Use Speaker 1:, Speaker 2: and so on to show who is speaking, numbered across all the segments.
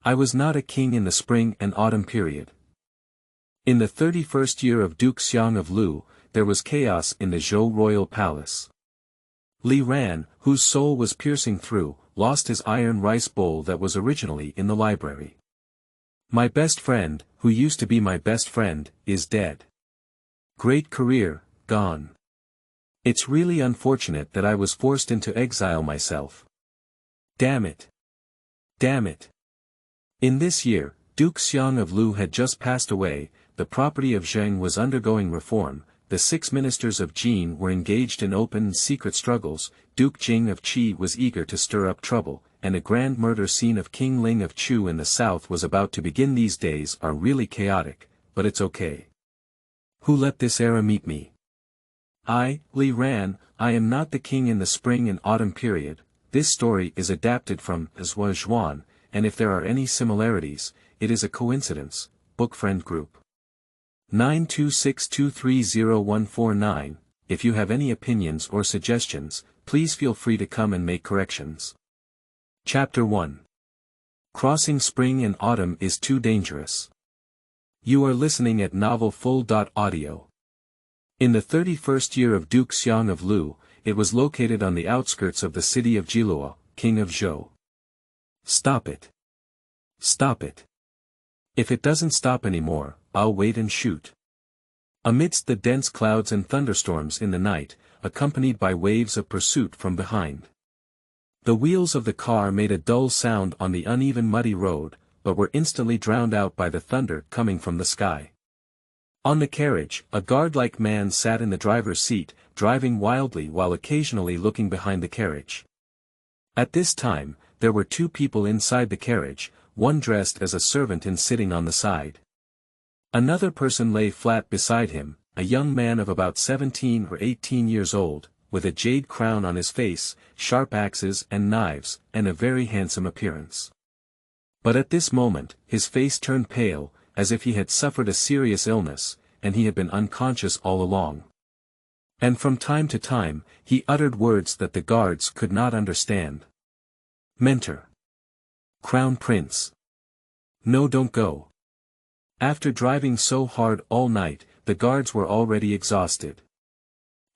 Speaker 1: I was not a king in the spring and autumn period. In the 31st year of Duke Xiang of Lu, there was chaos in the Zhou royal palace. Li Ran, whose soul was piercing through, lost his iron rice bowl that was originally in the library. My best friend, who used to be my best friend, is dead. Great career, gone. It's really unfortunate that I was forced into exile myself. Damn it. Damn it. In this year, Duke Xiang of Lu had just passed away, the property of Zheng was undergoing reform, the 6 ministers of Jin were engaged in open and secret struggles, Duke Jing of Qi was eager to stir up trouble, and a grand murder scene of King Ling of Chu in the south was about to begin. These days are really chaotic, but it's okay. Who let this era meet me? I, Li Ran, I am not the king in the spring and autumn period. This story is adapted from Zuo Zhuan, and if there are any similarities, it is a coincidence. Bookfriend Group 926230149. If you have any opinions or suggestions, please feel free to come and make corrections. Chapter 1. Crossing spring and autumn is too dangerous. You are listening at novelfull.audio. In the 31st year of Duke Xiang of Lu, it was located on the outskirts of the city of Zhou, king of Zhou. Stop it. Stop it. If it doesn't stop anymore, I'll wait and shoot. Amidst the dense clouds and thunderstorms in the night, accompanied by waves of pursuit from behind. The wheels of the car made a dull sound on the uneven muddy road, but were instantly drowned out by the thunder coming from the sky. On the carriage, a guard-like man sat in the driver's seat, driving wildly while occasionally looking behind the carriage. At this time, there were 2 people inside the carriage, one dressed as a servant and sitting on the side. Another person lay flat beside him, a young man of about 17 or 18 years old, with a jade crown on his face, sharp axes and knives, and a very handsome appearance. But at this moment, his face turned pale, as if he had suffered a serious illness, and he had been unconscious all along. And from time to time, he uttered words that the guards could not understand. Mentor. Crown Prince. No, don't go. After driving so hard all night, the guards were already exhausted.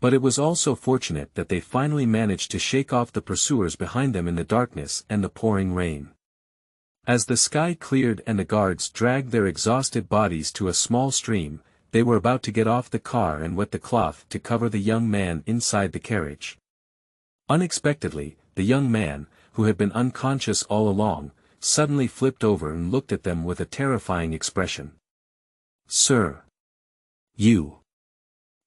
Speaker 1: But it was also fortunate that they finally managed to shake off the pursuers behind them in the darkness and the pouring rain. As the sky cleared and the guards dragged their exhausted bodies to a small stream, they were about to get off the car and wet the cloth to cover the young man inside the carriage. Unexpectedly, the young man, who had been unconscious all along, suddenly flipped over and looked at them with a terrifying expression. Sir. You.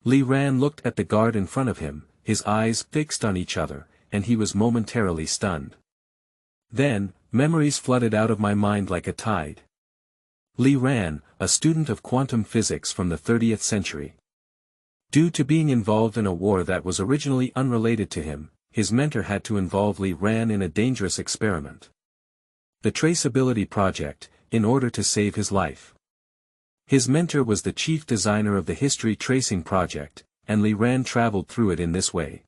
Speaker 1: Li Ran looked at the guard in front of him, his eyes fixed on each other, and he was momentarily stunned. Then, memories flooded out of my mind like a tide. Li Ran, a student of quantum physics from the 30th century. Due to being involved in a war that was originally unrelated to him, his mentor had to involve Li Ran in a dangerous experiment. The Traceability Project, in order to save his life. His mentor was the chief designer of the History Tracing Project, and Li Ran traveled through it in this way.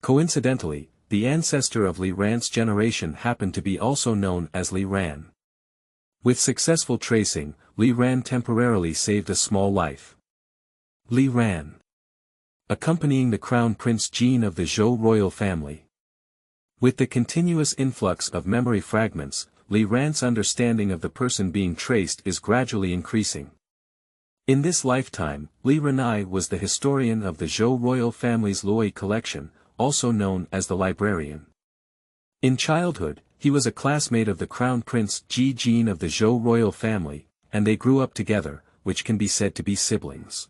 Speaker 1: Coincidentally, the ancestor of Li Ran's generation happened to be also known as Li Ran. With successful tracing, Li Ran temporarily saved a small life. Li Ran. Accompanying the Crown Prince Jin of the Zhou royal family. With the continuous influx of memory fragments, Li Ran's understanding of the person being traced is gradually increasing. In this lifetime, Li Ranai was the historian of the Zhou royal family's Lui collection, also known as the librarian. In childhood, he was a classmate of the Crown Prince Jin of the Zhou royal family, and they grew up together, which can be said to be siblings.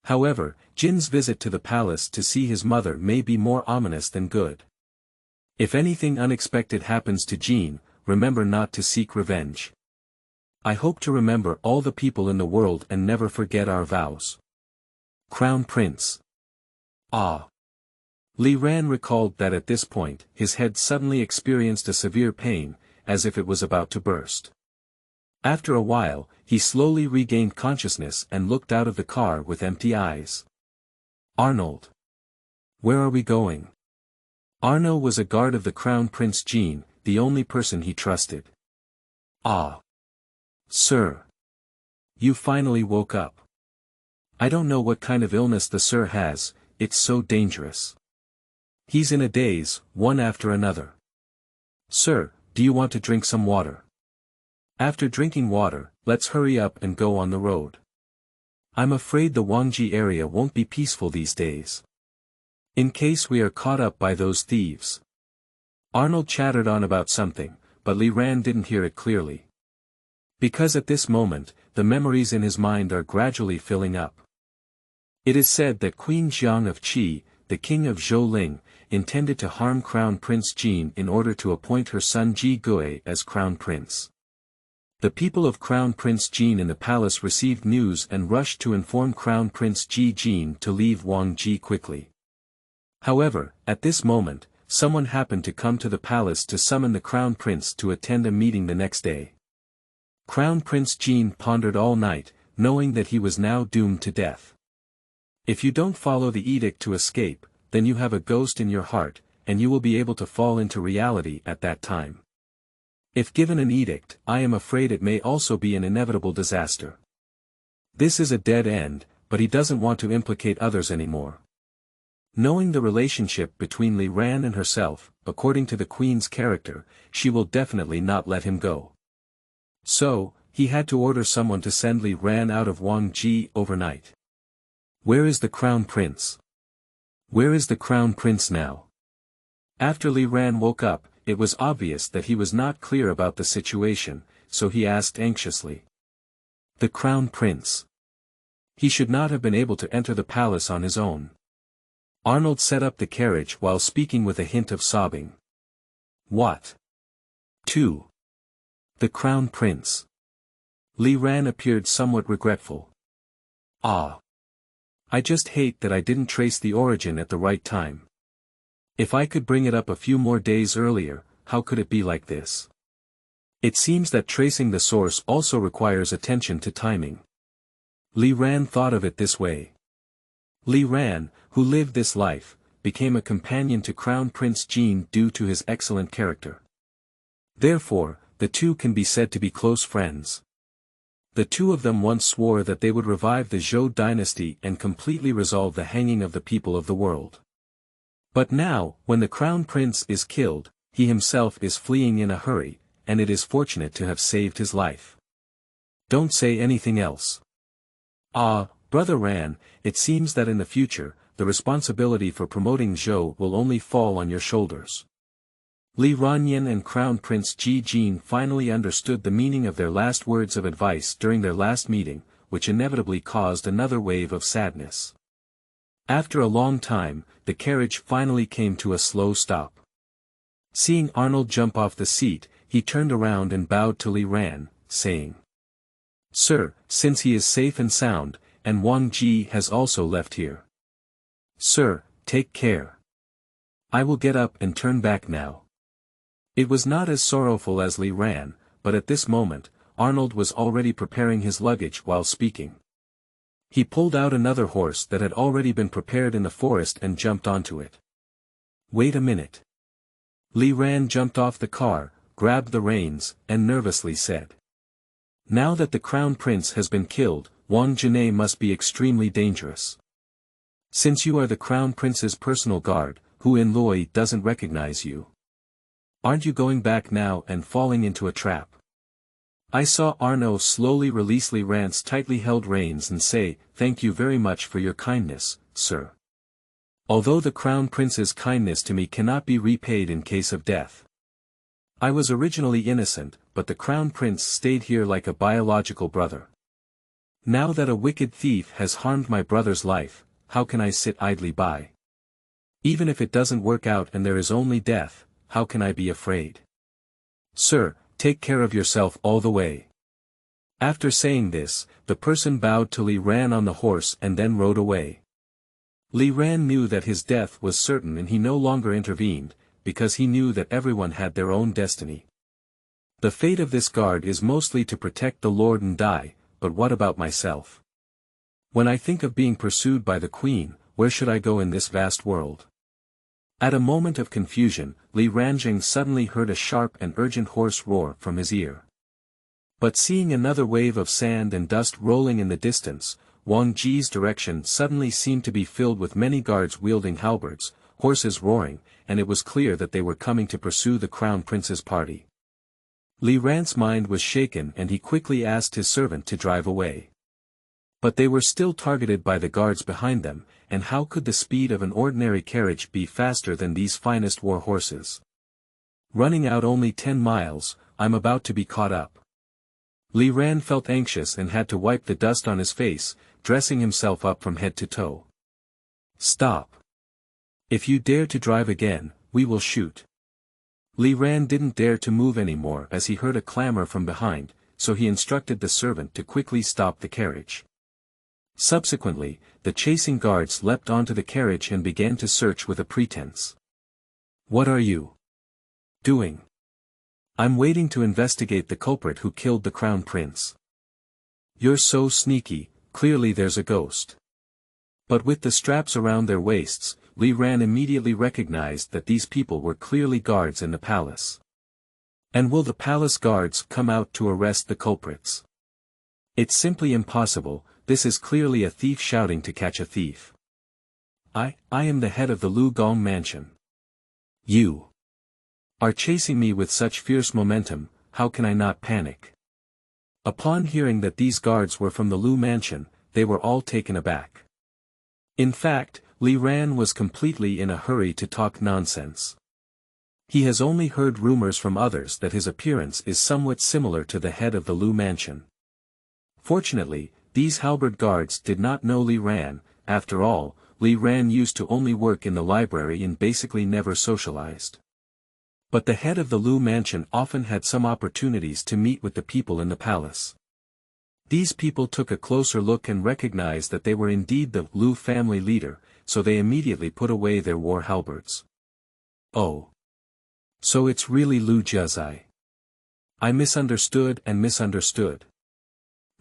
Speaker 1: However, Jin's visit to the palace to see his mother may be more ominous than good. If anything unexpected happens to Jin, remember not to seek revenge. I hope to remember all the people in the world and never forget our vows. Crown Prince. Ah. Li Ran recalled that at this point, his head suddenly experienced a severe pain, as if it was about to burst. After a while, he slowly regained consciousness and looked out of the car with empty eyes. Arnold. Where are we going? Arno was a guard of the Crown Prince Jin, the only person he trusted. Ah. Sir. You finally woke up. I don't know what kind of illness the sir has, it's so dangerous. He's in a daze, one after another. Sir, do you want to drink some water? After drinking water, let's hurry up and go on the road. I'm afraid the Wangji area won't be peaceful these days. In case we are caught up by those thieves. Arnold chattered on about something, but Li Ran didn't hear it clearly. Because at this moment, the memories in his mind are gradually filling up. It is said that Queen Xiang of Qi, the king of Zhou, intended to harm Crown Prince Jin in order to appoint her son Ji Gui as Crown Prince. The people of Crown Prince Jin in the palace received news and rushed to inform Crown Prince Ji Jin to leave Wangji quickly. However, at this moment, someone happened to come to the palace to summon the Crown Prince to attend a meeting the next day. Crown Prince Jin pondered all night, knowing that he was now doomed to death. If you don't follow the edict to escape, then you have a ghost in your heart, and you will be able to fall into reality at that time. If given an edict, I am afraid it may also be an inevitable disaster. This is a dead end, but he doesn't want to implicate others anymore. Knowing the relationship between Li Ran and herself, according to the Queen's character, she will definitely not let him go. So, he had to order someone to send Li Ran out of Wangji overnight. Where is the Crown Prince? Where is the Crown Prince now? After Li Ran woke up, it was obvious that he was not clear about the situation, so he asked anxiously. The Crown Prince. He should not have been able to enter the palace on his own. Arnold set up the carriage while speaking with a hint of sobbing. What? 2. The Crown Prince. Li Ran appeared somewhat regretful. Ah. I just hate that I didn't trace the origin at the right time. If I could bring it up a few more days earlier, how could it be like this? It seems that tracing the source also requires attention to timing. Li Ran thought of it this way. Li Ran, who lived this life, became a companion to Crown Prince Jin due to his excellent character. Therefore, the two can be said to be close friends. The two of them once swore that they would revive the Zhou dynasty and completely resolve the hanging of the people of the world. But now, when the Crown Prince is killed, he himself is fleeing in a hurry, and it is fortunate to have saved his life. Don't say anything else. Ah, Brother Ran, it seems that in the future, the responsibility for promoting Zhou will only fall on your shoulders. Li Ranyan and Crown Prince Ji Jin finally understood the meaning of their last words of advice during their last meeting, which inevitably caused another wave of sadness. After a long time, the carriage finally came to a slow stop. Seeing Arnold jump off the seat, he turned around and bowed to Li Ran, saying, Sir, since he is safe and sound, and Wang Ji has also left here. Sir, take care. I will get up and turn back now. It was not as sorrowful as Li Ran, but at this moment, Arnold was already preparing his luggage while speaking. He pulled out another horse that had already been prepared in the forest and jumped onto it. Wait a minute. Li Ran jumped off the car, grabbed the reins, and nervously said. Now that the Crown Prince has been killed, Wang Jine must be extremely dangerous. Since you are the Crown Prince's personal guard, Hu In Loi doesn't recognize you. Aren't you going back now and falling into a trap? I saw Arno slowly release Li Ran's tightly held reins and say, Thank you very much for your kindness, sir. Although the Crown Prince's kindness to me cannot be repaid in case of death. I was originally innocent, but the Crown Prince stayed here like a biological brother. Now that a wicked thief has harmed my brother's life, how can I sit idly by? Even if it doesn't work out and there is only death, how can I be afraid? Sir, take care of yourself all the way. After saying this, the person bowed to Li Ran on the horse and then rode away. Li Ran knew that his death was certain and he no longer intervened, because he knew that everyone had their own destiny. The fate of this guard is mostly to protect the Lord and die, but what about myself? When I think of being pursued by the Queen, where should I go in this vast world? At a moment of confusion, Li Ranjing suddenly heard a sharp and urgent hoarse roar from his ear. But seeing another wave of sand and dust rolling in the distance, Wang Ji's direction suddenly seemed to be filled with many guards wielding halberds, horses roaring, and it was clear that they were coming to pursue the crown prince's party. Li Ran's mind was shaken and he quickly asked his servant to drive away. But they were still targeted by the guards behind them, and how could the speed of an ordinary carriage be faster than these finest war horses? Running out only 10 miles, I'm about to be caught up. Li Ran felt anxious and had to wipe the dust on his face, dressing himself up from head to toe. Stop. If you dare to drive again, we will shoot. Li Ran didn't dare to move anymore as he heard a clamor from behind, so he instructed the servant to quickly stop the carriage. Subsequently, the chasing guards leapt onto the carriage and began to search with a pretense. What are you doing? I'm waiting to investigate the culprit who killed the crown prince. You're so sneaky, clearly there's a ghost. But with the straps around their waists, Li Ran immediately recognized that these people were clearly guards in the palace. And will the palace guards come out to arrest the culprits? It's simply impossible, this is clearly a thief shouting to catch a thief. I am the head of the Lu Gong mansion. You are chasing me with such fierce momentum, how can I not panic? Upon hearing that these guards were from the Lu mansion, they were all taken aback. In fact, Li Ran was completely in a hurry to talk nonsense. He has only heard rumors from others that his appearance is somewhat similar to the head of the Lu mansion. Fortunately, these halberd guards did not know Li Ran. After all, Li Ran used to only work in the library and basically never socialized. But the head of the Lu mansion often had some opportunities to meet with the people in the palace. These people took a closer look and recognized that they were indeed the Lu family leader, so they immediately put away their war halberds. Oh. So it's really Lu Jiazai. I misunderstood and misunderstood.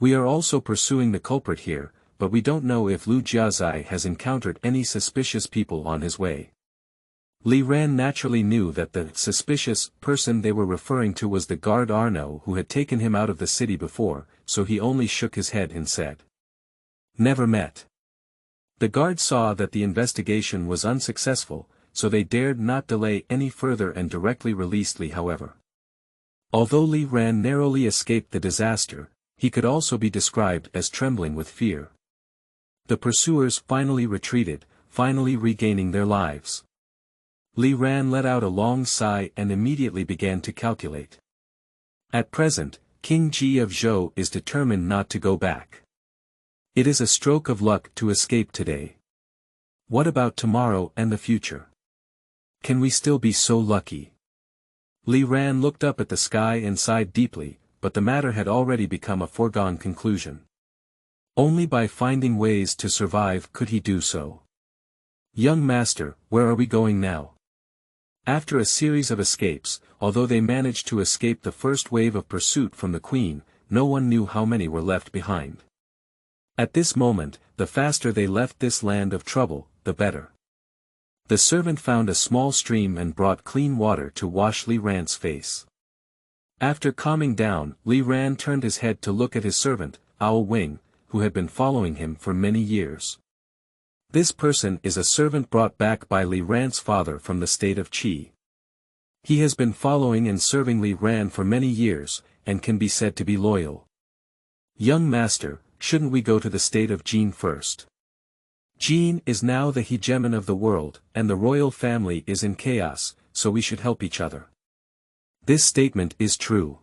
Speaker 1: We are also pursuing the culprit here, but we don't know if Lu Jiazai has encountered any suspicious people on his way. Li Ran naturally knew that the suspicious person they were referring to was the guard Arnaud who had taken him out of the city before, so he only shook his head and said, "Never met." The guard saw that the investigation was unsuccessful, so they dared not delay any further and directly released Li. However, although Li Ran narrowly escaped the disaster, he could also be described as trembling with fear. The pursuers finally retreated, finally regaining their lives. Li Ran let out a long sigh and immediately began to calculate. At present, King Ji of Zhou is determined not to go back. It is a stroke of luck to escape today. What about tomorrow and the future? Can we still be so lucky? Li Ran looked up at the sky and sighed deeply, but the matter had already become a foregone conclusion. Only by finding ways to survive could he do so. Young master, where are we going now? After a series of escapes, although they managed to escape the first wave of pursuit from the queen, no one knew how many were left behind. At this moment, the faster they left this land of trouble, the better. The servant found a small stream and brought clean water to wash Li Ran's face. After calming down, Li Ran turned his head to look at his servant, Owl Wing, who had been following him for many years. This person is a servant brought back by Li Ran's father from the state of Qi. He has been following and serving Li Ran for many years, and can be said to be loyal. Young master, shouldn't we go to the state of Jin first? Jin is now the hegemon of the world, and the royal family is in chaos, so we should help each other. This statement is true.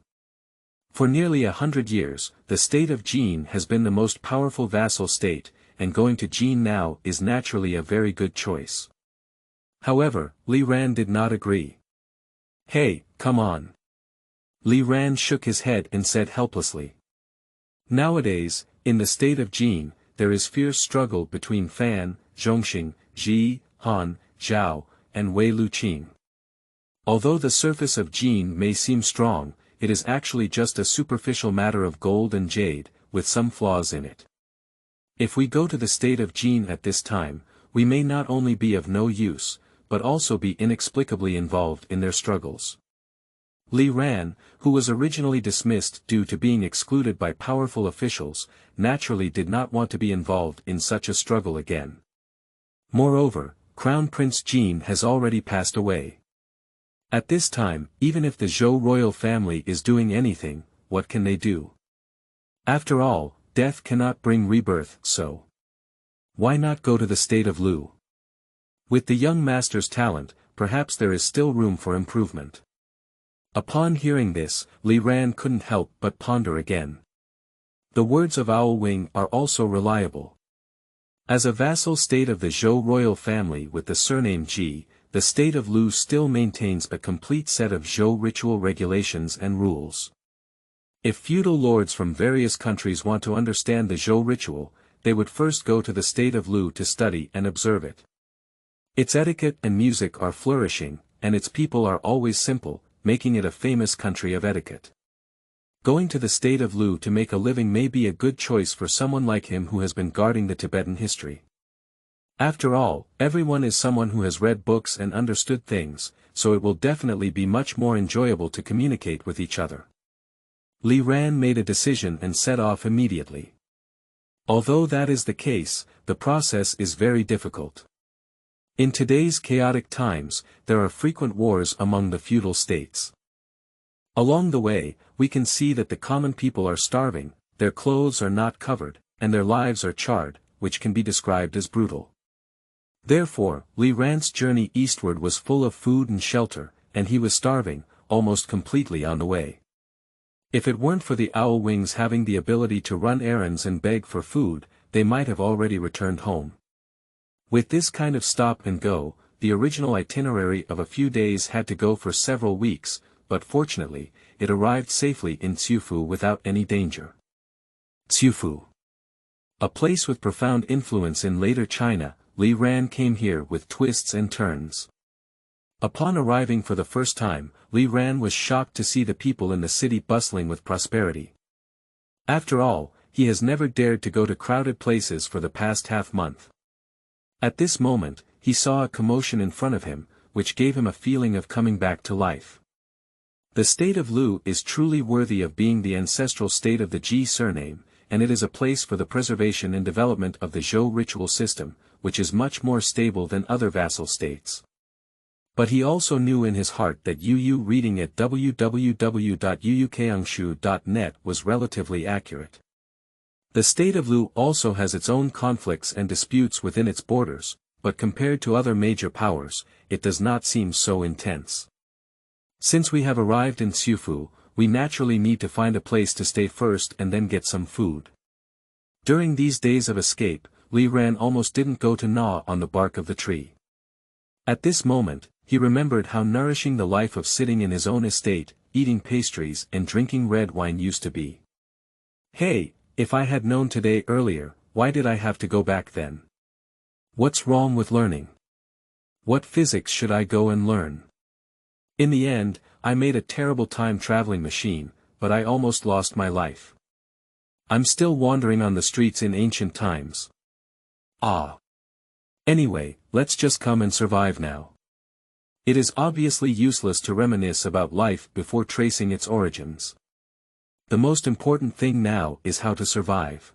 Speaker 1: For nearly 100 years, the state of Jin has been the most powerful vassal state, and going to Jin now is naturally a very good choice. However, Li Ran did not agree. Hey, come on. Li Ran shook his head and said helplessly. Nowadays, in the state of Jin, there is fierce struggle between Fan, Zhongxing, Ji, Han, Zhao, and Wei Luqing. Although the surface of Jin may seem strong, it is actually just a superficial matter of gold and jade, with some flaws in it. If we go to the state of Jin at this time, we may not only be of no use, but also be inexplicably involved in their struggles. Li Ran, who was originally dismissed due to being excluded by powerful officials, naturally did not want to be involved in such a struggle again. Moreover, Crown Prince Jin has already passed away. At this time, even if the Zhou royal family is doing anything, what can they do? After all, death cannot bring rebirth, so why not go to the state of Lu? With the young master's talent, perhaps there is still room for improvement. Upon hearing this, Li Ran couldn't help but ponder again. The words of Owl Wing are also reliable. As a vassal state of the Zhou royal family with the surname Ji, the state of Lu still maintains a complete set of Zhou ritual regulations and rules. If feudal lords from various countries want to understand the Zhou ritual, they would first go to the state of Lu to study and observe it. Its etiquette and music are flourishing, and its people are always simple, making it a famous country of etiquette. Going to the state of Lu to make a living may be a good choice for someone like him who has been guarding the Tibetan history. After all, everyone is someone who has read books and understood things, so it will definitely be much more enjoyable to communicate with each other. Li Ran made a decision and set off immediately. Although that is the case, the process is very difficult. In today's chaotic times, there are frequent wars among the feudal states. Along the way, we can see that the common people are starving, their clothes are not covered, and their lives are charred, which can be described as brutal. Therefore, Li Ran's journey eastward was full of food and shelter, and he was starving, almost completely on the way. If it weren't for the Owl Wings having the ability to run errands and beg for food, they might have already returned home. With this kind of stop and go, the original itinerary of a few days had to go for several weeks, but fortunately, it arrived safely in Ciufu without any danger. Ciufu. A place with profound influence in later China, Li Ran came here with twists and turns. Upon arriving for the first time, Li Ran was shocked to see the people in the city bustling with prosperity. After all, he has never dared to go to crowded places for the past half-month. At this moment, he saw a commotion in front of him, which gave him a feeling of coming back to life. The state of Lu is truly worthy of being the ancestral state of the Ji surname, and it is a place for the preservation and development of the Zhou ritual system, which is much more stable than other vassal states. But he also knew in his heart that Yu reading at www.yuukeangshu.net was relatively accurate. The state of Lu also has its own conflicts and disputes within its borders, but compared to other major powers, it does not seem so intense. Since we have arrived in Ciufu, we naturally need to find a place to stay first and then get some food. During these days of escape, Li Ran almost didn't go to gnaw on the bark of the tree. At this moment, he remembered how nourishing the life of sitting in his own estate, eating pastries and drinking red wine used to be. Hey! If I had known today earlier, why did I have to go back then? What's wrong with learning? What physics should I go and learn? In the end, I made a terrible time-traveling machine, but I almost lost my life. I'm still wandering on the streets in ancient times. Ah. Anyway, let's just come and survive now. It is obviously useless to reminisce about life before tracing its origins. The most important thing now is how to survive.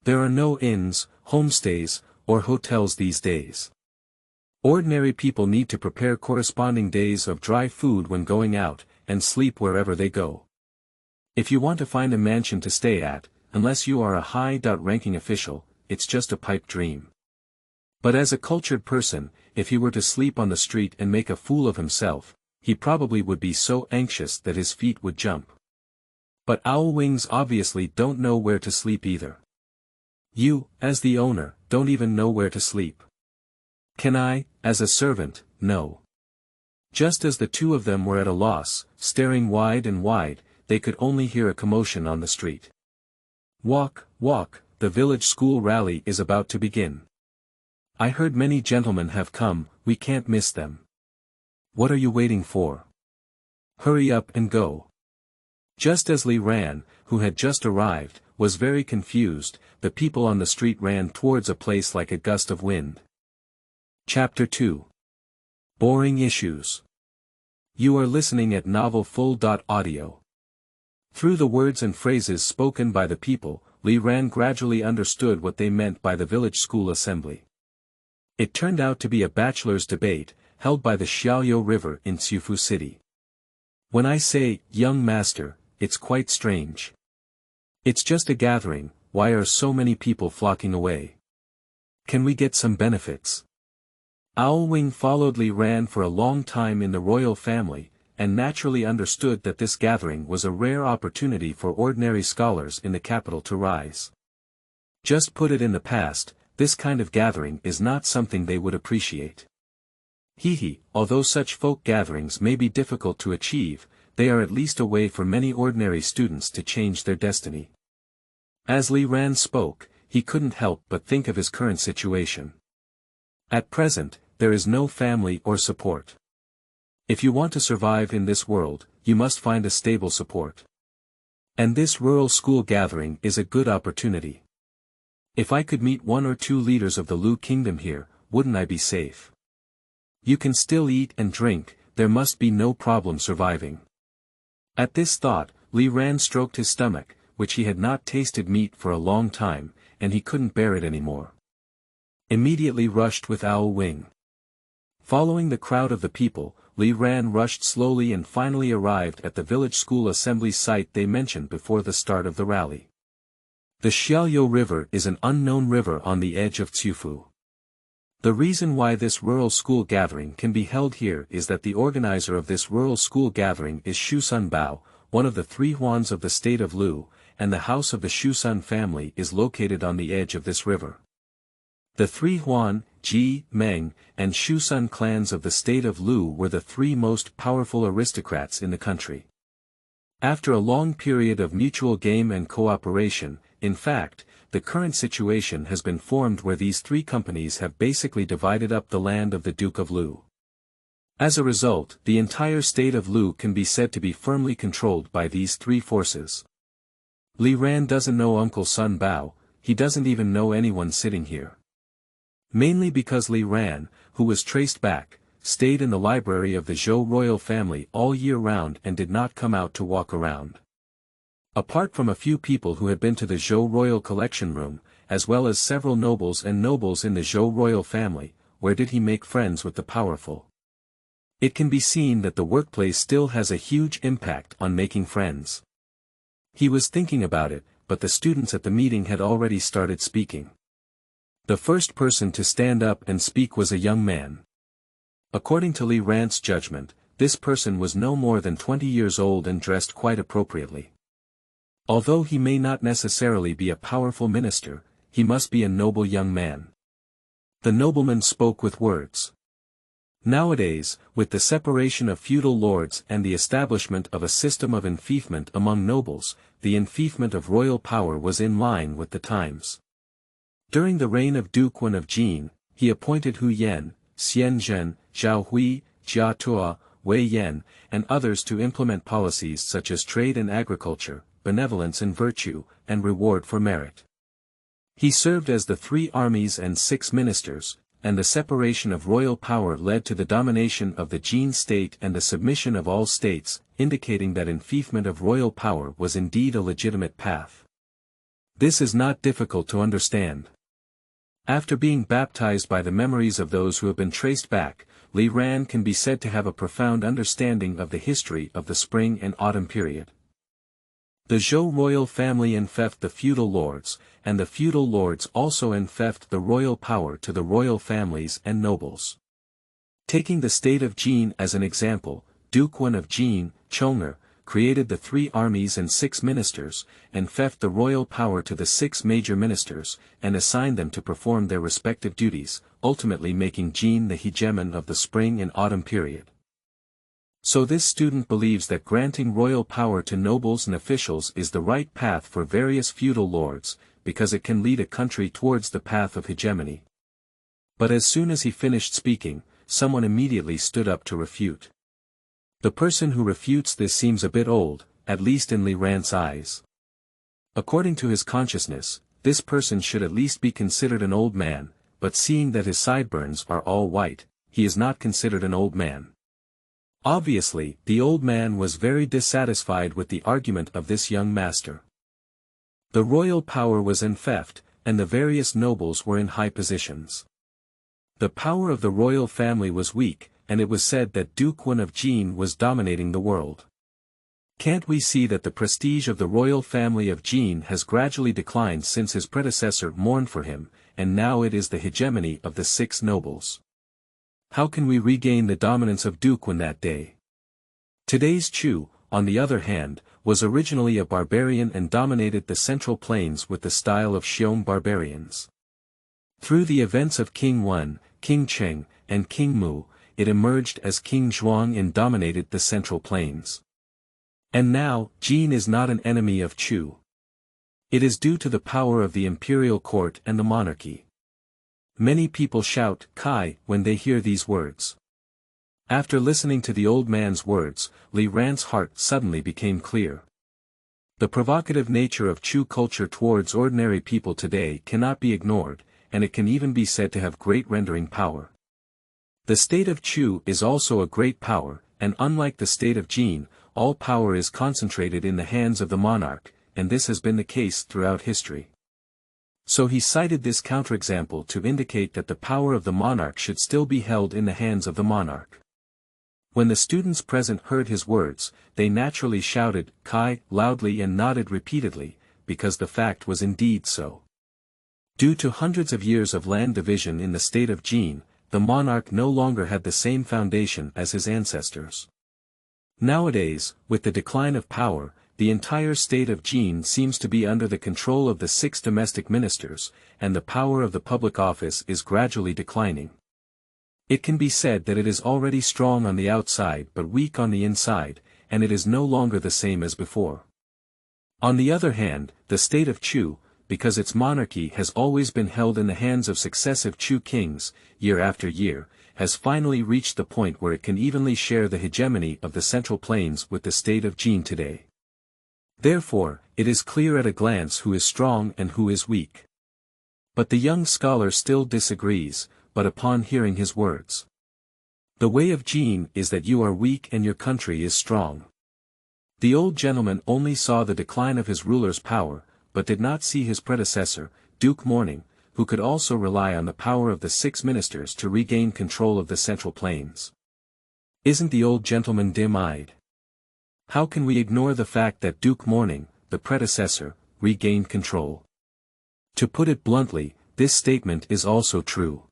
Speaker 1: There are no inns, homestays, or hotels these days. Ordinary people need to prepare corresponding days of dry food when going out, and sleep wherever they go. If you want to find a mansion to stay at, unless you are a high-ranking official, it's just a pipe dream. But as a cultured person, if he were to sleep on the street and make a fool of himself, he probably would be so anxious that his feet would jump. But Owl Wings obviously don't know where to sleep either. You, as the owner, don't even know where to sleep. Can I, as a servant, know? Just as the two of them were at a loss, staring wide and wide, they could only hear a commotion on the street. Walk, walk, the village school rally is about to begin. I heard many gentlemen have come, we can't miss them. What are you waiting for? Hurry up and go. Just as Li Ran, who had just arrived, was very confused, the people on the street ran towards a place like a gust of wind. Chapter 2. Boring Issues. You are listening at Novel Full.audio. Through the words and phrases spoken by the people, Li Ran gradually understood what they meant by the village school assembly. It turned out to be a bachelor's debate, held by the Xiaoyou River in Cifu City. When I say, young master, it's quite strange. It's just a gathering, why are so many people flocking away? Can we get some benefits? Ao Wing followed Li Ran for a long time in the royal family, and naturally understood that this gathering was a rare opportunity for ordinary scholars in the capital to rise. Just put it in the past, this kind of gathering is not something they would appreciate. Although such folk gatherings may be difficult to achieve, they are at least a way for many ordinary students to change their destiny. As Li Ran spoke, he couldn't help but think of his current situation. At present, there is no family or support. If you want to survive in this world, you must find a stable support. And this rural school gathering is a good opportunity. If I could meet one or two leaders of the Lu kingdom here, wouldn't I be safe? You can still eat and drink, there must be no problem surviving. At this thought, Li Ran stroked his stomach, which he had not tasted meat for a long time, and he couldn't bear it anymore. Immediately rushed with Owl Wing. Following the crowd of the people, Li Ran rushed slowly and finally arrived at the village school assembly site they mentioned before the start of the rally. The Xiaoyou River is an unknown river on the edge of Cifu. The reason why this rural school gathering can be held here is that the organizer of this rural school gathering is Shusun Bao, one of the three Huans of the state of Lu, and the house of the Shusun family is located on the edge of this river. The three Huan, Ji, Meng, and Shusun clans of the state of Lu were the three most powerful aristocrats in the country. After a long period of mutual game and cooperation, in fact, the current situation has been formed where these three companies have basically divided up the land of the Duke of Lu. As a result, the entire state of Lu can be said to be firmly controlled by these three forces. Li Ran doesn't know Uncle Sun Bao, he doesn't even know anyone sitting here. Mainly because Li Ran, who was traced back, stayed in the library of the Zhou royal family all year round and did not come out to walk around. Apart from a few people who had been to the Zhou royal collection room, as well as several nobles in the Zhou royal family, where did he make friends with the powerful? It can be seen that the workplace still has a huge impact on making friends. He was thinking about it, but the students at the meeting had already started speaking. The first person to stand up and speak was a young man. According to Li Ran's judgment, this person was no more than 20 years old and dressed quite appropriately. Although he may not necessarily be a powerful minister, he must be a noble young man. The nobleman spoke with words. Nowadays, with the separation of feudal lords and the establishment of a system of enfeoffment among nobles, the enfeoffment of royal power was in line with the times. During the reign of Duke Xiang of Lu, he appointed Hu Yan, Xian Zhen, Zhao Hui, Jia Tua, Wei Yan, and others to implement policies such as trade and agriculture, benevolence and virtue, and reward for merit. He served as the 3 armies and 6 ministers, and the separation of royal power led to the domination of the Jin state and the submission of all states, indicating that enfeoffment of royal power was indeed a legitimate path. This is not difficult to understand. After being baptized by the memories of those who have been traced back, Li Ran can be said to have a profound understanding of the history of the spring and autumn period. The Zhou royal family enfeoffed the feudal lords, and the feudal lords also enfeoffed the royal power to the royal families and nobles. Taking the state of Jin as an example, Duke Xiang of Jin, Chong'er, created the 3 armies and 6 ministers, enfeoffed the royal power to the 6 major ministers, and assigned them to perform their respective duties, ultimately making Jin the hegemon of the spring and autumn period. So this student believes that granting royal power to nobles and officials is the right path for various feudal lords, because it can lead a country towards the path of hegemony. But as soon as he finished speaking, someone immediately stood up to refute. The person who refutes this seems a bit old, at least in Li Ran's eyes. According to his consciousness, this person should at least be considered an old man, but seeing that his sideburns are all white, he is not considered an old man. Obviously, the old man was very dissatisfied with the argument of this young master. The royal power was in theft, and the various nobles were in high positions. The power of the royal family was weak, and it was said that Duke Xiang of Jin was dominating the world. Can't we see that the prestige of the royal family of Jin has gradually declined since his predecessor mourned for him, and now it is the hegemony of the 6 nobles? How can we regain the dominance of Duke Xiang that day? Today's Chu, on the other hand, was originally a barbarian and dominated the central plains with the style of Xiong barbarians. Through the events of King Wen, King Cheng, and King Mu, it emerged as King Zhuang and dominated the central plains. And now, Jin is not an enemy of Chu. It is due to the power of the imperial court and the monarchy. Many people shout "Kai" when they hear these words. After listening to the old man's words, Li Ran's heart suddenly became clear. The provocative nature of Chu culture towards ordinary people today cannot be ignored, and it can even be said to have great rendering power. The state of Chu is also a great power, and unlike the state of Jin, all power is concentrated in the hands of the monarch, and this has been the case throughout history. So he cited this counterexample to indicate that the power of the monarch should still be held in the hands of the monarch. When the students present heard his words, they naturally shouted "Kai" loudly and nodded repeatedly, because the fact was indeed so. Due to hundreds of years of land division in the state of Jin, the monarch no longer had the same foundation as his ancestors. Nowadays, with the decline of power, the entire state of Jin seems to be under the control of the 6 domestic ministers, and the power of the public office is gradually declining. It can be said that it is already strong on the outside but weak on the inside, and it is no longer the same as before. On the other hand, the state of Chu, because its monarchy has always been held in the hands of successive Chu kings, year after year, has finally reached the point where it can evenly share the hegemony of the central plains with the state of Jin today. Therefore, it is clear at a glance who is strong and who is weak. But the young scholar still disagrees, but upon hearing his words. The way of Jin is that you are weak and your country is strong. The old gentleman only saw the decline of his ruler's power, but did not see his predecessor, Duke Morning, who could also rely on the power of the 6 ministers to regain control of the central plains. Isn't the old gentleman dim-eyed? How can we ignore the fact that Duke Morning, the predecessor, regained control? To put it bluntly, this statement is also true.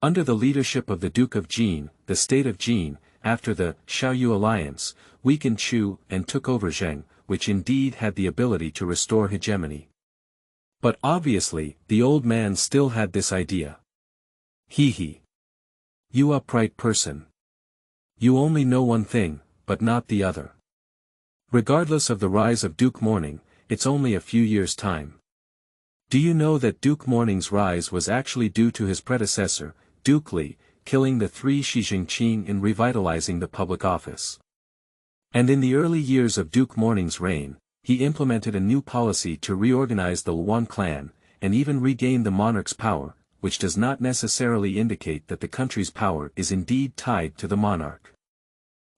Speaker 1: Under the leadership of the Duke of Jin, the state of Jin, after the Xiaoyu alliance, weakened Chu and took over Zheng, which indeed had the ability to restore hegemony. But obviously, the old man still had this idea. He. You upright person. You only know one thing, but not the other. Regardless of the rise of Duke Morning, it's only a few years' time. Do you know that Duke Morning's rise was actually due to his predecessor, Duke Li, killing the 3 Shijingqing in revitalizing the public office? And in the early years of Duke Morning's reign, he implemented a new policy to reorganize the Luan clan, and even regain the monarch's power, which does not necessarily indicate that the country's power is indeed tied to the monarch.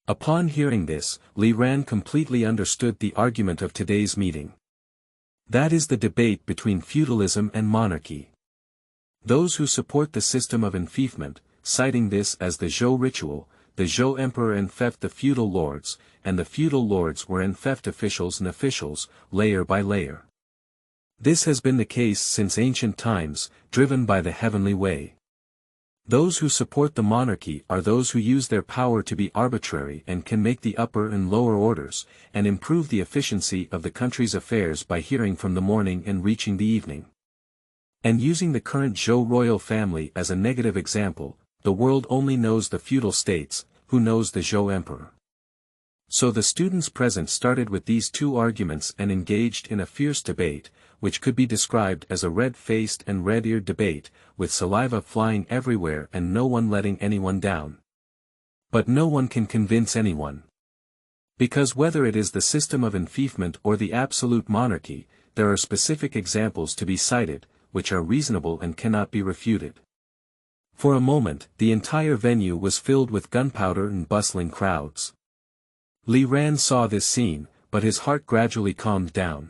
Speaker 1: Upon hearing this, Li Ran completely understood the argument of today's meeting. That is the debate between feudalism and monarchy. Those who support the system of enfeoffment, citing this as the Zhou ritual, the Zhou emperor enfeoffed the feudal lords, and the feudal lords were enfeoffed officials and officials, layer by layer. This has been the case since ancient times, driven by the heavenly way. Those who support the monarchy are those who use their power to be arbitrary and can make the upper and lower orders, and improve the efficiency of the country's affairs by hearing from the morning and reaching the evening. And using the current Zhou royal family as a negative example, the world only knows the feudal states, who knows the Zhou emperor. So the students present started with these 2 arguments and engaged in a fierce debate, which could be described as a red-faced and red-eared debate, with saliva flying everywhere and no one letting anyone down. But no one can convince anyone. Because whether it is the system of enfeoffment or the absolute monarchy, there are specific examples to be cited, which are reasonable and cannot be refuted. For a moment, the entire venue was filled with gunpowder and bustling crowds. Li Ran saw this scene, but his heart gradually calmed down.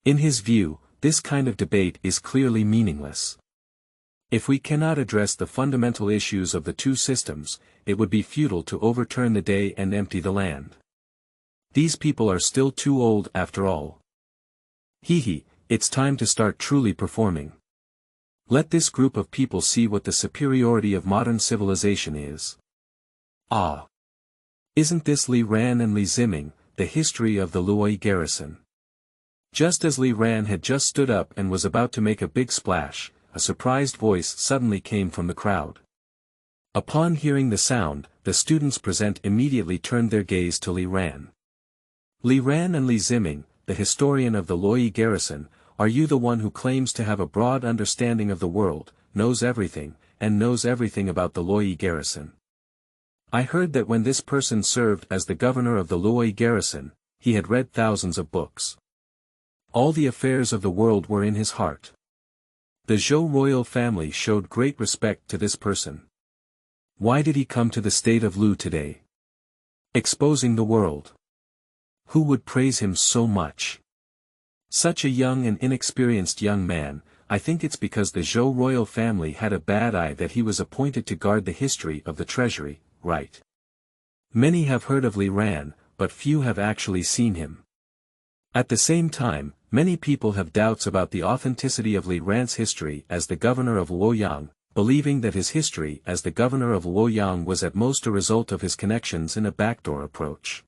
Speaker 1: In his view, this kind of debate is clearly meaningless. If we cannot address the fundamental issues of the two systems, it would be futile to overturn the day and empty the land. These people are still too old after all. Hehe, it's time to start truly performing. Let this group of people see what the superiority of modern civilization is. Ah! Isn't this Li Ran and Li Ziming, the history of the Luoyi garrison? Just as Li Ran had just stood up and was about to make a big splash, a surprised voice suddenly came from the crowd. Upon hearing the sound, the students present immediately turned their gaze to Li Ran. Li Ran and Li Ziming, the historian of the Luoyi garrison, are you the one who claims to have a broad understanding of the world, knows everything about the Luoyi garrison? I heard that when this person served as the governor of the Luoyi garrison, he had read thousands of books. All the affairs of the world were in his heart. The Zhou royal family showed great respect to this person. Why did he come to the state of Lu today? Exposing the world. Who would praise him so much? Such a young and inexperienced young man. I think it's because the Zhou royal family had a bad eye that he was appointed to guard the history of the treasury, right? Many have heard of Li Ran, but few have actually seen him. At the same time, many people have doubts about the authenticity of Li Ran's history as the governor of Luoyang, believing that his history as the governor of Luoyang was at most a result of his connections in a backdoor approach.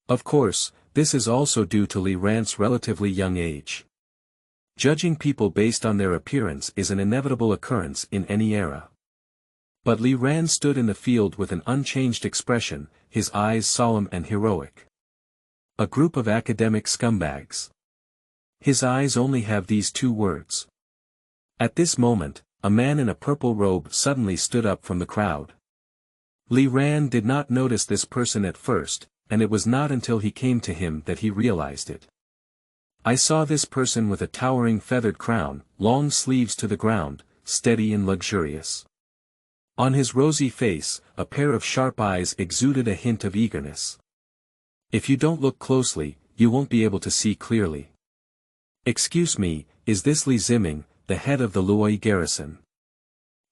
Speaker 1: Of course, this is also due to Li Ran's relatively young age. Judging people based on their appearance is an inevitable occurrence in any era. But Li Ran stood in the field with an unchanged expression, his eyes solemn and heroic. A group of academic scumbags. His eyes only have these two words. At this moment, a man in a purple robe suddenly stood up from the crowd. Li Ran did not notice this person at first, and it was not until he came to him that he realized it. I saw this person with a towering feathered crown, long sleeves to the ground, steady and luxurious. On his rosy face, a pair of sharp eyes exuded a hint of eagerness. If you don't look closely, you won't be able to see clearly. Excuse me, is this Li Ziming, the head of the Luoyi garrison?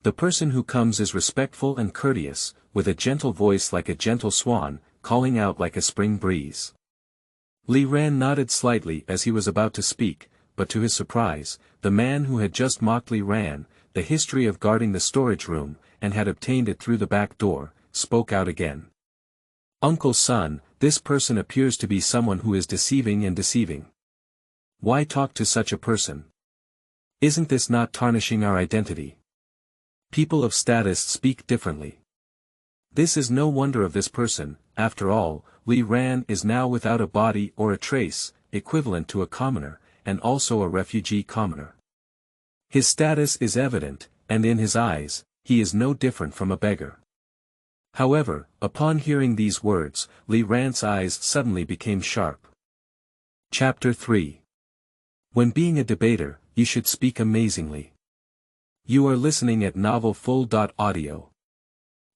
Speaker 1: The person who comes is respectful and courteous, with a gentle voice like a gentle swan, calling out like a spring breeze. Li Ran nodded slightly as he was about to speak, but to his surprise, the man who had just mocked Li Ran, the history of guarding the storage room, and had obtained it through the back door, spoke out again. Uncle Son, this person appears to be someone who is deceiving and deceiving. Why talk to such a person? Isn't this not tarnishing our identity? People of status speak differently. This is no wonder of this person. After all, Li Ran is now without a body or a trace, equivalent to a commoner, and also a refugee commoner. His status is evident, and in his eyes, he is no different from a beggar. However, upon hearing these words, Li Ran's eyes suddenly became sharp. Chapter 3. When being a debater, you should speak amazingly. You are listening at novelfull.audio.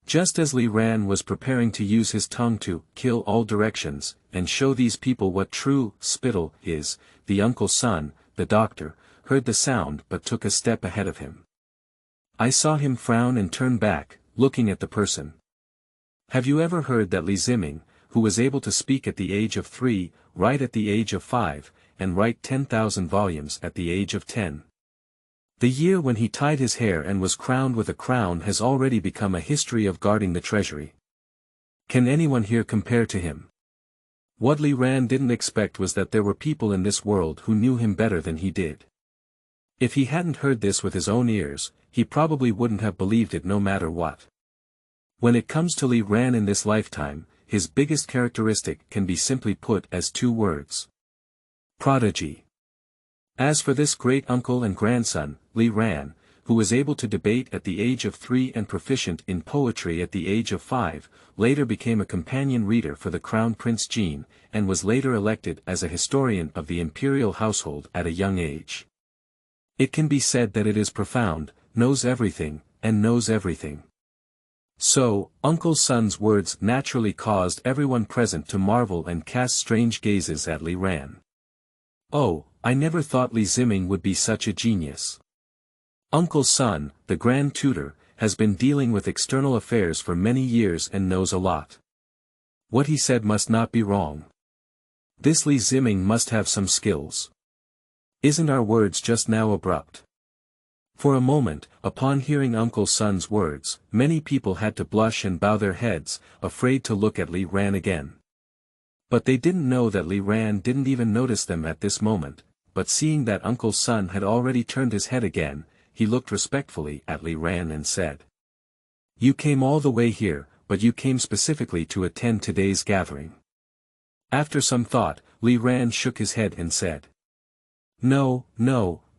Speaker 1: Just as Li Ran was preparing to use his tongue to kill all directions, and show these people what true spittle is, the Uncle Son, the doctor, heard the sound but took a step ahead of him. I saw him frown and turn back, looking at the person. Have you ever heard that Li Ziming, who was able to speak at the age of 3, write at the age of 5, and write 10,000 volumes at the age of 10? The year when he tied his hair and was crowned with a crown has already become a history of guarding the treasury. Can anyone here compare to him? What Li Ran didn't expect was that there were people in this world who knew him better than he did. If he hadn't heard this with his own ears, he probably wouldn't have believed it no matter what. When it comes to Li Ran in this lifetime, his biggest characteristic can be simply put as two words. Prodigy. As for this great uncle and grandson, Li Ran, who was able to debate at the age of 3 and proficient in poetry at the age of 5, later became a companion reader for the Crown Prince Jin, and was later elected as a historian of the imperial household at a young age. It can be said that it is profound, knows everything, and knows everything. So, Uncle Sun's words naturally caused everyone present to marvel and cast strange gazes at Li Ran. Oh, I never thought Li Ziming would be such a genius. Uncle Sun, the Grand Tutor, has been dealing with external affairs for many years and knows a lot. What he said must not be wrong. This Li Ziming must have some skills. Isn't our words just now abrupt? For a moment, upon hearing Uncle Sun's words, many people had to blush and bow their heads, afraid to look at Li Ran again. But they didn't know that Li Ran didn't even notice them at this moment, but seeing that Uncle Sun had already turned his head again, he looked respectfully at Li Ran and said, "You came all the way here, but you came specifically to attend today's gathering." After some thought, Li Ran shook his head and said, No,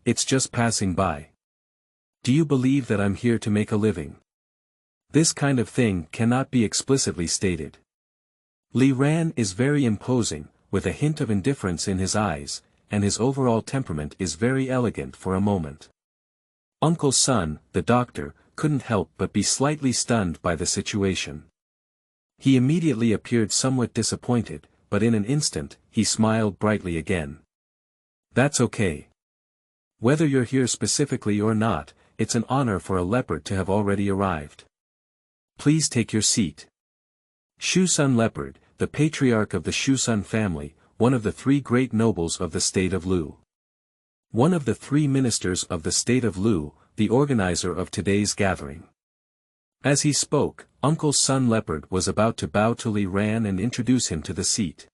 Speaker 1: it's just passing by. Do you believe that I'm here to make a living? This kind of thing cannot be explicitly stated. Li Ran is very imposing, with a hint of indifference in his eyes, and his overall temperament is very elegant for a moment. Uncle Sun, the doctor, couldn't help but be slightly stunned by the situation. He immediately appeared somewhat disappointed, but in an instant, he smiled brightly again. That's okay. Whether you're here specifically or not, it's an honor for a leopard to have already arrived. Please take your seat. Shusun Leopard, the patriarch of the Shusun family, one of the 3 great nobles of the state of Lu. One of the 3 ministers of the state of Lu, the organizer of today's gathering. As he spoke, Uncle Sun Leopard was about to bow to Li Ran and introduce him to the seat.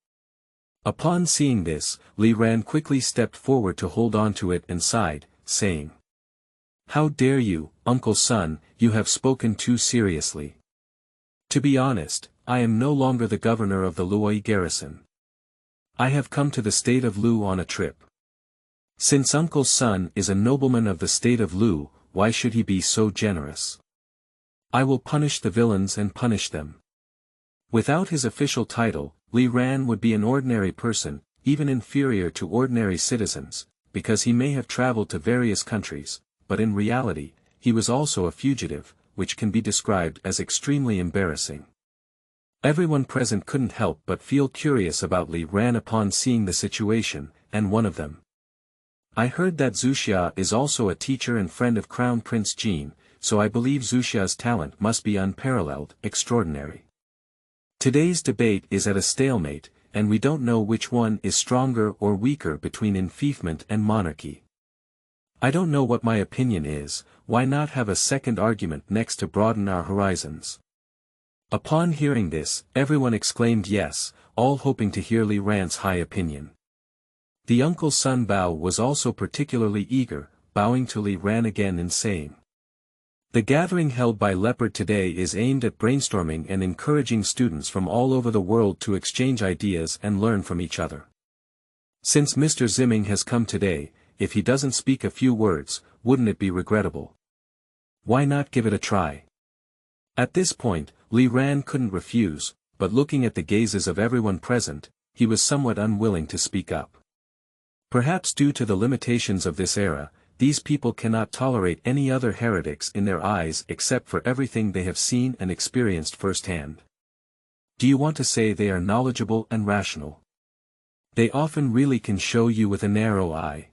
Speaker 1: Upon seeing this, Li Ran quickly stepped forward to hold on to it and sighed, saying, "How dare you, Uncle Sun, you have spoken too seriously. To be honest, I am no longer the governor of the Luoyi garrison. I have come to the state of Lu on a trip. Since Uncle Sun is a nobleman of the state of Lu, why should he be so generous? I will punish the villains and punish them." Without his official title, Li Ran would be an ordinary person, even inferior to ordinary citizens, because he may have traveled to various countries, but in reality, he was also a fugitive, which can be described as extremely embarrassing. Everyone present couldn't help but feel curious about Li Ran upon seeing the situation, and one of them. "I heard that Zuxia is also a teacher and friend of Crown Prince Jin, so I believe Zuxia's talent must be unparalleled, extraordinary. Today's debate is at a stalemate, and we don't know which one is stronger or weaker between enfeoffment and monarchy. I don't know what my opinion is, why not have a second argument next to broaden our horizons?" Upon hearing this, everyone exclaimed yes, all hoping to hear Li Ran's high opinion. The Uncle Sun Bao was also particularly eager, bowing to Li Ran again and saying, "The gathering held by Leopard today is aimed at brainstorming and encouraging students from all over the world to exchange ideas and learn from each other. Since Mr. Ziming has come today, if he doesn't speak a few words, wouldn't it be regrettable? Why not give it a try?" At this point, Li Ran couldn't refuse, but looking at the gazes of everyone present, he was somewhat unwilling to speak up. Perhaps due to the limitations of this era, these people cannot tolerate any other heretics in their eyes except for everything they have seen and experienced firsthand. Do you want to say they are knowledgeable and rational? They often really can show you with a narrow eye.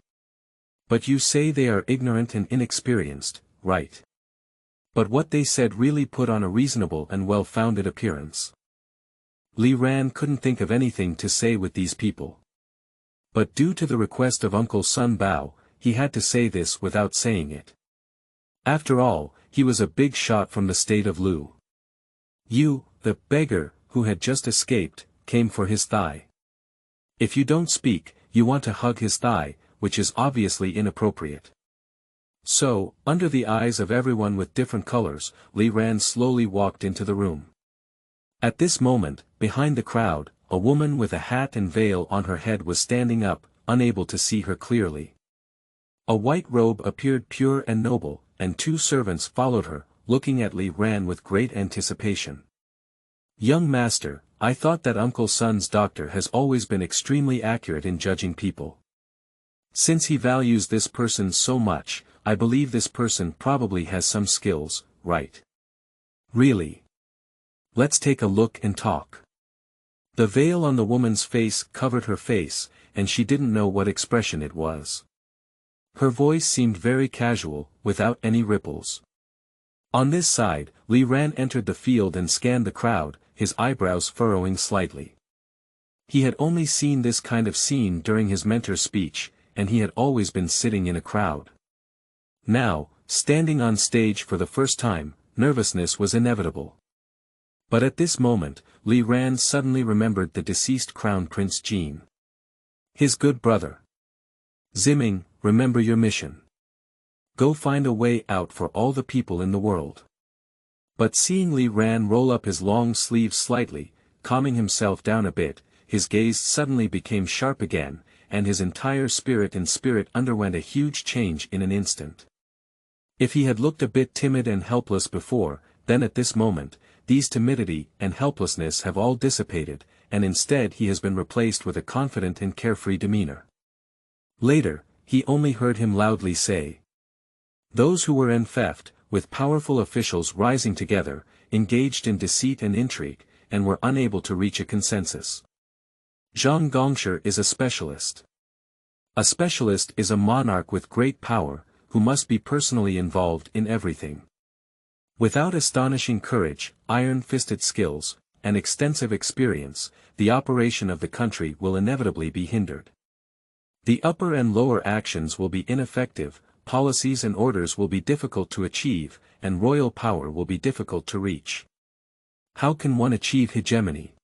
Speaker 1: But you say they are ignorant and inexperienced, right? But what they said really put on a reasonable and well-founded appearance. Li Ran couldn't think of anything to say with these people. But due to the request of Uncle Sun Bao, he had to say this without saying it. After all, he was a big shot from the state of Lu. You, the beggar, who had just escaped, came for his thigh. If you don't speak, you want to hug his thigh, which is obviously inappropriate. So, under the eyes of everyone with different colors, Li Ran slowly walked into the room. At this moment, behind the crowd, a woman with a hat and veil on her head was standing up, unable to see her clearly. A white robe appeared pure and noble, and 2 servants followed her, looking at Li Ran with great anticipation. "Young master, I thought that Uncle Sun's doctor has always been extremely accurate in judging people. Since he values this person so much, I believe this person probably has some skills, right? Really? Let's take a look and talk. The veil on the woman's face covered her face, and she didn't know what expression it was. Her voice seemed very casual, without any ripples. On this side, Li Ran entered the field and scanned the crowd, his eyebrows furrowing slightly. He had only seen this kind of scene during his mentor's speech, and he had always been sitting in a crowd. Now, standing on stage for the first time, nervousness was inevitable. But at this moment, Li Ran suddenly remembered the deceased Crown Prince Jin. His good brother. Ziming, remember your mission. Go find a way out for all the people in the world. But seeing Li Ran roll up his long sleeves slightly, calming himself down a bit, his gaze suddenly became sharp again, and his entire spirit underwent a huge change in an instant. If he had looked a bit timid and helpless before, then at this moment, these timidity and helplessness have all dissipated, and instead he has been replaced with a confident and carefree demeanor. Later, he only heard him loudly say, "Those who were in theft, with powerful officials rising together, engaged in deceit and intrigue, and were unable to reach a consensus. Zhang Gongshi is a specialist. A specialist is a monarch with great power, who must be personally involved in everything. Without astonishing courage, iron-fisted skills, and extensive experience, the operation of the country will inevitably be hindered. The upper and lower actions will be ineffective, policies and orders will be difficult to achieve, and royal power will be difficult to reach. How can one achieve hegemony?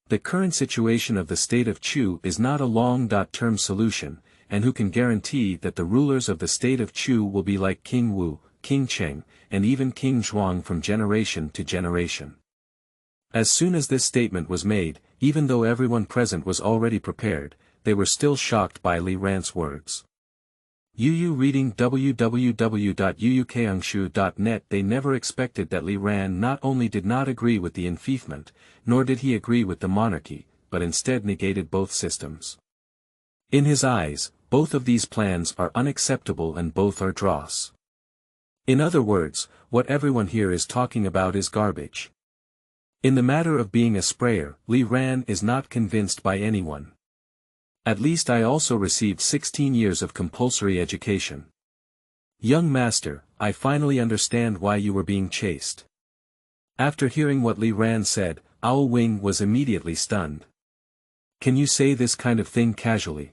Speaker 1: The current situation of the state of Chu is not a long-term solution, and who can guarantee that the rulers of the state of Chu will be like King Wu, King Cheng, and even King Zhuang from generation to generation?" As soon as this statement was made, even though everyone present was already prepared, they were still shocked by Li Ran's words. Yu reading www.yuukeangshu.net. They never expected that Li Ran not only did not agree with the enfeoffment, nor did he agree with the monarchy, but instead negated both systems. In his eyes, both of these plans are unacceptable and both are dross. In other words, what everyone here is talking about is garbage. In the matter of being a sprayer, Li Ran is not convinced by anyone. At least I also received 16 years of compulsory education. Young master, I finally understand why you were being chased. After hearing what Li Ran said, Owl Wing was immediately stunned. Can you say this kind of thing casually?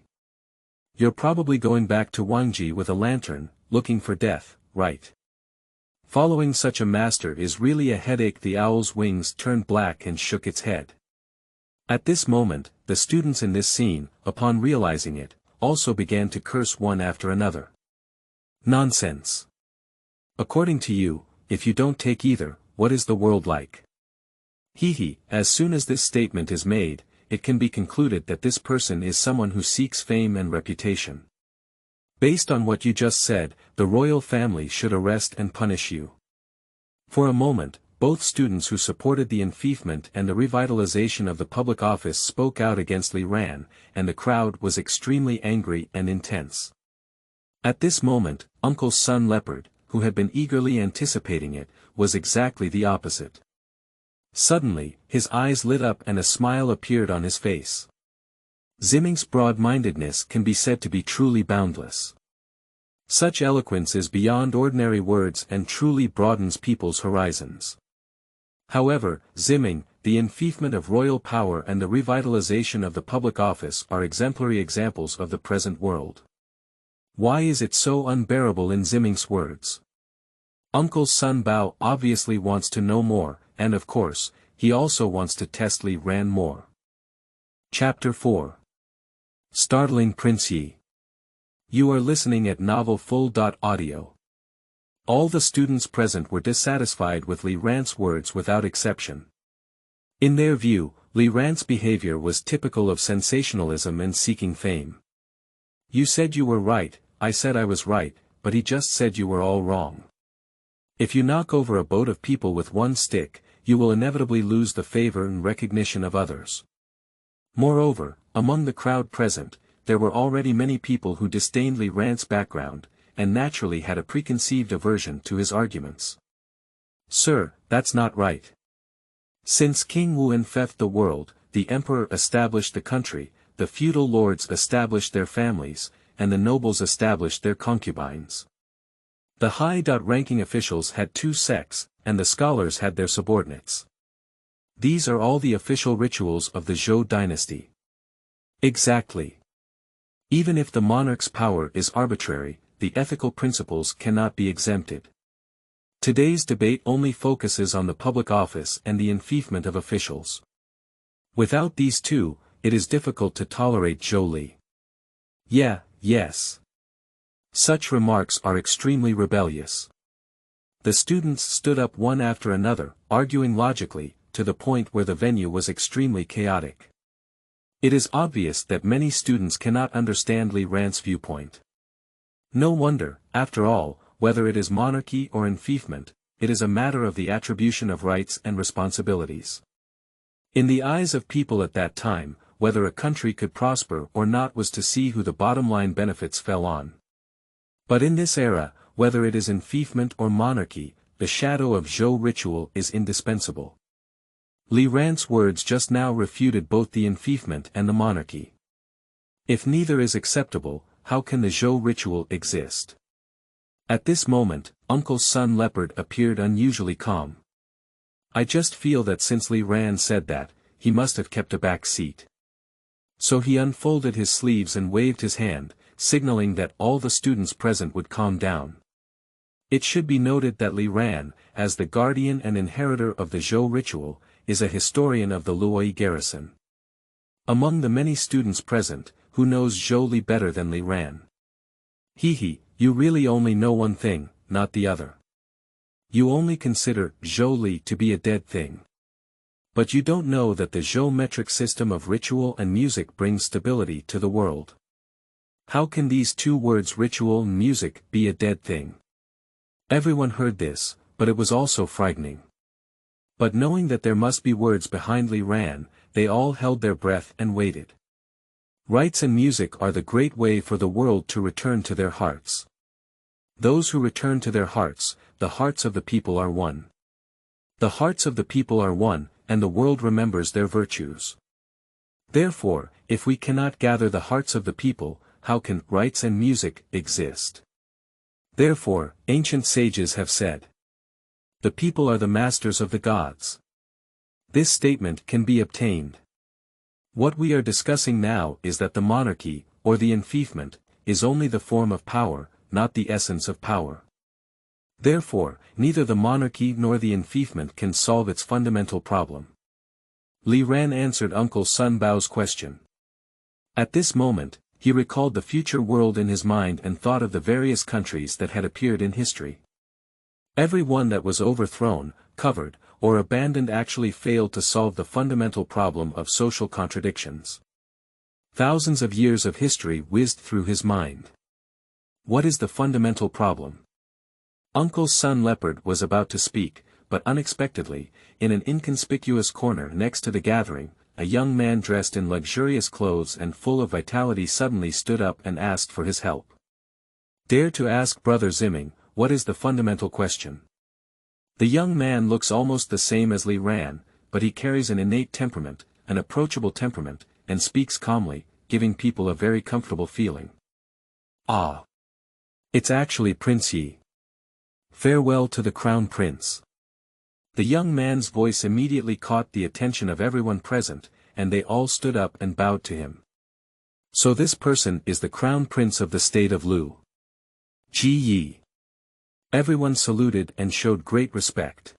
Speaker 1: You're probably going back to Wangji with a lantern, looking for death, right? Following such a master is really a headache. The owl's wings turned black and shook its head. At this moment, the students in this scene, upon realizing it, also began to curse one after another. Nonsense. According to you, if you don't take either, what is the world like? As soon as this statement is made, it can be concluded that this person is someone who seeks fame and reputation. Based on what you just said, the royal family should arrest and punish you. For a moment, both students who supported the enfeoffment and the revitalization of the public office spoke out against Li Ran, and the crowd was extremely angry and intense. At this moment, Uncle's son Leopard, who had been eagerly anticipating it, was exactly the opposite. Suddenly, his eyes lit up and a smile appeared on his face. Ziming's broad-mindedness can be said to be truly boundless. Such eloquence is beyond ordinary words and truly broadens people's horizons. However, Ziming, the enfeoffment of royal power and the revitalization of the public office are exemplary examples of the present world. Why is it so unbearable in Ziming's words? Uncle's son Bao obviously wants to know more, and of course, he also wants to test Li Ran more. Chapter 4. Startling Prince Yi. You are listening at novelfull.audio. All the students present were dissatisfied with Li Ran's words without exception. In their view, Li Ran's behavior was typical of sensationalism and seeking fame. You said you were right, I said I was right, but he just said you were all wrong. If you knock over a boat of people with one stick, you will inevitably lose the favor and recognition of others. Moreover, among the crowd present, there were already many people who disdained Li Ran's background, and naturally had a preconceived aversion to his arguments. "Sir, that's not right. Since King Wu infected the world, the emperor established the country, the feudal lords established their families, and the nobles established their concubines. The high-ranking officials had two sects, and the scholars had their subordinates. These are all the official rituals of the Zhou dynasty." Exactly. Even if the monarch's power is arbitrary, the ethical principles cannot be exempted. Today's debate only focuses on the public office and the enfeoffment of officials. Without these two, it is difficult to tolerate Zhou Li. Yes. Such remarks are extremely rebellious. The students stood up one after another, arguing logically, to the point where the venue was extremely chaotic. It is obvious that many students cannot understand Li Ran's viewpoint. No wonder, after all, whether it is monarchy or enfeoffment, it is a matter of the attribution of rights and responsibilities. In the eyes of people at that time, whether a country could prosper or not was to see who the bottom line benefits fell on. But in this era, whether it is enfeoffment or monarchy, the shadow of Zhou ritual is indispensable. Li Ran's words just now refuted both the enfeoffment and the monarchy. If neither is acceptable, how can the Zhou ritual exist? At this moment, Uncle's son Leopard appeared unusually calm. "I just feel that since Li Ran said that, he must have kept a back seat." So he unfolded his sleeves and waved his hand, signaling that all the students present would calm down. It should be noted that Li Ran, as the guardian and inheritor of the Zhou ritual, is a historian of the Luoyi garrison. Among the many students present, who knows Zhou Li better than Li Ran? You really only know one thing, not the other. You only consider Zhou Li to be a dead thing. But you don't know that the Zhou metric system of ritual and music brings stability to the world. How can these two words ritual and music be a dead thing? Everyone heard this, but it was also frightening. But knowing that there must be words behind Li Ran, they all held their breath and waited. Rites and music are the great way for the world to return to their hearts. Those who return to their hearts, the hearts of the people are one. The hearts of the people are one, and the world remembers their virtues. Therefore, if we cannot gather the hearts of the people, how can rites and music exist? Therefore, ancient sages have said, "The people are the masters of the gods." This statement can be obtained. What we are discussing now is that the monarchy, or the enfeoffment, is only the form of power, not the essence of power. Therefore, neither the monarchy nor the enfeoffment can solve its fundamental problem. Li Ran answered Uncle Sun Bao's question. At this moment, he recalled the future world in his mind and thought of the various countries that had appeared in history. Every one that was overthrown, covered, or abandoned actually failed to solve the fundamental problem of social contradictions. Thousands of years of history whizzed through his mind. What is the fundamental problem? Uncle's son Leopard was about to speak, but unexpectedly, in an inconspicuous corner next to the gathering, a young man dressed in luxurious clothes and full of vitality suddenly stood up and asked for his help. "Dare to ask Brother Ziming, what is the fundamental question?" The young man looks almost the same as Li Ran, but he carries an innate temperament, an approachable temperament, and speaks calmly, giving people a very comfortable feeling. "Ah! It's actually Prince Yi. Farewell to the Crown Prince." The young man's voice immediately caught the attention of everyone present, and they all stood up and bowed to him. So this person is the Crown Prince of the state of Lu. Ji Yi. Everyone saluted and showed great respect.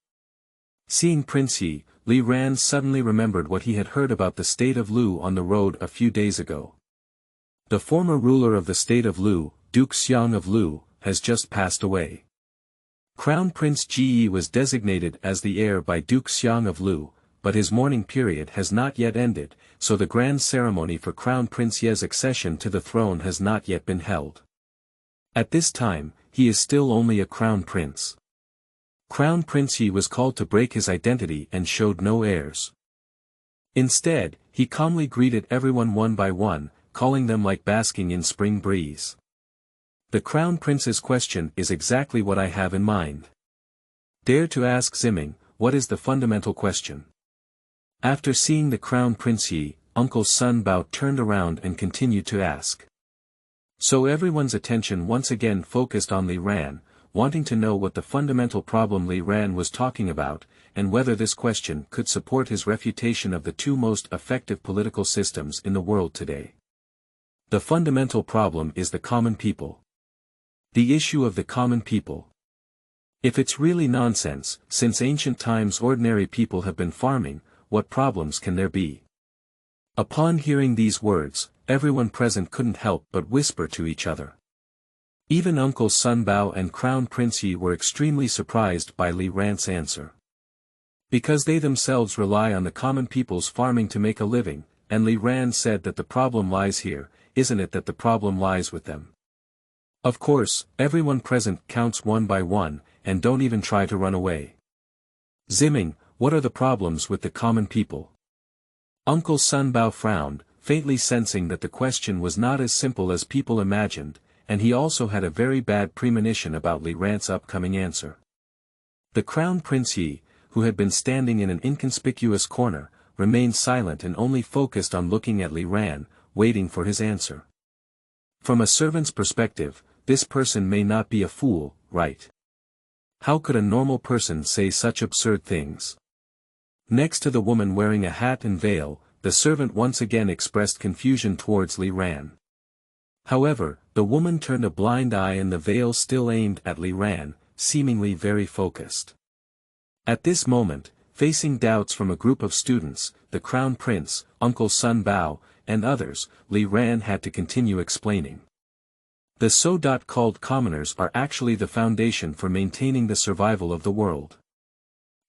Speaker 1: Seeing Prince Yi, Li Ran suddenly remembered what he had heard about the state of Lu on the road a few days ago. The former ruler of the state of Lu, Duke Xiang of Lu, has just passed away. Crown Prince Ji Yi was designated as the heir by Duke Xiang of Lu, but his mourning period has not yet ended, so the grand ceremony for Crown Prince Ye's accession to the throne has not yet been held. At this time, he is still only a crown prince. Crown Prince Yi was called to break his identity and showed no heirs. Instead, he calmly greeted everyone one by one, calling them like basking in spring breeze. The Crown Prince's question is exactly what I have in mind. Dare to ask Zheng, what is the fundamental question? After seeing the Crown Prince Yi, Uncle Sun Bao turned around and continued to ask. So everyone's attention once again focused on Li Ran, wanting to know what the fundamental problem Li Ran was talking about, and whether this question could support his refutation of the two most effective political systems in the world today. The fundamental problem is the common people. The issue of the common people. If it's really nonsense, since ancient times ordinary people have been farming, what problems can there be? Upon hearing these words, everyone present couldn't help but whisper to each other. Even Uncle Sun Bao and Crown Prince Yi were extremely surprised by Li Ran's answer. Because they themselves rely on the common people's farming to make a living, and Li Ran said that the problem lies here, isn't it that the problem lies with them? Of course, everyone present counts one by one, and don't even try to run away. Zheng, what are the problems with the common people? Uncle Sun Bao frowned, faintly sensing that the question was not as simple as people imagined, and he also had a very bad premonition about Li Ran's upcoming answer. The Crown Prince Yi, who had been standing in an inconspicuous corner, remained silent and only focused on looking at Li Ran, waiting for his answer. From a servant's perspective, this person may not be a fool, right? How could a normal person say such absurd things? Next to the woman wearing a hat and veil, the servant once again expressed confusion towards Li Ran. However, the woman turned a blind eye and the veil still aimed at Li Ran, seemingly very focused. At this moment, facing doubts from a group of students, the Crown Prince, Uncle Sun Bao, and others, Li Ran had to continue explaining. The so-called commoners are actually the foundation for maintaining the survival of the world.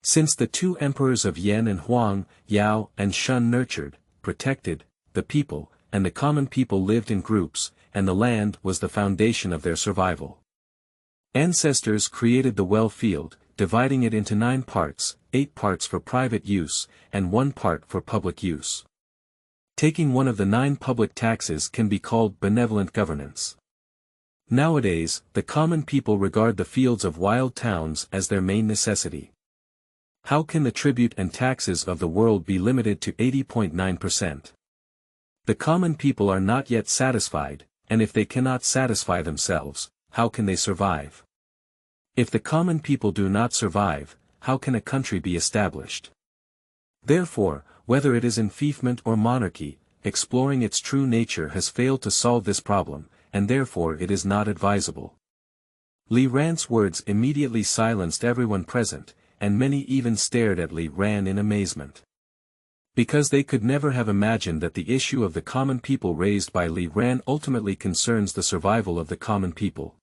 Speaker 1: Since the two emperors of Yan and Huang, Yao and Shun nurtured, protected, the people, and the common people lived in groups, and the land was the foundation of their survival. Ancestors created the well field, dividing it into 9 parts, 8 parts for private use, and 1 part for public use. Taking one of the 9 public taxes can be called benevolent governance. Nowadays, the common people regard the fields of wild towns as their main necessity. How can the tribute and taxes of the world be limited to 80.9%? The common people are not yet satisfied, and if they cannot satisfy themselves, how can they survive? If the common people do not survive, how can a country be established? Therefore, whether it is enfeoffment or monarchy, exploring its true nature has failed to solve this problem, and therefore it is not advisable. Li Ran's words immediately silenced everyone present, and many even stared at Li Ran in amazement. Because they could never have imagined that the issue of the common people raised by Li Ran ultimately concerns the survival of the common people.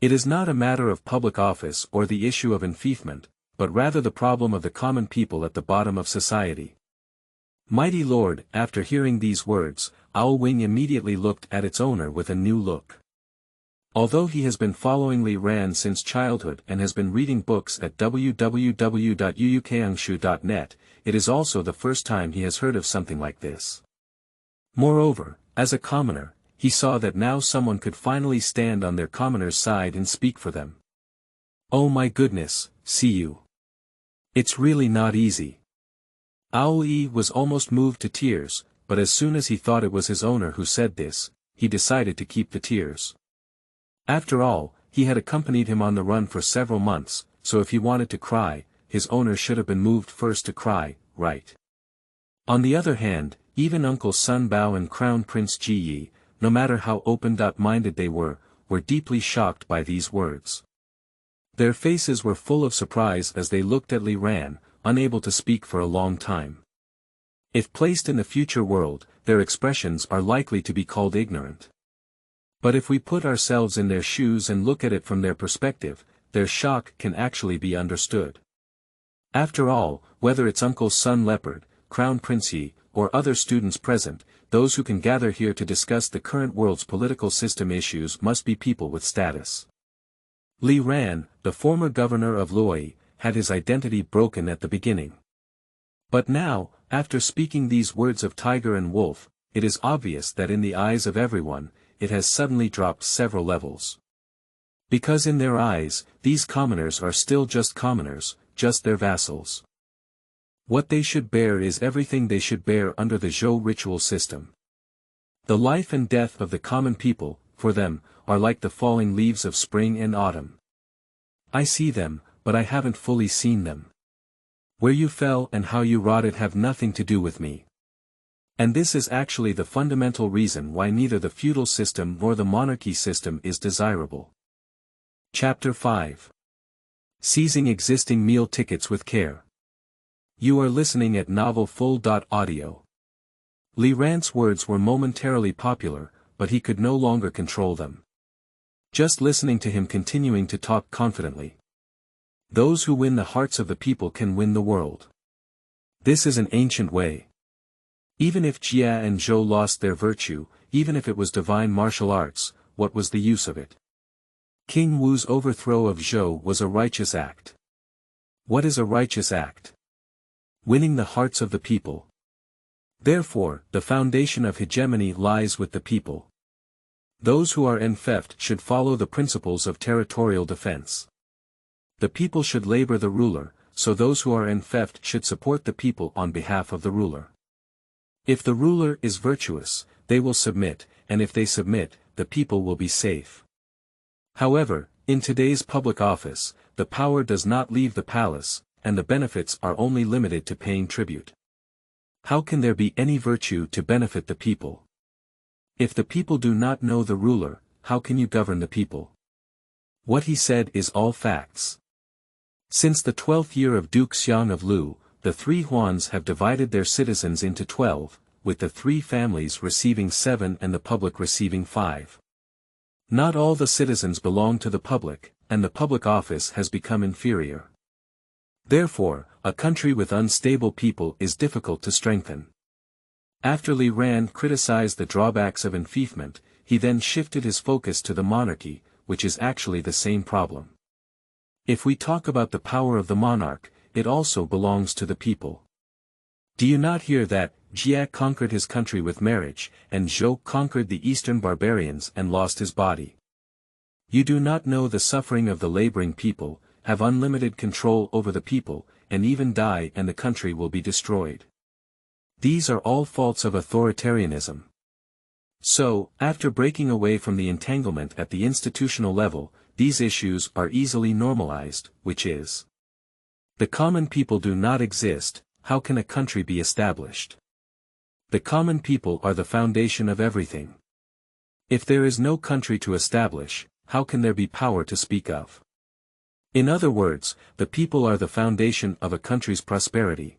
Speaker 1: It is not a matter of public office or the issue of enfeoffment, but rather the problem of the common people at the bottom of society. Mighty Lord, after hearing these words, Owl Wing immediately looked at its owner with a new look. Although he has been following Li Ran since childhood and has been reading books at www.yuukangshu.net, it is also the first time he has heard of something like this. Moreover, as a commoner, he saw that now someone could finally stand on their commoner's side and speak for them. Oh my goodness, see you. It's really not easy. Owl Yi was almost moved to tears, but as soon as he thought it was his owner who said this, he decided to keep the tears. After all, he had accompanied him on the run for several months, so if he wanted to cry, his owner should have been moved first to cry, right? On the other hand, even Uncle Sun Bao and Crown Prince Ji Yi, no matter how open-minded they were deeply shocked by these words. Their faces were full of surprise as they looked at Li Ran, unable to speak for a long time. If placed in the future world, their expressions are likely to be called ignorant. But if we put ourselves in their shoes and look at it from their perspective, their shock can actually be understood. After all, whether it's Uncle Sun Leopard, Crown Prince Yi, or other students present, those who can gather here to discuss the current world's political system issues must be people with status. Li Ran, the former governor of Luoyi, had his identity broken at the beginning. But now, after speaking these words of tiger and wolf, it is obvious that in the eyes of everyone, it has suddenly dropped several levels. Because in their eyes, these commoners are still just commoners, just their vassals. What they should bear is everything they should bear under the Zhou ritual system. The life and death of the common people, for them, are like the falling leaves of spring and autumn. I see them, but I haven't fully seen them. Where you fell and how you rotted have nothing to do with me. And this is actually the fundamental reason why neither the feudal system nor the monarchy system is desirable. Chapter 5. Seizing existing meal tickets with care. You are listening at novelfull.audio. Li Ran's words were momentarily popular, but he could no longer control them. Just listening to him continuing to talk confidently. Those who win the hearts of the people can win the world. This is an ancient way. Even if Jia and Zhou lost their virtue, even if it was divine martial arts, what was the use of it? King Wu's overthrow of Zhou was a righteous act. What is a righteous act? Winning the hearts of the people. Therefore, the foundation of hegemony lies with the people. Those who are enfeoffed should follow the principles of territorial defense. The people should labor the ruler, so those who are enfeoffed should support the people on behalf of the ruler. If the ruler is virtuous, they will submit, and if they submit, the people will be safe. However, in today's public office, the power does not leave the palace, and the benefits are only limited to paying tribute. How can there be any virtue to benefit the people? If the people do not know the ruler, how can you govern the people? What he said is all facts. Since the 12th year of Duke Xiang of Lu, the three Huans have divided their citizens into 12, with the three families receiving 7 and the public receiving 5. Not all the citizens belong to the public, and the public office has become inferior. Therefore, a country with unstable people is difficult to strengthen. After Li Ran criticized the drawbacks of enfeoffment, he then shifted his focus to the monarchy, which is actually the same problem. If we talk about the power of the monarch, it also belongs to the people. Do you not hear that, Jia conquered his country with marriage, and Zhou conquered the eastern barbarians and lost his body? You do not know the suffering of the laboring people, have unlimited control over the people, and even die and the country will be destroyed. These are all faults of authoritarianism. So, after breaking away from the entanglement at the institutional level, these issues are easily normalized, which is: the common people do not exist, how can a country be established? The common people are the foundation of everything. If there is no country to establish, how can there be power to speak of? In other words, the people are the foundation of a country's prosperity.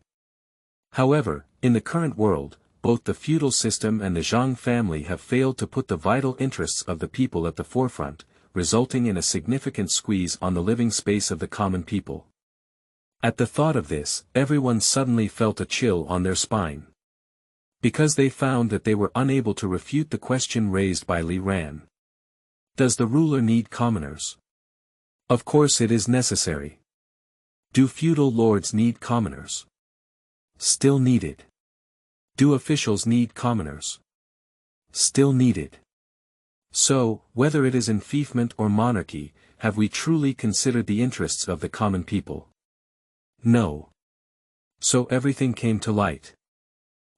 Speaker 1: However, in the current world, both the feudal system and the Zhang family have failed to put the vital interests of the people at the forefront, resulting in a significant squeeze on the living space of the common people. At the thought of this, everyone suddenly felt a chill on their spine. Because they found that they were unable to refute the question raised by Li Ran. Does the ruler need commoners? Of course it is necessary. Do feudal lords need commoners? Still needed. Do officials need commoners? Still needed. So, whether it is enfeoffment or monarchy, have we truly considered the interests of the common people? No. So everything came to light.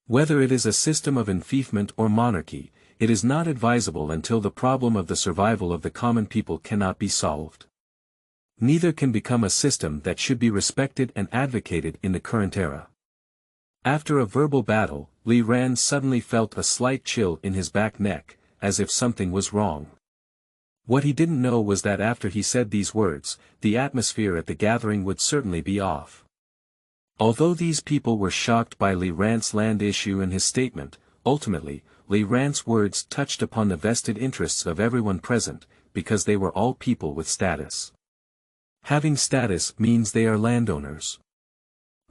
Speaker 1: Whether it is a system of enfeoffment or monarchy, it is not advisable until the problem of the survival of the common people cannot be solved. Neither can become a system that should be respected and advocated in the current era. After a verbal battle, Li Ran suddenly felt a slight chill in his back neck, as if something was wrong. What he didn't know was that after he said these words, the atmosphere at the gathering would certainly be off. Although these people were shocked by Li Ran's land issue and his statement, ultimately, Li Ran's words touched upon the vested interests of everyone present, because they were all people with status. Having status means they are landowners.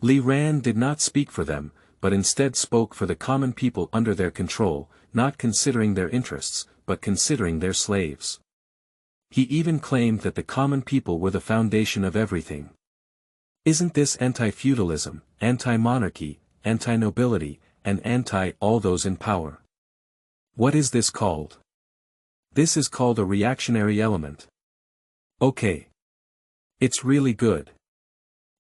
Speaker 1: Li Ran did not speak for them, but instead spoke for the common people under their control, not considering their interests, but considering their slaves. He even claimed that the common people were the foundation of everything. Isn't this anti-feudalism, anti-monarchy, anti-nobility, and anti-all those in power? What is this called? This is called a reactionary element. Okay. It's really good.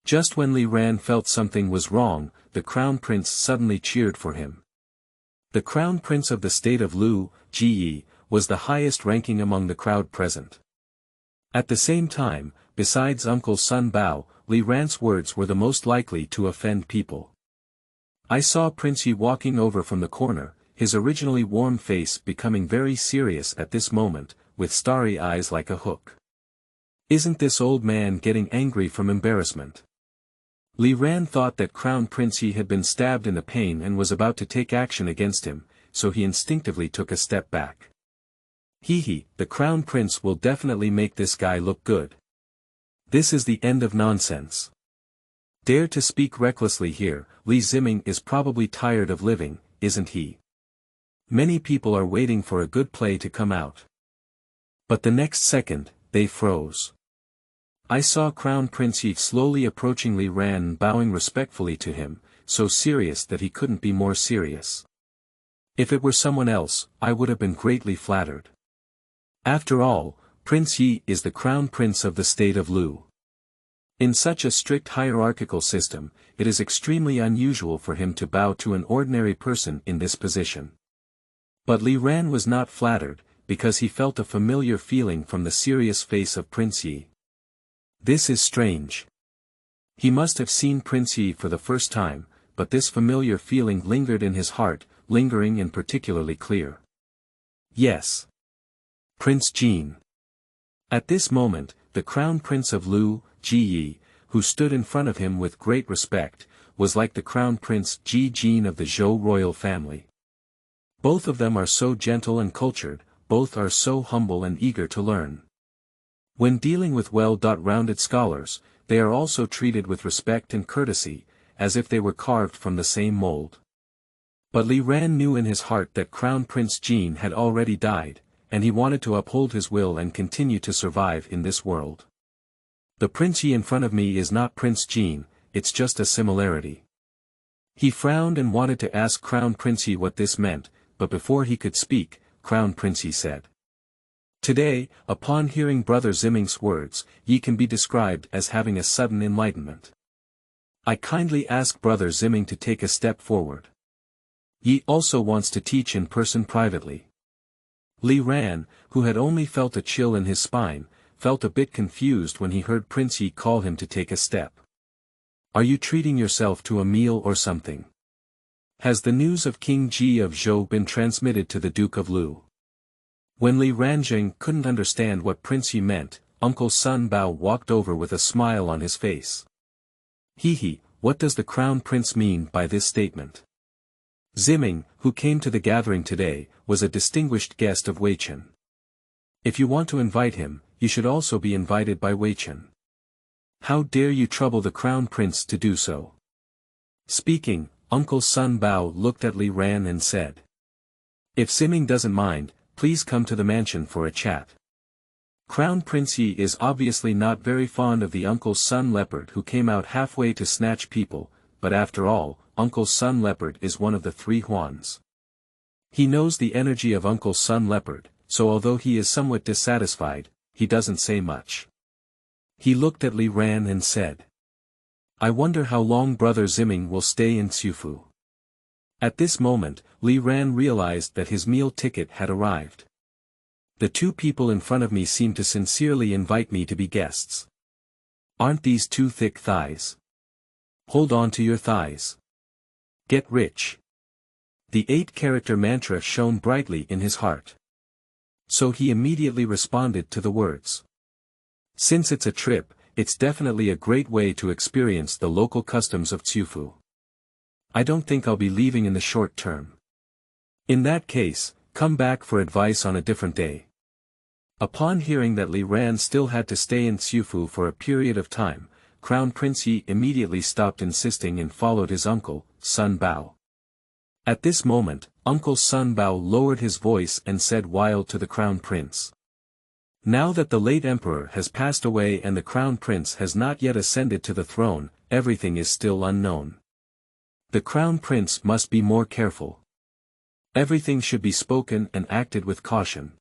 Speaker 1: Just when Li Ran felt something was wrong, the Crown Prince suddenly cheered for him. The Crown Prince of the state of Lu, Ji, was the highest ranking among the crowd present. At the same time, besides Uncle Sun Bao, Li Ran's words were the most likely to offend people. I saw Prince Yi walking over from the corner, his originally warm face becoming very serious at this moment, with starry eyes like a hook. Isn't this old man getting angry from embarrassment? Li Ran thought that Crown Prince Yi had been stabbed in the pain and was about to take action against him, so he instinctively took a step back. The Crown Prince will definitely make this guy look good. This is the end of nonsense. Dare to speak recklessly here, Li Ziming is probably tired of living, isn't he? Many people are waiting for a good play to come out. But the next second, they froze. I saw Crown Prince Yi slowly approaching Li Ran and bowing respectfully to him, so serious that he couldn't be more serious. If it were someone else, I would have been greatly flattered. After all, Prince Yi is the Crown Prince of the state of Lu. In such a strict hierarchical system, it is extremely unusual for him to bow to an ordinary person in this position. But Li Ran was not flattered, because he felt a familiar feeling from the serious face of Prince Yi. This is strange. He must have seen Prince Yi for the first time, but this familiar feeling lingered in his heart, lingering and particularly clear. Yes. Prince Jin. At this moment, the Crown Prince of Lu, Ji, who stood in front of him with great respect, was like the Crown Prince Jin of the Zhou royal family. Both of them are so gentle and cultured, both are so humble and eager to learn. When dealing with well-rounded scholars, they are also treated with respect and courtesy, as if they were carved from the same mold. But Li Ran knew in his heart that Crown Prince Jin had already died, and he wanted to uphold his will and continue to survive in this world. The Prince Yi in front of me is not Prince Jin, it's just a similarity. He frowned and wanted to ask Crown Prince Yi what this meant, but before he could speak, Crown Prince Yi said. Today, upon hearing Brother Ziming's words, Yi can be described as having a sudden enlightenment. I kindly ask Brother Ziming to take a step forward. Yi also wants to teach in person privately. Li Ran, who had only felt a chill in his spine, felt a bit confused when he heard Prince Yi call him to take a step. Are you treating yourself to a meal or something? Has the news of King Ji of Zhou been transmitted to the Duke of Lu? When Li Ranjing couldn't understand what Prince Yi meant, Uncle Sun Bao walked over with a smile on his face. What does the Crown Prince mean by this statement? Ziming, who came to the gathering today, was a distinguished guest of Wei Chen. If you want to invite him, you should also be invited by Wei Chen. How dare you trouble the Crown Prince to do so? Speaking, Uncle Sun Bao looked at Li Ran and said. If Ziming doesn't mind, please come to the mansion for a chat. Crown Prince Yi is obviously not very fond of the Uncle Sun Leopard who came out halfway to snatch people, but after all, Uncle Sun Leopard is one of the three Huans. He knows the energy of Uncle Sun Leopard, so although he is somewhat dissatisfied, he doesn't say much. He looked at Li Ran and said. I wonder how long Brother Ziming will stay in Xufu. At this moment, Li Ran realized that his meal ticket had arrived. The two people in front of me seem to sincerely invite me to be guests. Aren't these two thick thighs? Hold on to your thighs. Get rich. The 8-character mantra shone brightly in his heart. So he immediately responded to the words. Since it's a trip, it's definitely a great way to experience the local customs of Xufu. I don't think I'll be leaving in the short term. In that case, come back for advice on a different day. Upon hearing that Li Ran still had to stay in Xufu for a period of time, Crown Prince Yi immediately stopped insisting and followed his uncle, Sun Bao. At this moment, Uncle Sun Bao lowered his voice and said wild to the Crown Prince. Now that the late emperor has passed away and the Crown Prince has not yet ascended to the throne, everything is still unknown. The Crown Prince must be more careful. Everything should be spoken and acted with caution.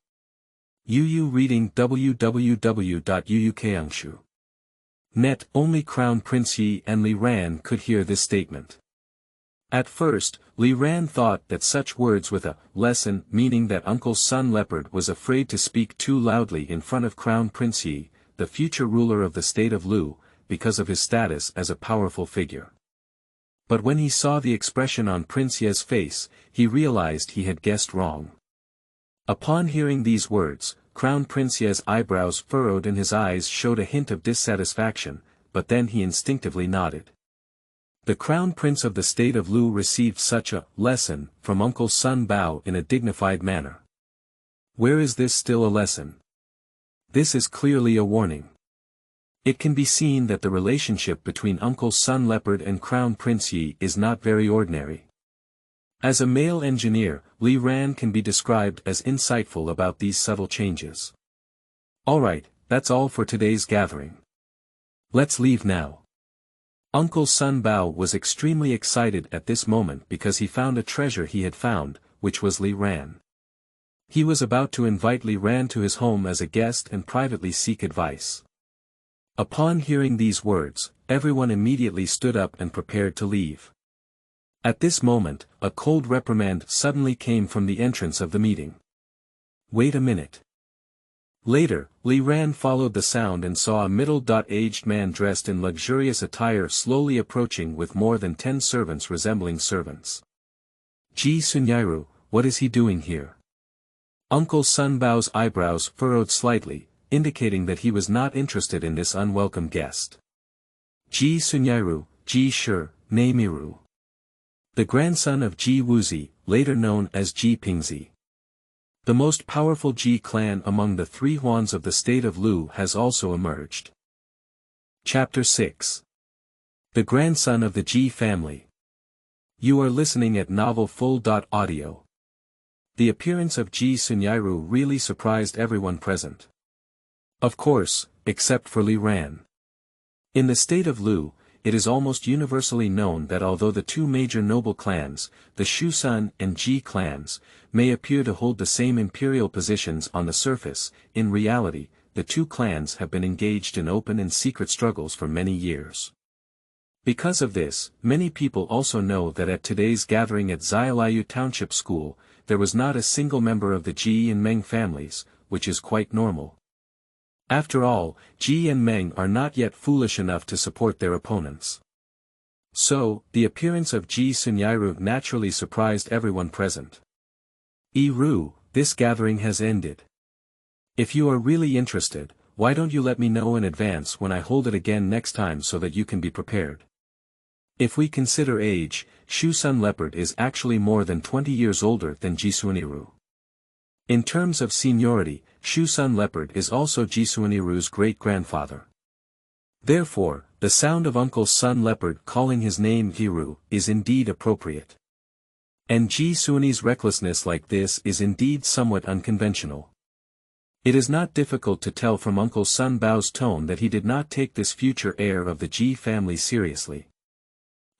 Speaker 1: Yu reading www.uukangshu.net. Only Crown Prince Yi and Li Ran could hear this statement. At first, Li Ran thought that such words with a lesson meaning that Uncle's son Leopard was afraid to speak too loudly in front of Crown Prince Yi, the future ruler of the state of Lu, because of his status as a powerful figure. But when he saw the expression on Prince Ye's face, he realized he had guessed wrong. Upon hearing these words, Crown Prince Ye's eyebrows furrowed and his eyes showed a hint of dissatisfaction, but then he instinctively nodded. The Crown Prince of the state of Lu received such a lesson from Uncle Sun Bao in a dignified manner. Where is this still a lesson? This is clearly a warning. It can be seen that the relationship between Uncle Sun Leopard and Crown Prince Yi is not very ordinary. As a male engineer, Li Ran can be described as insightful about these subtle changes. Alright, that's all for today's gathering. Let's leave now. Uncle Sun Bao was extremely excited at this moment because he found a treasure he had found, which was Li Ran. He was about to invite Li Ran to his home as a guest and privately seek advice. Upon hearing these words, everyone immediately stood up and prepared to leave. At this moment, a cold reprimand suddenly came from the entrance of the meeting. Wait a minute. Later, Li Ran followed the sound and saw a middle-aged man dressed in luxurious attire slowly approaching with more than 10 servants resembling servants. Ji Sunyairu, what is he doing here? Uncle Sun Bao's eyebrows furrowed slightly, indicating that he was not interested in this unwelcome guest. Ji Sunyairu, Ji Shi, Neimiru. The grandson of Ji Wuzi, later known as Ji Pingzi. The most powerful Ji clan among the three Huans of the state of Lu has also emerged. Chapter 6. The grandson of the Ji family. You are listening at novelfull.audio. The appearance of Ji Sunyairu really surprised everyone present. Of course, except for Li Ran. In the state of Lu, it is almost universally known that although the two major noble clans, the Shusun and Ji clans, may appear to hold the same imperial positions on the surface, in reality, the two clans have been engaged in open and secret struggles for many years. Because of this, many people also know that at today's gathering at Xiaoliu Township School, there was not a single member of the Ji and Meng families, which is quite normal. After all, Ji and Meng are not yet foolish enough to support their opponents. So, the appearance of Ji Sunyairu naturally surprised everyone present. Ru, this gathering has ended. If you are really interested, why don't you let me know in advance when I hold it again next time so that you can be prepared? If we consider age, Shusun Leopard is actually more than 20 years older than Ji Sunyairu. In terms of seniority, Shusun Leopard is also Ji Sunyairu's great-grandfather. Therefore, the sound of Uncle Sun Leopard calling his name Hiru is indeed appropriate. And Ji Sunyairu's recklessness like this is indeed somewhat unconventional. It is not difficult to tell from Uncle Sun Bao's tone that he did not take this future heir of the Ji family seriously.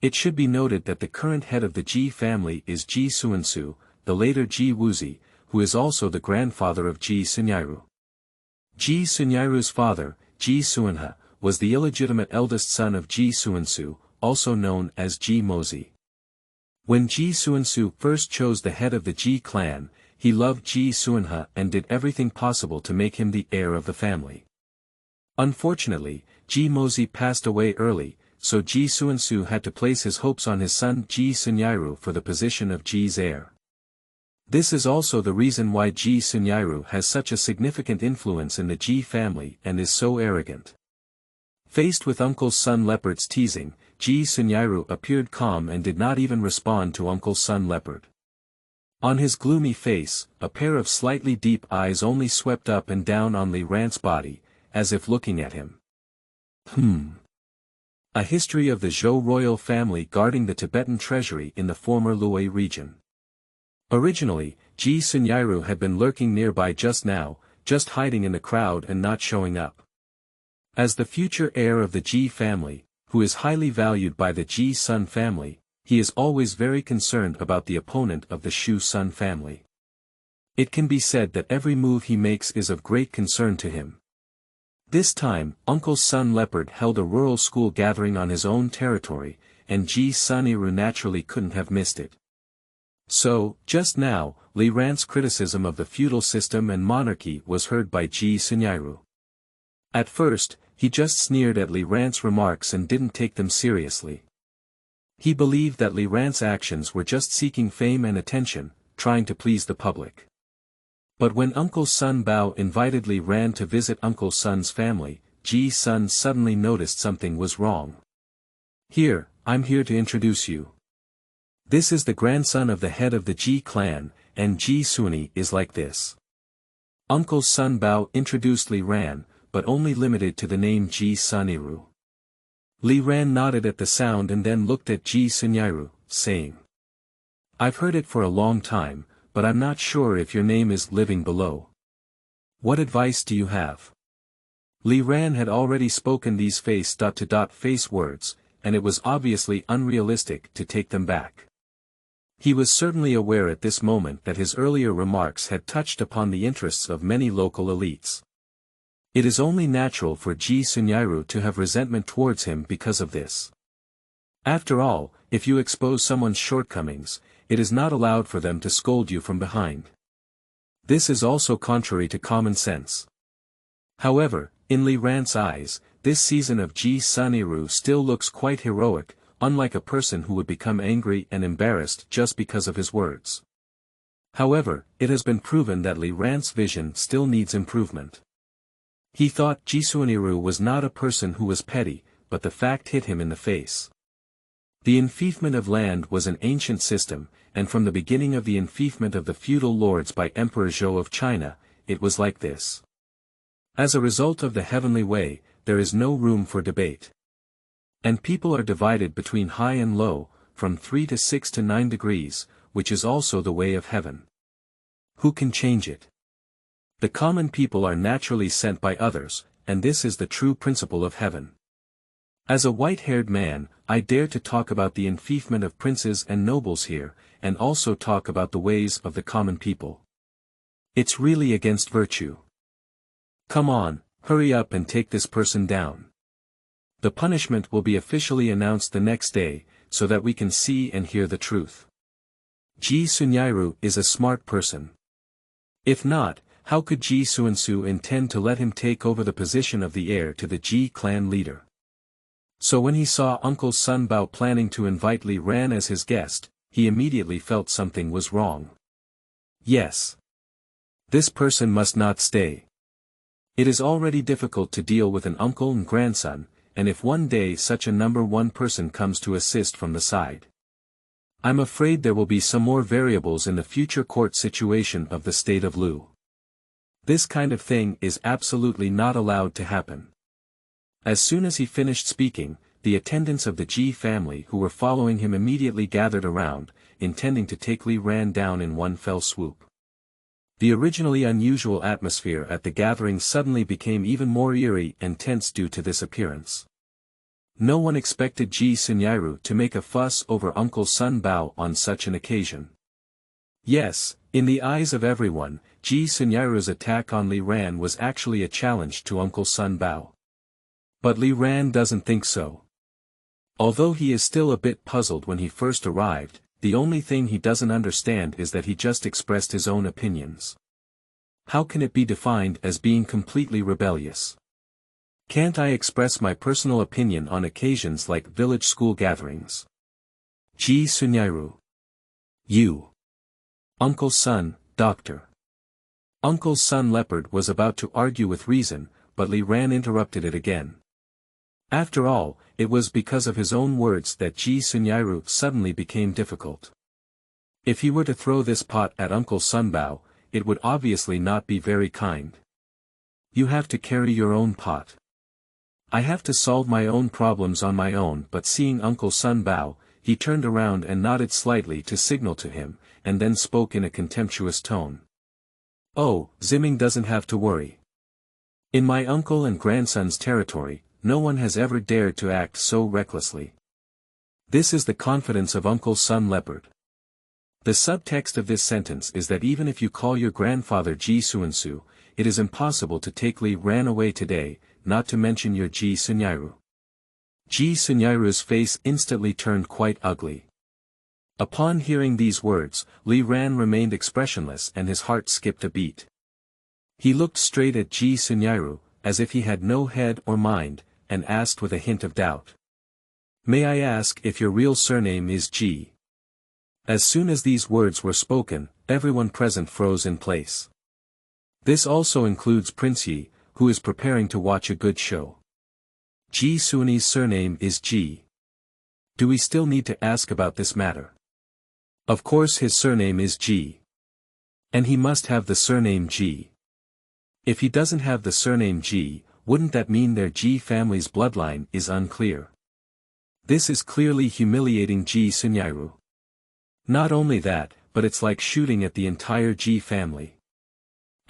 Speaker 1: It should be noted that the current head of the Ji family is Ji Suansu, the later Ji Wuzi, who is also the grandfather of Ji Sunyairu. Ji Sunyairu's father, Ji Suanha, was the illegitimate eldest son of Ji Suansu, also known as Ji Mozi. When Ji Suansu first chose the head of the Ji clan, he loved Ji Suanha and did everything possible to make him the heir of the family. Unfortunately, Ji Mozi passed away early, so Ji Suansu had to place his hopes on his son Ji Sunyairu for the position of Ji's heir. This is also the reason why Ji Sunyairu has such a significant influence in the Ji family and is so arrogant. Faced with Uncle Sun Leopard's teasing, Ji Sunyairu appeared calm and did not even respond to Uncle Sun Leopard. On his gloomy face, a pair of slightly deep eyes only swept up and down on Li Ran's body, as if looking at him. A history of the Zhou royal family guarding the Tibetan treasury in the former Luo region. Originally, Ji Sunyairu had been lurking nearby just now, just hiding in the crowd and not showing up. As the future heir of the Ji family, who is highly valued by the Ji Sun family, he is always very concerned about the opponent of the Shu Sun family. It can be said that every move he makes is of great concern to him. This time, Uncle's son Leopard held a rural school gathering on his own territory, and Ji-sun Eru naturally couldn't have missed it. So, just now, Li Ran's criticism of the feudal system and monarchy was heard by Ji-sun Eru. At first, he just sneered at Li Ran's remarks and didn't take them seriously. He believed that Li Ran's actions were just seeking fame and attention, trying to please the public. But when Uncle Sun Bao invited Li Ran to visit Uncle Sun's family, Ji-sun suddenly noticed something was wrong. "Here, I'm here to introduce you. This is the grandson of the head of the Ji clan, and Ji-sun is like this." Uncle Sun Bao introduced Li Ran, but only limited to the name Ji-sun Eru. Li Ran nodded at the sound and then looked at Ji-sun Eru, saying, "I've heard it for a long time, but I'm not sure if your name is Living Below. What advice do you have?" Li Ran had already spoken these face-to-face words, and it was obviously unrealistic to take them back. He was certainly aware at this moment that his earlier remarks had touched upon the interests of many local elites. It is only natural for Ji-sun Eru to have resentment towards him because of this. After all, if you expose someone's shortcomings, it is not allowed for them to scold you from behind. This is also contrary to common sense. However, in Li Ran's eyes, this season of Ji-sun Eru still looks quite heroic, unlike a person who would become angry and embarrassed just because of his words. However, it has been proven that Li Ran's vision still needs improvement. He thought Ji-sun Eru was not a person who was petty, but the fact hit him in the face. The enfeoffment of land was an ancient system, and from the beginning of the enfeoffment of the feudal lords by Emperor Zhou of China, it was like this. As a result of the heavenly way, there is no room for debate. And people are divided between high and low, from 3 to 6 to 9 degrees, which is also the way of heaven. Who can change it? The common people are naturally sent by others, and this is the true principle of heaven. As a white-haired man, I dare to talk about the enfeoffment of princes and nobles here, and also talk about the ways of the common people. It's really against virtue. Come on, hurry up and take this person down. The punishment will be officially announced the next day, so that we can see and hear the truth. Ji-sun Eru is a smart person. If not, how could Ji-sun intend to let him take over the position of the heir to the Ji clan leader? So when he saw Uncle Sun Bao planning to invite Li Ran as his guest, he immediately felt something was wrong. Yes. This person must not stay. It is already difficult to deal with an uncle and grandson, and if one day such a number one person comes to assist from the side, I'm afraid there will be some more variables in the future court situation of the state of Lu. This kind of thing is absolutely not allowed to happen. As soon as he finished speaking, the attendants of the Ji family who were following him immediately gathered around, intending to take Li Ran down in one fell swoop. The originally unusual atmosphere at the gathering suddenly became even more eerie and tense due to this appearance. No one expected Ji-sun Eru to make a fuss over Uncle Sun Bao on such an occasion. Yes, in the eyes of everyone, Ji-sun Eru's attack on Li Ran was actually a challenge to Uncle Sun Bao. But Li Ran doesn't think so. Although he is still a bit puzzled when he first arrived, the only thing he doesn't understand is that he just expressed his own opinions. How can it be defined as being completely rebellious? Can't I express my personal opinion on occasions like village school gatherings? Ji-sun Eru. You. Uncle's son, Doctor. Uncle's son Leopard was about to argue with reason, but Li Ran interrupted it again. After all, it was because of his own words that Ji-sun Eru suddenly became difficult. If he were to throw this pot at Uncle Sun Bao, it would obviously not be very kind. You have to carry your own pot. I have to solve my own problems on my own, but seeing Uncle Sun Bao, he turned around and nodded slightly to signal to him, and then spoke in a contemptuous tone. Oh, Ziming doesn't have to worry. In my uncle and grandson's territory, no one has ever dared to act so recklessly. This is the confidence of Uncle Sun Leopard. The subtext of this sentence is that even if you call your grandfather Ji Xuansu, it is impossible to take Li Ran away today, not to mention your Ji Sunyairu. Ji Sunyairu's face instantly turned quite ugly. Upon hearing these words, Li Ran remained expressionless and his heart skipped a beat. He looked straight at Ji Sunyairu, as if he had no head or mind, and asked with a hint of doubt. May I ask if your real surname is Ji? As soon as these words were spoken, everyone present froze in place. This also includes Prince Yi, who is preparing to watch a good show. Ji Xuan's surname is Ji. Do we still need to ask about this matter? Of course his surname is Ji. And he must have the surname Ji. If he doesn't have the surname Ji, wouldn't that mean their Ji family's bloodline is unclear? This is clearly humiliating Ji Sunyairu. Not only that, but it's like shooting at the entire Ji family.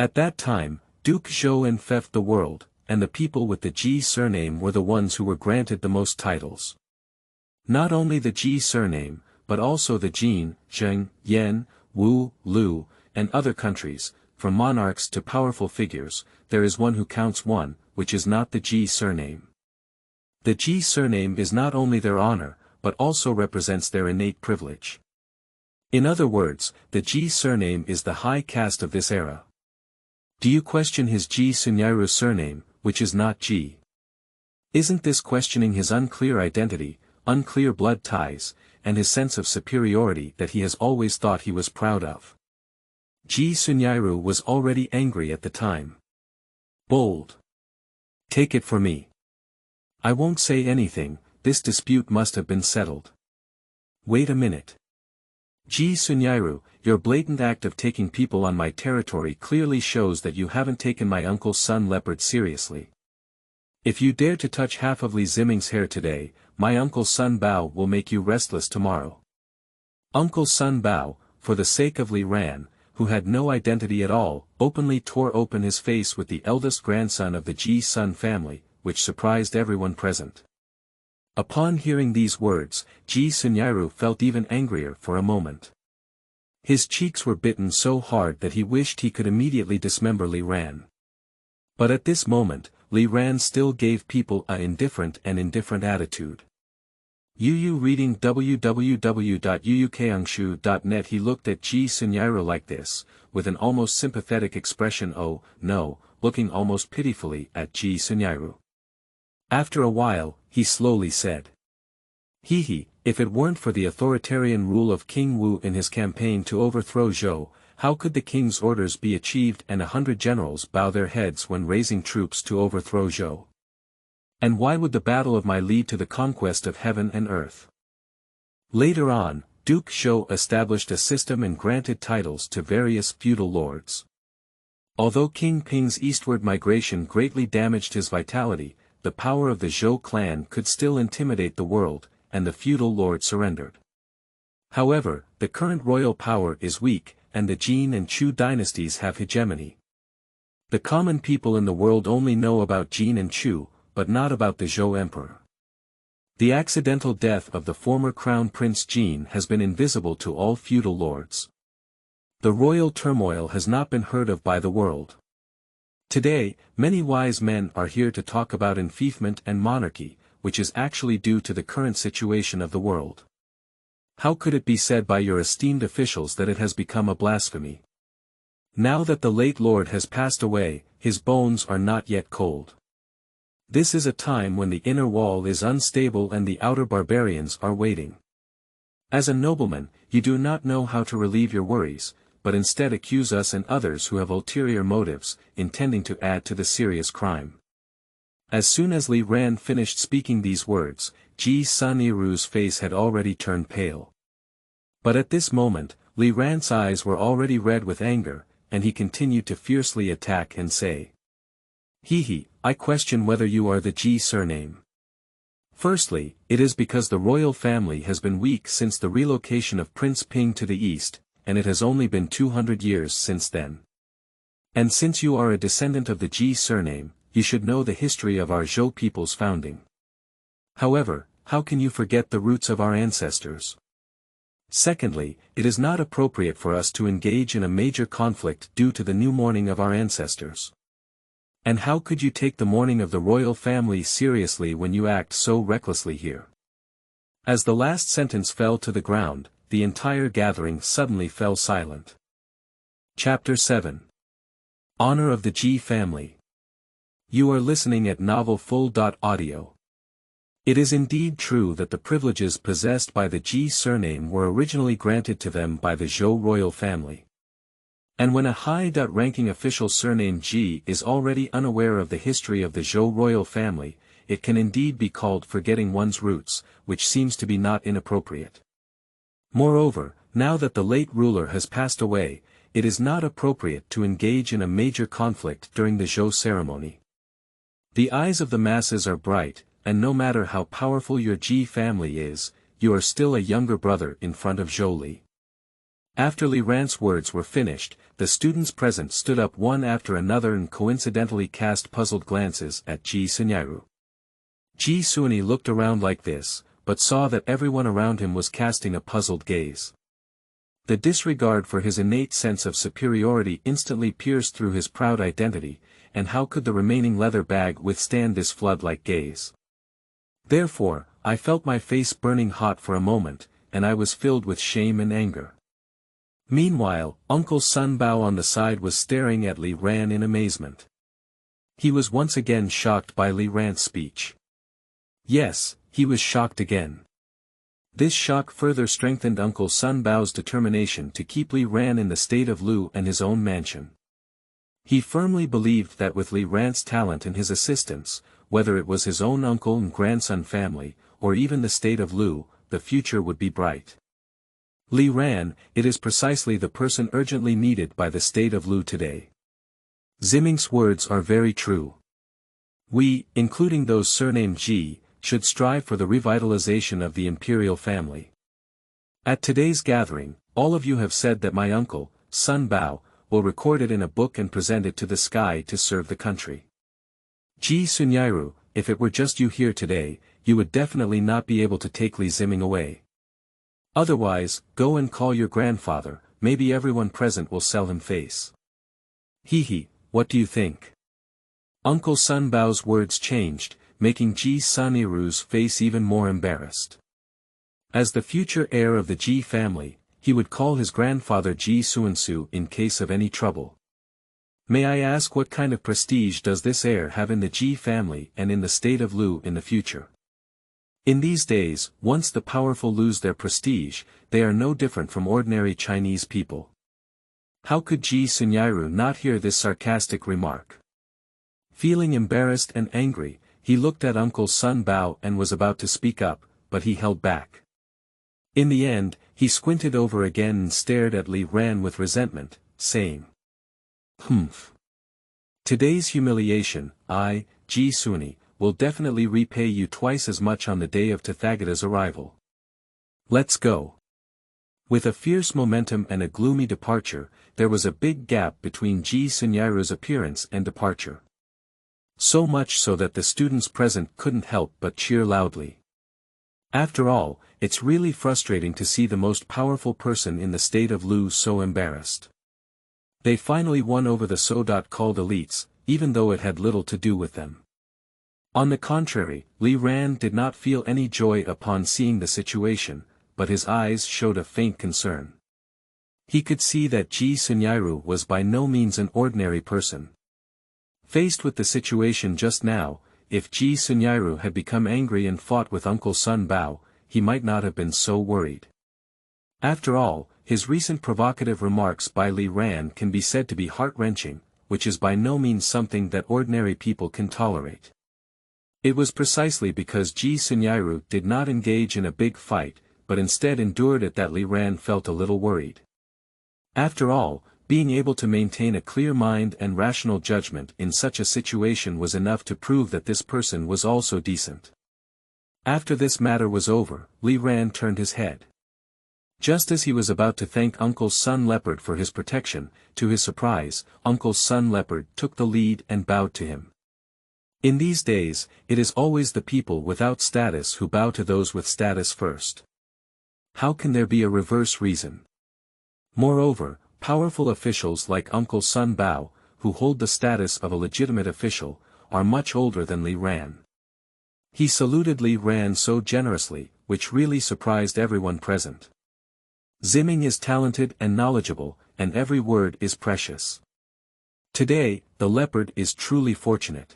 Speaker 1: At that time, Duke Xiang feft the world, and the people with the Ji surname were the ones who were granted the most titles. Not only the Ji surname, but also the Jin, Zheng, Yan, Wu, Lu, and other countries, from monarchs to powerful figures, there is one who counts one, which is not the Ji surname. The Ji surname is not only their honor, but also represents their innate privilege. In other words, the Ji surname is the high caste of this era. Do you question his Ji Sunyairu's surname, which is not Ji? Isn't this questioning his unclear identity, unclear blood ties, and his sense of superiority that he has always thought he was proud of? Ji Sunyairu was already angry at the time. Bold. Take it from me. I won't say anything, this dispute must have been settled. Wait a minute. Ji Sunyairu, your blatant act of taking people on my territory clearly shows that you haven't taken my uncle's son Leopard seriously. If you dare to touch half of Li Ziming's hair today, my uncle's son Bao will make you restless tomorrow. Uncle Sun Bao, for the sake of Li Ran, who had no identity at all, openly tore open his face with the eldest grandson of the Ji Sun family, which surprised everyone present. Upon hearing these words, Ji Sunyairu felt even angrier for a moment. His cheeks were bitten so hard that he wished he could immediately dismember Li Ran. But at this moment, Li Ran still gave people a indifferent attitude. Yu reading www.yuukeangshu.net. He looked at Ji Sunyairu like this, with an almost sympathetic expression. Oh, no, looking almost pitifully at Ji Sunyairu. After a while, he slowly said. If it weren't for the authoritarian rule of King Wu in his campaign to overthrow Zhou, how could the king's orders be achieved and 100 generals bow their heads when raising troops to overthrow Zhou? And why would the battle of Mai lead to the conquest of heaven and earth? Later on, Duke Xiang established a system and granted titles to various feudal lords. Although King Ping's eastward migration greatly damaged his vitality, the power of the Zhou clan could still intimidate the world, and the feudal lord surrendered. However, the current royal power is weak, and the Jin and Chu dynasties have hegemony. The common people in the world only know about Jin and Chu, but not about the Zhou emperor. The accidental death of the former crown prince Jin has been invisible to all feudal lords. The royal turmoil has not been heard of by the world. Today, many wise men are here to talk about enfeoffment and monarchy, which is actually due to the current situation of the world. How could it be said by your esteemed officials that it has become a blasphemy? Now that the late lord has passed away, his bones are not yet cold. This is a time when the inner wall is unstable and the outer barbarians are waiting. As a nobleman, you do not know how to relieve your worries, but instead accuse us and others who have ulterior motives, intending to add to the serious crime. As soon as Li Ran finished speaking these words, Ji Sunyairu's face had already turned pale. But at this moment, Li Ran's eyes were already red with anger, and he continued to fiercely attack and say. I question whether you are the Ji surname. Firstly, it is because the royal family has been weak since the relocation of Prince Ping to the east, and it has only been 200 years since then. And since you are a descendant of the Ji surname, you should know the history of our Zhou people's founding. However, how can you forget the roots of our ancestors? Secondly, it is not appropriate for us to engage in a major conflict due to the new mourning of our ancestors. And how could you take the mourning of the royal family seriously when you act so recklessly here? As the last sentence fell to the ground, the entire gathering suddenly fell silent. Chapter 7. Honor of the Qi Family. You are listening at novelfull.audio. It is indeed true that the privileges possessed by the Qi surname were originally granted to them by the Zhou royal family. And when a high-ranking official surnamed Qi is already unaware of the history of the Zhou royal family, it can indeed be called forgetting one's roots, which seems to be not inappropriate. Moreover, now that the late ruler has passed away, it is not appropriate to engage in a major conflict during the Zhou ceremony. The eyes of the masses are bright, and no matter how powerful your Qi family is, you are still a younger brother in front of Zhou Li. After Li Ran's words were finished, the students present stood up one after another and coincidentally cast puzzled glances at Ji Sunyaru. Ji Suani looked around like this, but saw that everyone around him was casting a puzzled gaze. The disregard for his innate sense of superiority instantly pierced through his proud identity, and how could the remaining leather bag withstand this flood-like gaze? Therefore, I felt my face burning hot for a moment, and I was filled with shame and anger. Meanwhile, Uncle Sun Bao on the side was staring at Li Ran in amazement. He was once again shocked by Li Ran's speech. Yes, he was shocked again. This shock further strengthened Uncle Sun Bao's determination to keep Li Ran in the state of Lu and his own mansion. He firmly believed that with Li Ran's talent and his assistance, whether it was his own uncle and grandson family, or even the state of Lu, the future would be bright. Li Ran, it is precisely the person urgently needed by the state of Lu today. Ziming's words are very true. We, including those surnamed Ji, should strive for the revitalization of the imperial family. At today's gathering, all of you have said that my uncle, Sun Bao, will record it in a book and present it to the sky to serve the country. Ji Sunyairu, if it were just you here today, you would definitely not be able to take Li Ziming away. Otherwise, go and call your grandfather, maybe everyone present will sell him face. Hee, what do you think? Uncle Sun Bao's words changed, making Ji Sunyairu's face even more embarrassed. As the future heir of the Ji family, he would call his grandfather Ji Suansu in case of any trouble. May I ask what kind of prestige does this heir have in the Ji family and in the state of Lu in the future? In these days, once the powerful lose their prestige, they are no different from ordinary Chinese people. How could Ji Sunyairu not hear this sarcastic remark? Feeling embarrassed and angry, he looked at Uncle Sun Bao and was about to speak up, but he held back. In the end, he squinted over again and stared at Li Ran with resentment, saying, "Humph. Today's humiliation, I, Ji Suani, will definitely repay you twice as much on the day of Tathagata's arrival. Let's go." With a fierce momentum and a gloomy departure, there was a big gap between Ji Sunyairu's appearance and departure. So much so that the students present couldn't help but cheer loudly. After all, it's really frustrating to see the most powerful person in the state of Lu so embarrassed. They finally won over the so-called elites, even though it had little to do with them. On the contrary, Li Ran did not feel any joy upon seeing the situation, but his eyes showed a faint concern. He could see that Ji Sunyairu was by no means an ordinary person. Faced with the situation just now, if Ji Sunyairu had become angry and fought with Uncle Sun Bao, he might not have been so worried. After all, his recent provocative remarks by Li Ran can be said to be heart-wrenching, which is by no means something that ordinary people can tolerate. It was precisely because Ji Sunyairu did not engage in a big fight, but instead endured it that Li Ran felt a little worried. After all, being able to maintain a clear mind and rational judgment in such a situation was enough to prove that this person was also decent. After this matter was over, Li Ran turned his head. Just as he was about to thank Uncle Sun Leopard for his protection, to his surprise, Uncle Sun Leopard took the lead and bowed to him. In these days, it is always the people without status who bow to those with status first. How can there be a reverse reason? Moreover, powerful officials like Uncle Sun Bao, who hold the status of a legitimate official, are much older than Li Ran. He saluted Li Ran so generously, which really surprised everyone present. Ziming is talented and knowledgeable, and every word is precious. Today, the Leopard is truly fortunate.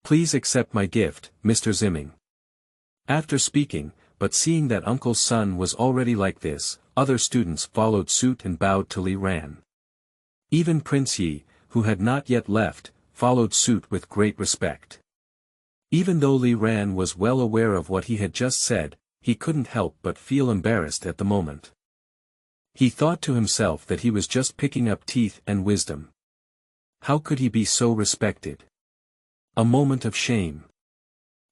Speaker 1: Please accept my gift, Mr. Ziming. After speaking, but seeing that Uncle Sun was already like this, other students followed suit and bowed to Li Ran. Even Prince Yi, who had not yet left, followed suit with great respect. Even though Li Ran was well aware of what he had just said, he couldn't help but feel embarrassed at the moment. He thought to himself that he was just picking up teeth and wisdom. How could he be so respected? A moment of shame.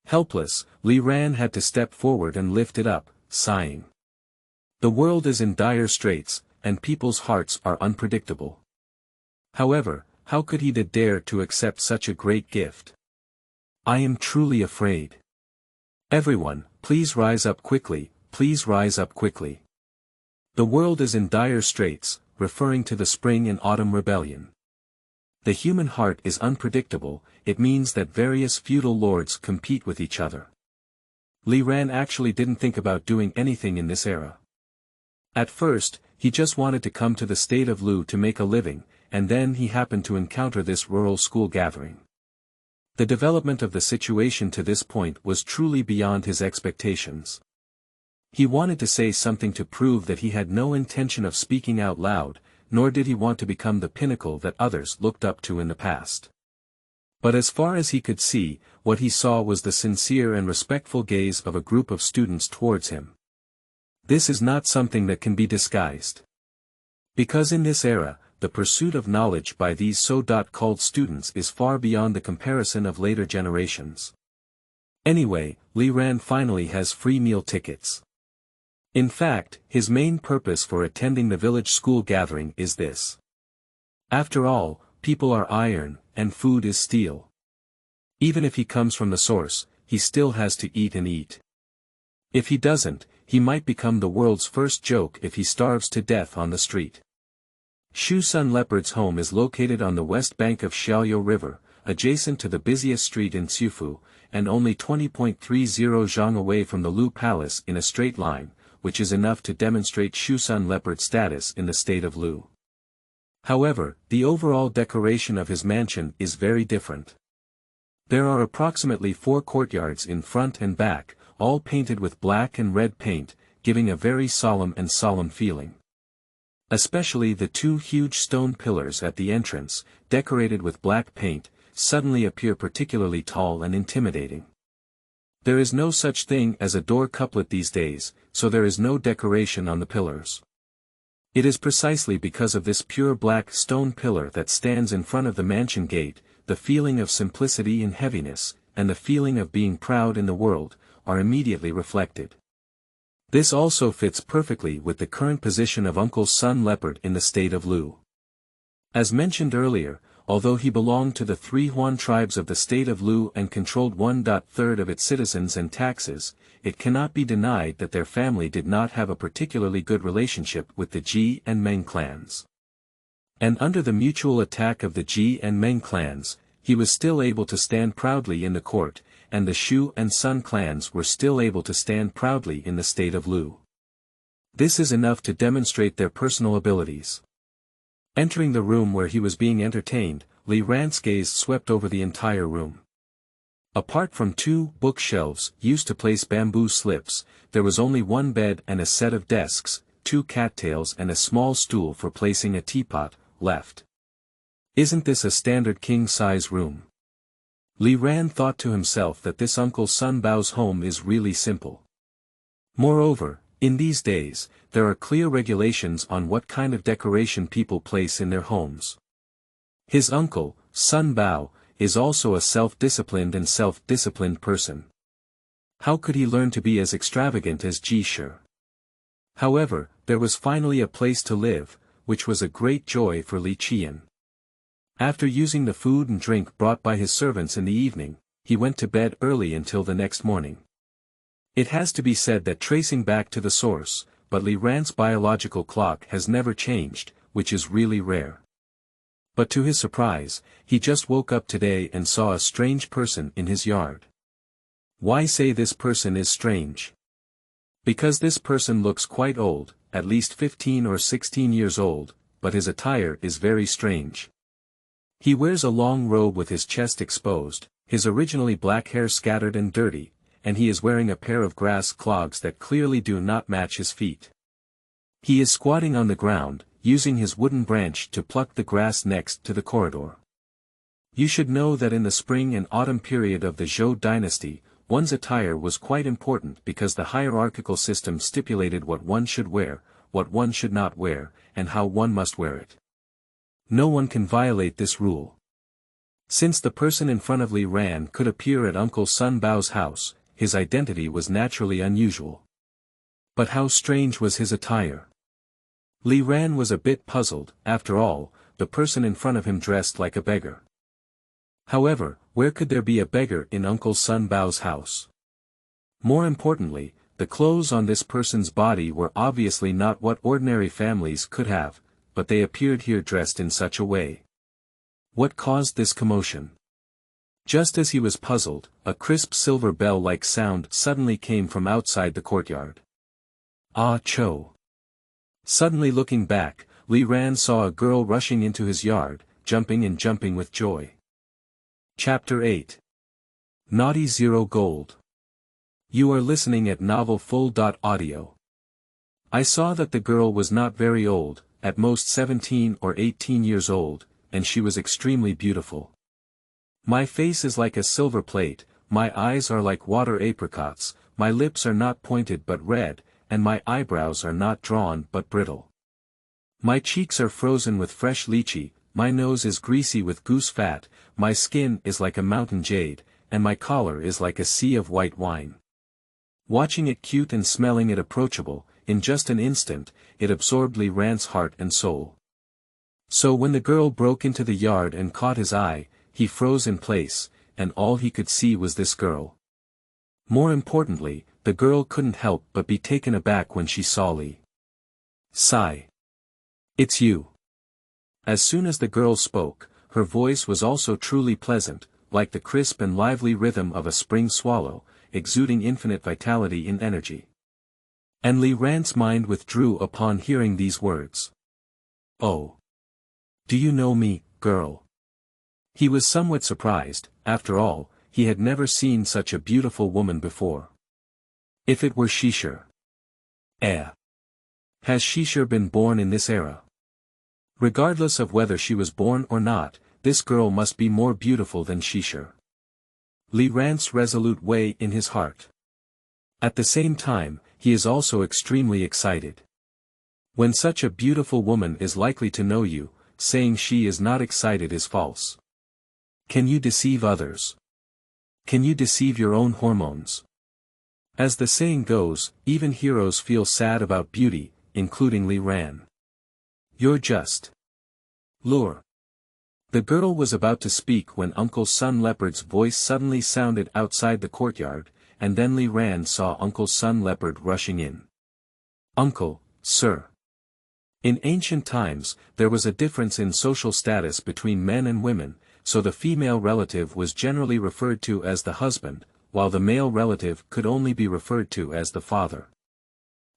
Speaker 1: Helpless, Li Ran had to step forward and lift it up, sighing. The world is in dire straits, and people's hearts are unpredictable. However, how could he dare to accept such a great gift? I am truly afraid. Everyone, please rise up quickly, please rise up quickly. The world is in dire straits, referring to the spring and autumn rebellion. The human heart is unpredictable, it means that various feudal lords compete with each other. Li Ran actually didn't think about doing anything in this era. At first, he just wanted to come to the state of Lu to make a living, and then he happened to encounter this rural school gathering. The development of the situation to this point was truly beyond his expectations. He wanted to say something to prove that he had no intention of speaking out loud, nor did he want to become the pinnacle that others looked up to in the past. But as far as he could see, what he saw was the sincere and respectful gaze of a group of students towards him. This is not something that can be disguised. Because in this era, the pursuit of knowledge by these so-called students is far beyond the comparison of later generations. Anyway, Li Ran finally has free meal tickets. In fact, his main purpose for attending the village school gathering is this. After all, people are iron, and food is steel. Even if he comes from the source, he still has to eat and eat. If he doesn't, he might become the world's first joke if he starves to death on the street. Shusun Leopard's home is located on the west bank of Xiaoyou River, adjacent to the busiest street in Xiufu, and only 20.30 zhang away from the Lu Palace in a straight line, which is enough to demonstrate Shusun Leopard's status in the state of Lu. However, the overall decoration of his mansion is very different. There are approximately 4 courtyards in front and back, all painted with black and red paint, giving a very solemn feeling. Especially the 2 huge stone pillars at the entrance, decorated with black paint, suddenly appear particularly tall and intimidating. There is no such thing as a door couplet these days, so there is no decoration on the pillars. It is precisely because of this pure black stone pillar that stands in front of the mansion gate, the feeling of simplicity and heaviness, and the feeling of being proud in the world, are immediately reflected. This also fits perfectly with the current position of Uncle Sun Leopard in the state of Lu. As mentioned earlier, although he belonged to the 3 Huan tribes of the state of Lu and controlled 1/3 of its citizens and taxes, it cannot be denied that their family did not have a particularly good relationship with the Ji and Meng clans. And under the mutual attack of the Ji and Meng clans, he was still able to stand proudly in the court, and the Shu and Sun clans were still able to stand proudly in the state of Lu. This is enough to demonstrate their personal abilities. Entering the room where he was being entertained, Li Ran's gaze swept over the entire room. Apart from 2 bookshelves used to place bamboo slips, there was only 1 bed and a set of desks, 2 cattails and a small stool for placing a teapot, left. Isn't this a standard king-size room? Li Ran thought to himself that this Uncle Sun Bao's home is really simple. Moreover, in these days, there are clear regulations on what kind of decoration people place in their homes. His uncle, Sun Bao, is also a self-disciplined person. How could he learn to be as extravagant as Ji Shi? However, there was finally a place to live, which was a great joy for Li Qian. After using the food and drink brought by his servants in the evening, he went to bed early until the next morning. It has to be said that tracing back to the source, but Li Ran's biological clock has never changed, which is really rare. But to his surprise, he just woke up today and saw a strange person in his yard. Why say this person is strange? Because this person looks quite old, at least 15 or 16 years old, but his attire is very strange. He wears a long robe with his chest exposed, his originally black hair scattered and dirty, and he is wearing a pair of grass clogs that clearly do not match his feet. He is squatting on the ground, using his wooden branch to pluck the grass next to the corridor. You should know that in the spring and autumn period of the Zhou dynasty, one's attire was quite important because the hierarchical system stipulated what one should wear, what one should not wear, and how one must wear it. No one can violate this rule. Since the person in front of Li Ran could appear at Uncle Sun Bao's house, his identity was naturally unusual. But how strange was his attire? Li Ran was a bit puzzled. After all, the person in front of him dressed like a beggar. However, where could there be a beggar in Uncle Sun Bao's house? More importantly, the clothes on this person's body were obviously not what ordinary families could have, but they appeared here dressed in such a way. What caused this commotion? Just as he was puzzled, a crisp silver bell-like sound suddenly came from outside the courtyard. Ah Cho! Suddenly looking back, Li Ran saw a girl rushing into his yard, jumping and jumping with joy. Chapter 8. Naughty Zero Gold. You are listening at novelfull.audio. I saw that the girl was not very old, at most 17 or 18 years old, and she was extremely beautiful. My face is like a silver plate, my eyes are like water apricots, my lips are not pointed but red, and my eyebrows are not drawn but brittle. My cheeks are frozen with fresh lychee, my nose is greasy with goose fat, my skin is like a mountain jade, and my collar is like a sea of white wine. Watching it cute and smelling it approachable, in just an instant, it absorbed Li Ran's heart and soul. So when the girl broke into the yard and caught his eye, he froze in place, and all he could see was this girl. More importantly, the girl couldn't help but be taken aback when she saw Li. Sigh. It's you. As soon as the girl spoke, her voice was also truly pleasant, like the crisp and lively rhythm of a spring swallow, exuding infinite vitality and energy. And Li Ran's mind withdrew upon hearing these words. Oh. Do you know me, girl? He was somewhat surprised. After all, he had never seen such a beautiful woman before. If it were Shishir. Has Shishir been born in this era? Regardless of whether she was born or not, this girl must be more beautiful than Shishir. Li Ran's resolute way in his heart. At the same time, he is also extremely excited. When such a beautiful woman is likely to know you, saying she is not excited is false. Can you deceive others? Can you deceive your own hormones? As the saying goes, even heroes feel sad about beauty, including Li Ran. You're just lure. The girl was about to speak when Uncle Sun Leopard's voice suddenly sounded outside the courtyard, and then Li Ran saw Uncle Sun Leopard rushing in. Uncle, sir. In ancient times, there was a difference in social status between men and women, so the female relative was generally referred to as the husband, while the male relative could only be referred to as the father.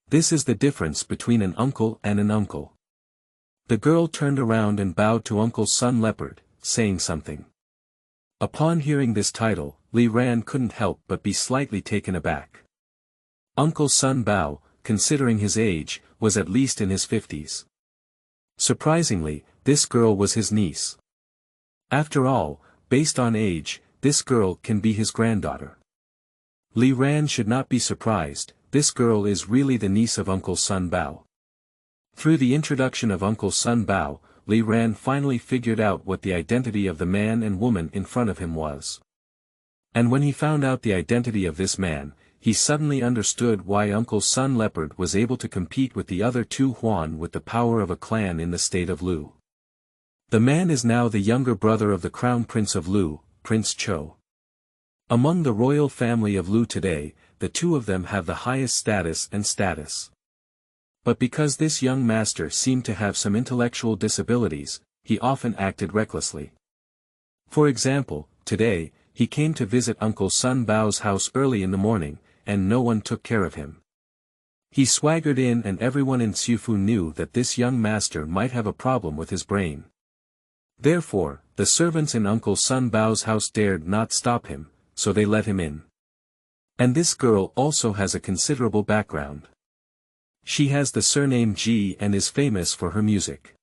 Speaker 1: This is the difference between an uncle and an uncle. The girl turned around and bowed to Uncle Sun Leopard, saying something. Upon hearing this title, Li Ran couldn't help but be slightly taken aback. Uncle Sun Bao, considering his age, was at least in his 50s. Surprisingly, this girl was his niece. After all, based on age, this girl can be his granddaughter. Li Ran should not be surprised, this girl is really the niece of Uncle Sun Bao. Through the introduction of Uncle Sun Bao, Li Ran finally figured out what the identity of the man and woman in front of him was. And when he found out the identity of this man, he suddenly understood why Uncle Sun Leopard was able to compete with the other two Huan with the power of a clan in the state of Lu. The man is now the younger brother of the Crown Prince of Lu, Prince Zhou. Among the royal family of Lu today, the two of them have the highest status and status. But because this young master seemed to have some intellectual disabilities, he often acted recklessly. For example, today, he came to visit Uncle Sun Bao's house early in the morning, and no one took care of him. He swaggered in and everyone in Xiufu knew that this young master might have a problem with his brain. Therefore, the servants in Uncle Sun Bao's house dared not stop him, so they let him in. And this girl also has a considerable background. She has the surname Ji and is famous for her music.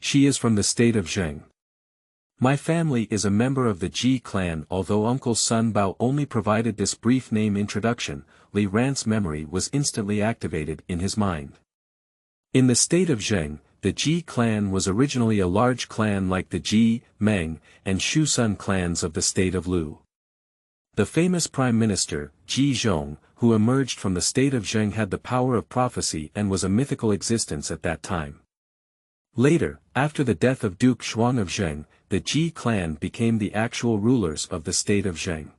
Speaker 1: She is from the state of Zheng. My family is a member of the Ji clan. Although Uncle Sun Bao only provided this brief name introduction, Li Ran's memory was instantly activated in his mind. In the state of Zheng, the Ji clan was originally a large clan like the Ji, Meng, and Shusun clans of the state of Lu. The famous Prime Minister, Ji Zhong, who emerged from the state of Zheng, had the power of prophecy and was a mythical existence at that time. Later, after the death of Duke Xiang of Zheng, the Ji clan became the actual rulers of the state of Zheng.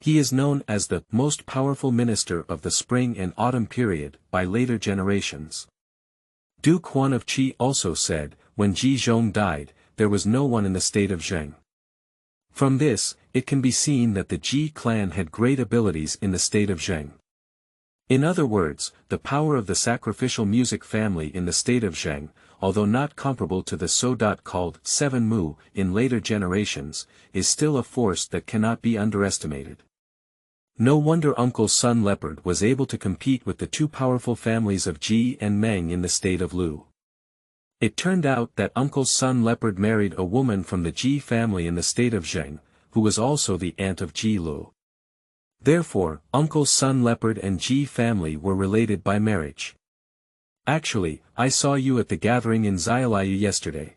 Speaker 1: He is known as the most powerful minister of the spring and autumn period by later generations. Duke Xiang of Qi also said, when Ji Zhong died, there was no one in the state of Zheng. From this, it can be seen that the Ji clan had great abilities in the state of Zheng. In other words, the power of the sacrificial music family in the state of Zheng, although not comparable to the called Seven Mu in later generations, is still a force that cannot be underestimated. No wonder Uncle Sun Leopard was able to compete with the two powerful families of Ji and Meng in the state of Lu. It turned out that Uncle Sun Leopard married a woman from the Ji family in the state of Zheng, who was also the aunt of Ji Lu. Therefore, Uncle Sun Leopard and Ji family were related by marriage. Actually, I saw you at the gathering in Xiaolayu yesterday.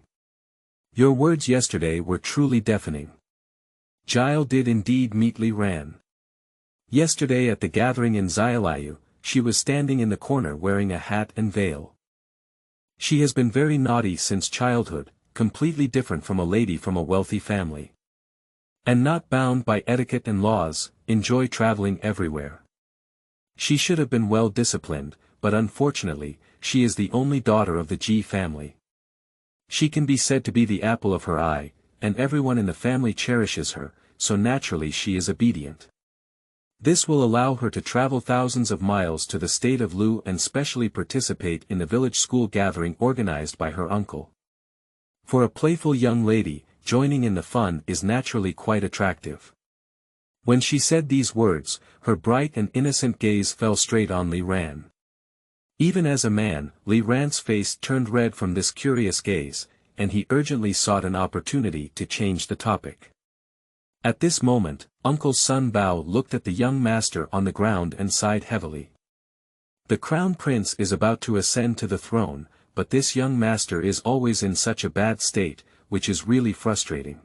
Speaker 1: Your words yesterday were truly deafening. Zhao did indeed meet Li Ran. Yesterday at the gathering in Xiaolayu, she was standing in the corner wearing a hat and veil. She has been very naughty since childhood, completely different from a lady from a wealthy family. And not bound by etiquette and laws, enjoy traveling everywhere. She should have been well disciplined, but unfortunately, she is the only daughter of the Ji family. She can be said to be the apple of her eye, and everyone in the family cherishes her, so naturally she is obedient. This will allow her to travel thousands of miles to the state of Lu and specially participate in the village school gathering organized by her uncle. For a playful young lady, joining in the fun is naturally quite attractive. When she said these words, her bright and innocent gaze fell straight on Li Ran. Even as a man, Li Ran's face turned red from this curious gaze, and he urgently sought an opportunity to change the topic. At this moment, Uncle Sun Bao looked at the young master on the ground and sighed heavily. The crown prince is about to ascend to the throne, but this young master is always in such a bad state, which is really frustrating.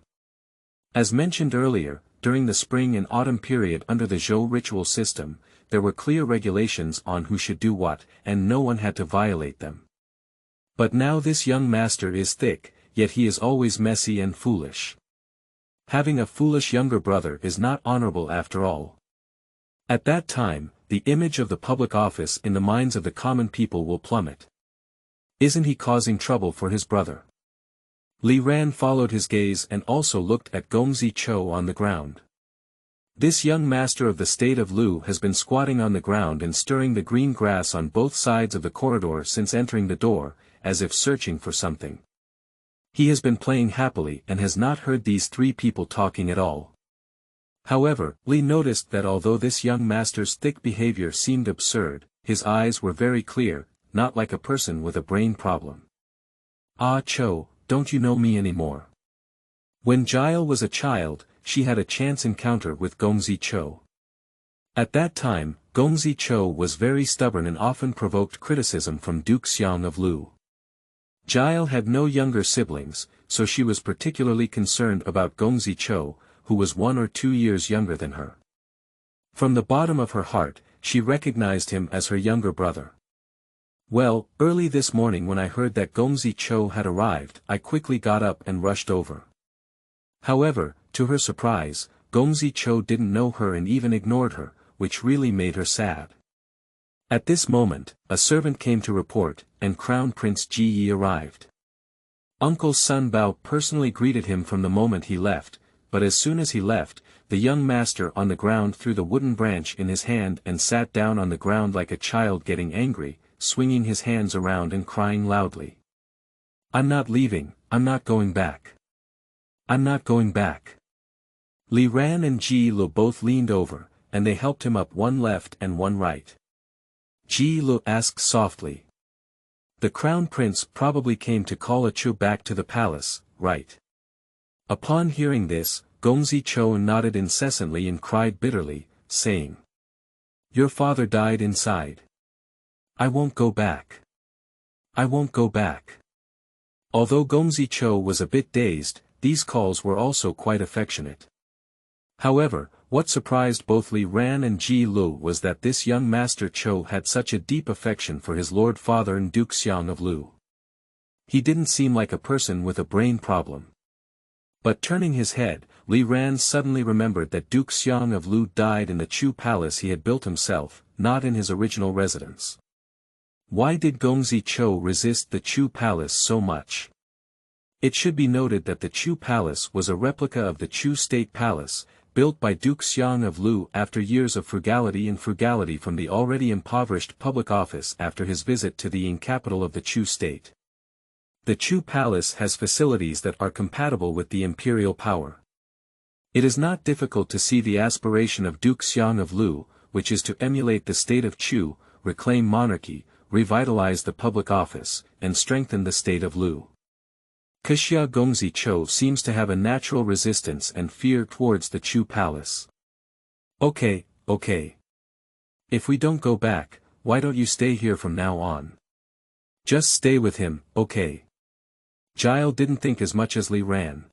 Speaker 1: As mentioned earlier, during the spring and autumn period under the Zhou ritual system, there were clear regulations on who should do what, and no one had to violate them. But now this young master is thick, yet he is always messy and foolish. Having a foolish younger brother is not honorable after all. At that time, the image of the public office in the minds of the common people will plummet. Isn't he causing trouble for his brother? Li Ran followed his gaze and also looked at Gongzi Zhou on the ground. This young master of the state of Lu has been squatting on the ground and stirring the green grass on both sides of the corridor since entering the door, as if searching for something. He has been playing happily and has not heard these three people talking at all. However, Li noticed that although this young master's thick behavior seemed absurd, his eyes were very clear, not like a person with a brain problem. Ah Cho, don't you know me anymore? When Zhao was a child, she had a chance encounter with Gongzi Zhou. At that time, Gongzi Zhou was very stubborn and often provoked criticism from Duke Xiang of Lu. Zhao had no younger siblings, so she was particularly concerned about Gongzi Zhou, who was 1 or 2 years younger than her. From the bottom of her heart, she recognized him as her younger brother. Well, early this morning when I heard that Gongzi Zhou had arrived, I quickly got up and rushed over. However, to her surprise, Gongzi Zhou didn't know her and even ignored her, which really made her sad. At this moment, a servant came to report, and Crown Prince Ji arrived. Uncle Sun Bao personally greeted him from the moment he left, but as soon as he left, the young master on the ground threw the wooden branch in his hand and sat down on the ground like a child getting angry, swinging his hands around and crying loudly. "I'm not leaving, I'm not going back. I'm not going back." Li Ran and Ji Lu both leaned over, and they helped him up one left and one right. Ji Lu asked softly. "The Crown Prince probably came to call a Chu back to the palace, right?" Upon hearing this, Gongzi Chou nodded incessantly and cried bitterly, saying, "Your father died inside. I won't go back. I won't go back." Although Gongzi Chou was a bit dazed, these calls were also quite affectionate. However, what surprised both Li Ran and Ji Lu was that this young Master Chou had such a deep affection for his lord father and Duke Xiang of Lu. He didn't seem like a person with a brain problem. But turning his head, Li Ran suddenly remembered that Duke Xiang of Lu died in the Chu palace he had built himself, not in his original residence. Why did Gongzi Chou resist the Chu palace so much? It should be noted that the Chu palace was a replica of the Chu state palace, built by Duke Xiang of Lu after years of frugality from the already impoverished public office after his visit to the Ying capital of the Chu state. The Chu palace has facilities that are compatible with the imperial power. It is not difficult to see the aspiration of Duke Xiang of Lu, which is to emulate the state of Chu, reclaim monarchy, revitalize the public office, and strengthen the state of Lu. Kexia Gongzi Chou seems to have a natural resistance and fear towards the Chu palace. Okay. If we don't go back, why don't you stay here from now on? Just stay with him, okay? Jiao didn't think as much as Li Ran.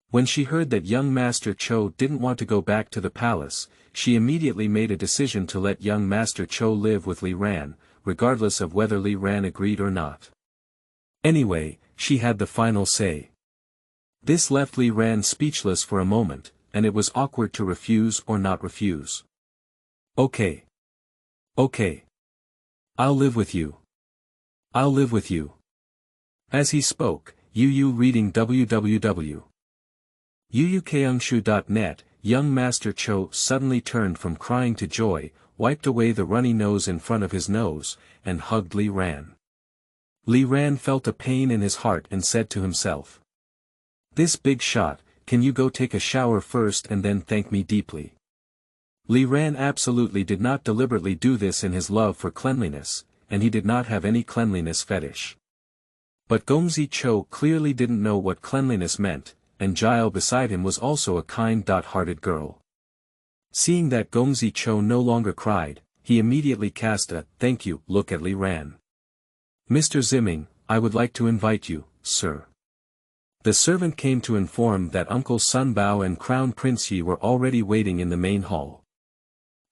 Speaker 1: When she heard that young Master Chou didn't want to go back to the palace, she immediately made a decision to let young Master Chou live with Li Ran, regardless of whether Li Ran agreed or not. Anyway, she had the final say. This left Li Ran speechless for a moment, and it was awkward to refuse or not refuse. Okay. I'll live with you. I'll live with you. As he spoke, Yu reading www.yuukeungshu.net, young Master Chou suddenly turned from crying to joy, wiped away the runny nose in front of his nose, and hugged Li Ran. Li Ran felt a pain in his heart and said to himself, "This big shot, can you go take a shower first and then thank me deeply?" Li Ran absolutely did not deliberately do this in his love for cleanliness, and he did not have any cleanliness fetish. But Gongzi Chou clearly didn't know what cleanliness meant, and Jiao beside him was also a kind-hearted girl. Seeing that Gongzi Chou no longer cried, he immediately cast a "thank you" look at Li Ran. "Mr. Ziming, I would like to invite you, sir." The servant came to inform that Uncle Sun Bao and Crown Prince Yi were already waiting in the main hall.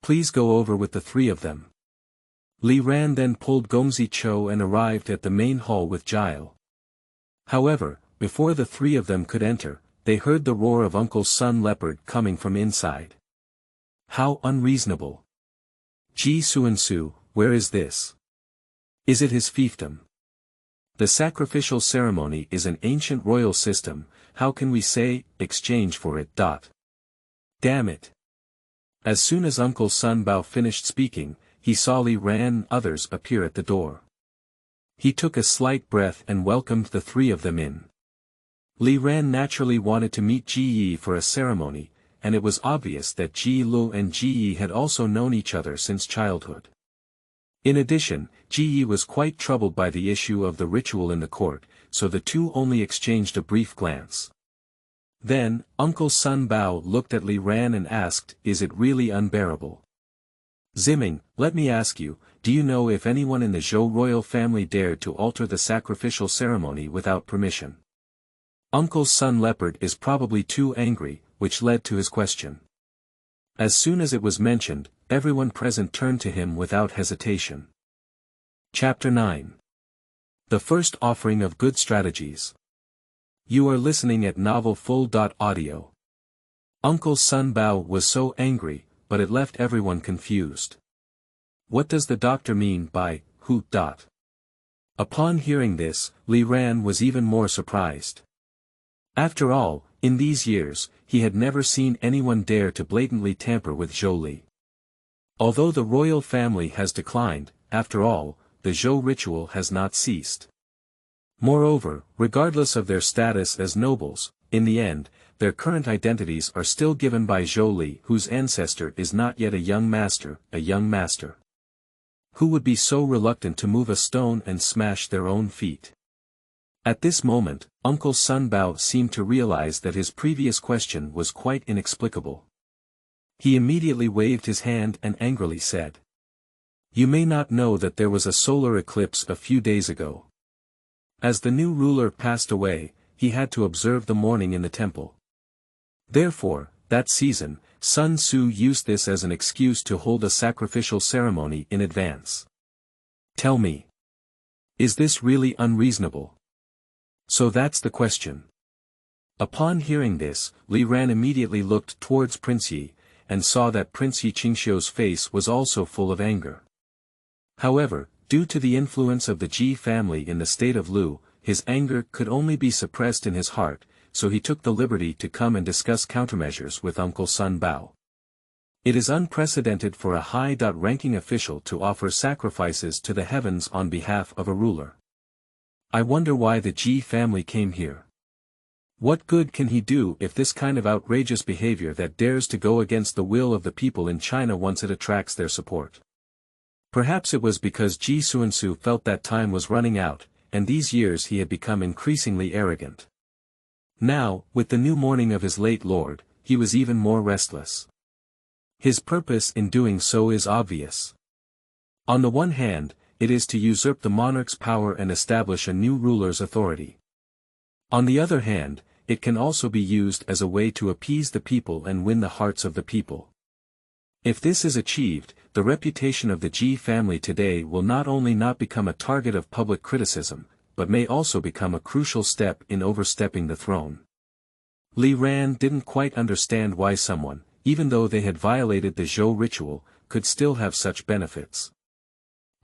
Speaker 1: "Please go over with the three of them." Li Ran then pulled Gongzi Chou and arrived at the main hall with Jiao. However, before the three of them could enter, they heard the roar of Uncle Sun Leopard coming from inside. How unreasonable! Ji Suansu, where is this? Is it his fiefdom? The sacrificial ceremony is an ancient royal system, how can we say, exchange for it? Damn it! As soon as Uncle Sun Bao finished speaking, he saw Li Ran and others appear at the door. He took a slight breath and welcomed the three of them in. Li Ran naturally wanted to meet Ji Yi for a ceremony, and it was obvious that Ji Lu and Ji Yi had also known each other since childhood. In addition, Ji Yi was quite troubled by the issue of the ritual in the court, so the two only exchanged a brief glance. Then, Uncle Sun Bao looked at Li Ran and asked, "Is it really unbearable? Ziming, let me ask you, do you know if anyone in the Zhou royal family dared to alter the sacrificial ceremony without permission?" Uncle Sun Leopard is probably too angry, which led to his question. As soon as it was mentioned, everyone present turned to him without hesitation. Chapter 9. The First Offering of Good Strategies. You are listening at novelfull.audio. Uncle Sun Bao was so angry, but it left everyone confused. What does the doctor mean by, "who?" Upon hearing this, Li Ran was even more surprised. After all, in these years, he had never seen anyone dare to blatantly tamper with Zhou Li. Although the royal family has declined, after all, the Zhou ritual has not ceased. Moreover, regardless of their status as nobles, in the end, their current identities are still given by Zhou Li, whose ancestor is not yet a young master. Who would be so reluctant to move a stone and smash their own feet? At this moment, Uncle Sun Bao seemed to realize that his previous question was quite inexplicable. He immediately waved his hand and angrily said, "You may not know that there was a solar eclipse a few days ago. As the new ruler passed away, he had to observe the mourning in the temple. Therefore, that season, Sun Tzu used this as an excuse to hold a sacrificial ceremony in advance. Tell me, is this really unreasonable? So that's the question." Upon hearing this, Li Ran immediately looked towards Prince Yi, and saw that Prince Yi Qingxiu's face was also full of anger. However, due to the influence of the Ji family in the state of Lu, his anger could only be suppressed in his heart, so he took the liberty to come and discuss countermeasures with Uncle Sun Bao. It is unprecedented for a high-ranking official to offer sacrifices to the heavens on behalf of a ruler. I wonder why the Ji family came here. What good can he do if this kind of outrageous behavior that dares to go against the will of the people in China once it attracts their support? Perhaps it was because Ji Xuansu felt that time was running out, and these years he had become increasingly arrogant. Now, with the new mourning of his late lord, he was even more restless. His purpose in doing so is obvious. On the one hand, it is to usurp the monarch's power and establish a new ruler's authority. On the other hand, it can also be used as a way to appease the people and win the hearts of the people. If this is achieved, the reputation of the Ji family today will not only not become a target of public criticism, but may also become a crucial step in overstepping the throne. Li Ran didn't quite understand why someone, even though they had violated the Zhou ritual, could still have such benefits.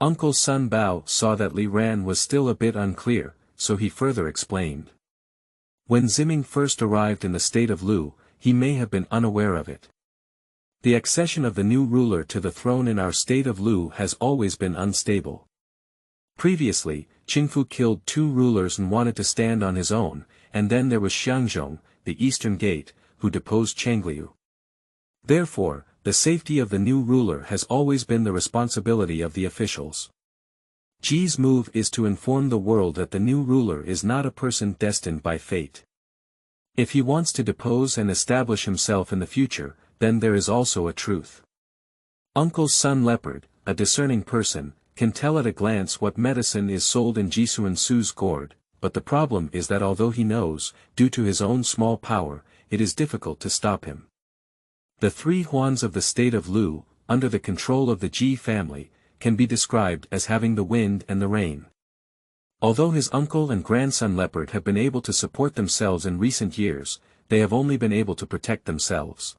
Speaker 1: Uncle Sun Bao saw that Li Ran was still a bit unclear, so he further explained. When Ziming first arrived in the state of Lu, he may have been unaware of it. The accession of the new ruler to the throne in our state of Lu has always been unstable. Previously, Qingfu killed 2 rulers and wanted to stand on his own, and then there was Xiangzhong, the Eastern Gate, who deposed Changliu. Therefore, the safety of the new ruler has always been the responsibility of the officials. Ji's move is to inform the world that the new ruler is not a person destined by fate. If he wants to depose and establish himself in the future, then there is also a truth. Uncle Sun Leopard, a discerning person, can tell at a glance what medicine is sold in Jisuan Su's gourd, but the problem is that although he knows, due to his own small power, it is difficult to stop him. The 3 Huans of the state of Lu, under the control of the Ji family, can be described as having the wind and the rain. Although his uncle and grandson Leopard have been able to support themselves in recent years, they have only been able to protect themselves.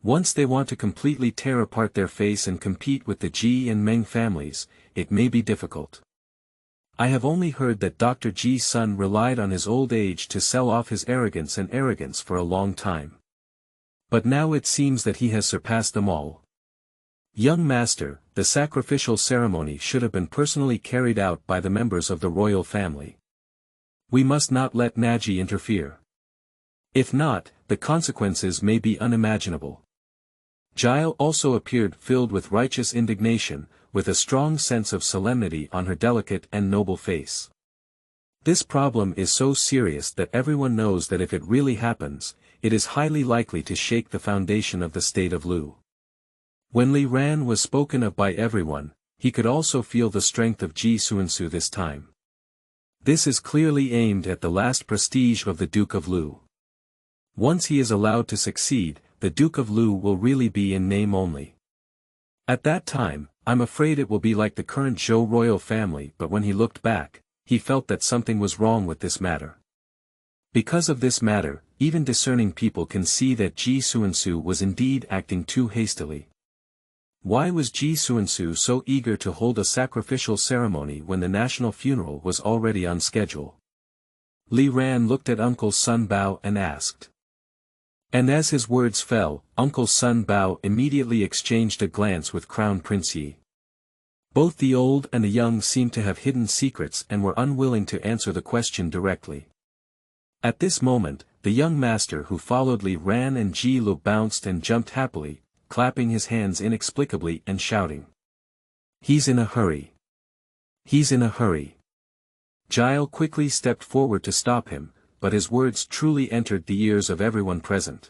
Speaker 1: Once they want to completely tear apart their face and compete with the Ji and Meng families, it may be difficult. I have only heard that Dr. Ji's son relied on his old age to sell off his arrogance for a long time. But now it seems that he has surpassed them all. Young master, the sacrificial ceremony should have been personally carried out by the members of the royal family. We must not let Naji interfere. If not, the consequences may be unimaginable. Jiao also appeared filled with righteous indignation, with a strong sense of solemnity on her delicate and noble face. This problem is so serious that everyone knows that if it really happens, it is highly likely to shake the foundation of the state of Lu. When Li Ran was spoken of by everyone, he could also feel the strength of Ji Xuansu this time. This is clearly aimed at the last prestige of the Duke of Lu. Once he is allowed to succeed, the Duke of Lu will really be in name only. At that time, I'm afraid it will be like the current Zhou royal family, but when he looked back, he felt that something was wrong with this matter. Because of this matter, even discerning people can see that Ji Xuansu was indeed acting too hastily. Why was Ji Xuansu so eager to hold a sacrificial ceremony when the national funeral was already on schedule? Li Ran looked at Uncle Sun Bao and asked. And as his words fell, Uncle Sun Bao immediately exchanged a glance with Crown Prince Yi. Both the old and the young seemed to have hidden secrets and were unwilling to answer the question directly. At this moment, the young master who followed Li Ran and Ji Lu bounced and jumped happily, clapping his hands inexplicably and shouting. He's in a hurry. He's in a hurry. Gile quickly stepped forward to stop him, but his words truly entered the ears of everyone present.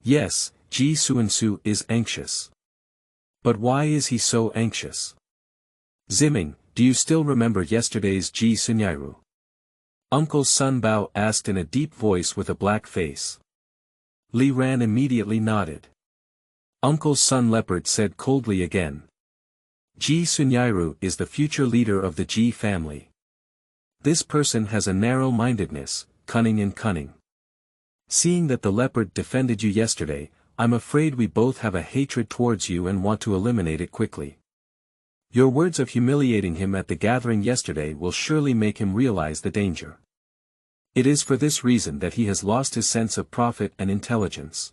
Speaker 1: Yes, Ji Xuansu is anxious. But why is he so anxious? Ziming, do you still remember yesterday's Ji Sunyairu? Uncle Sun Bao asked in a deep voice with a black face. Li Ran immediately nodded. Uncle Sun Leopard said coldly again. Ji Sunyairu is the future leader of the Ji family. This person has a narrow-mindedness, cunning and cunning. Seeing that the leopard defended you yesterday, I'm afraid we both have a hatred towards you and want to eliminate it quickly. Your words of humiliating him at the gathering yesterday will surely make him realize the danger. It is for this reason that he has lost his sense of profit and intelligence.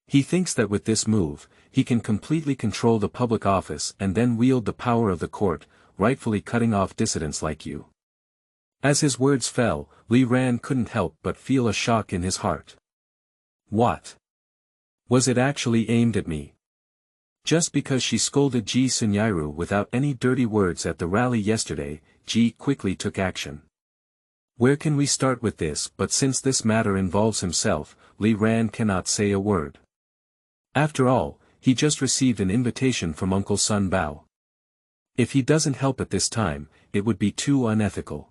Speaker 1: He thinks that with this move, he can completely control the public office and then wield the power of the court, rightfully cutting off dissidents like you. As his words fell, Li Ran couldn't help but feel a shock in his heart. What? Was it actually aimed at me? Just because she scolded Ji Sunyairu without any dirty words at the rally yesterday, Ji quickly took action. Where can we start with this? But since this matter involves himself, Li Ran cannot say a word. After all, he just received an invitation from Uncle Sun Bao. If he doesn't help at this time, it would be too unethical.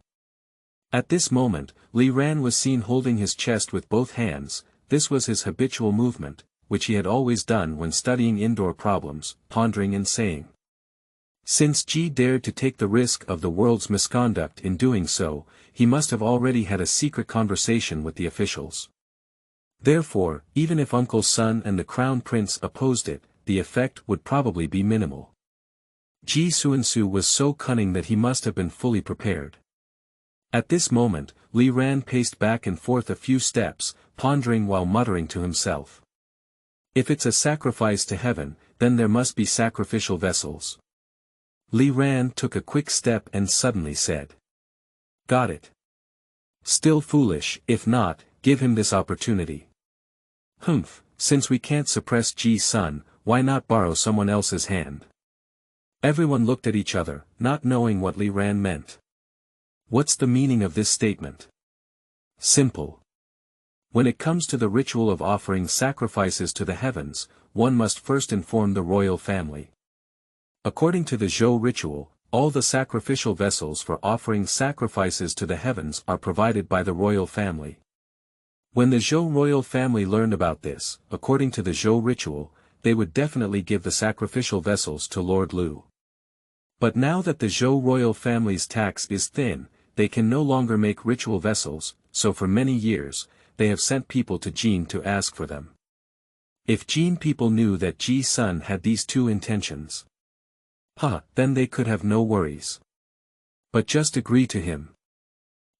Speaker 1: At this moment, Li Ran was seen holding his chest with both hands. This was his habitual movement, which he had always done when studying indoor problems, pondering and saying. Since Ji dared to take the risk of the world's misconduct in doing so, he must have already had a secret conversation with the officials. Therefore, even if Uncle Sun and the Crown Prince opposed it, the effect would probably be minimal. Ji Xuansu was so cunning that he must have been fully prepared. At this moment, Li Ran paced back and forth a few steps, pondering while muttering to himself. If it's a sacrifice to heaven, then there must be sacrificial vessels. Li Ran took a quick step and suddenly said. Got it. Still foolish, if not, give him this opportunity. Humph, since we can't suppress Ji's son, why not borrow someone else's hand? Everyone looked at each other, not knowing what Li Ran meant. What's the meaning of this statement? Simple. When it comes to the ritual of offering sacrifices to the heavens, one must first inform the royal family. According to the Zhou ritual, all the sacrificial vessels for offering sacrifices to the heavens are provided by the royal family. When the Zhou royal family learned about this, according to the Zhou ritual, they would definitely give the sacrificial vessels to Lord Lu. But now that the Zhou royal family's tax is thin, they can no longer make ritual vessels, so for many years, they have sent people to Jin to ask for them. If Jin people knew that Ji's son had these two intentions, then they could have no worries. But just agree to him.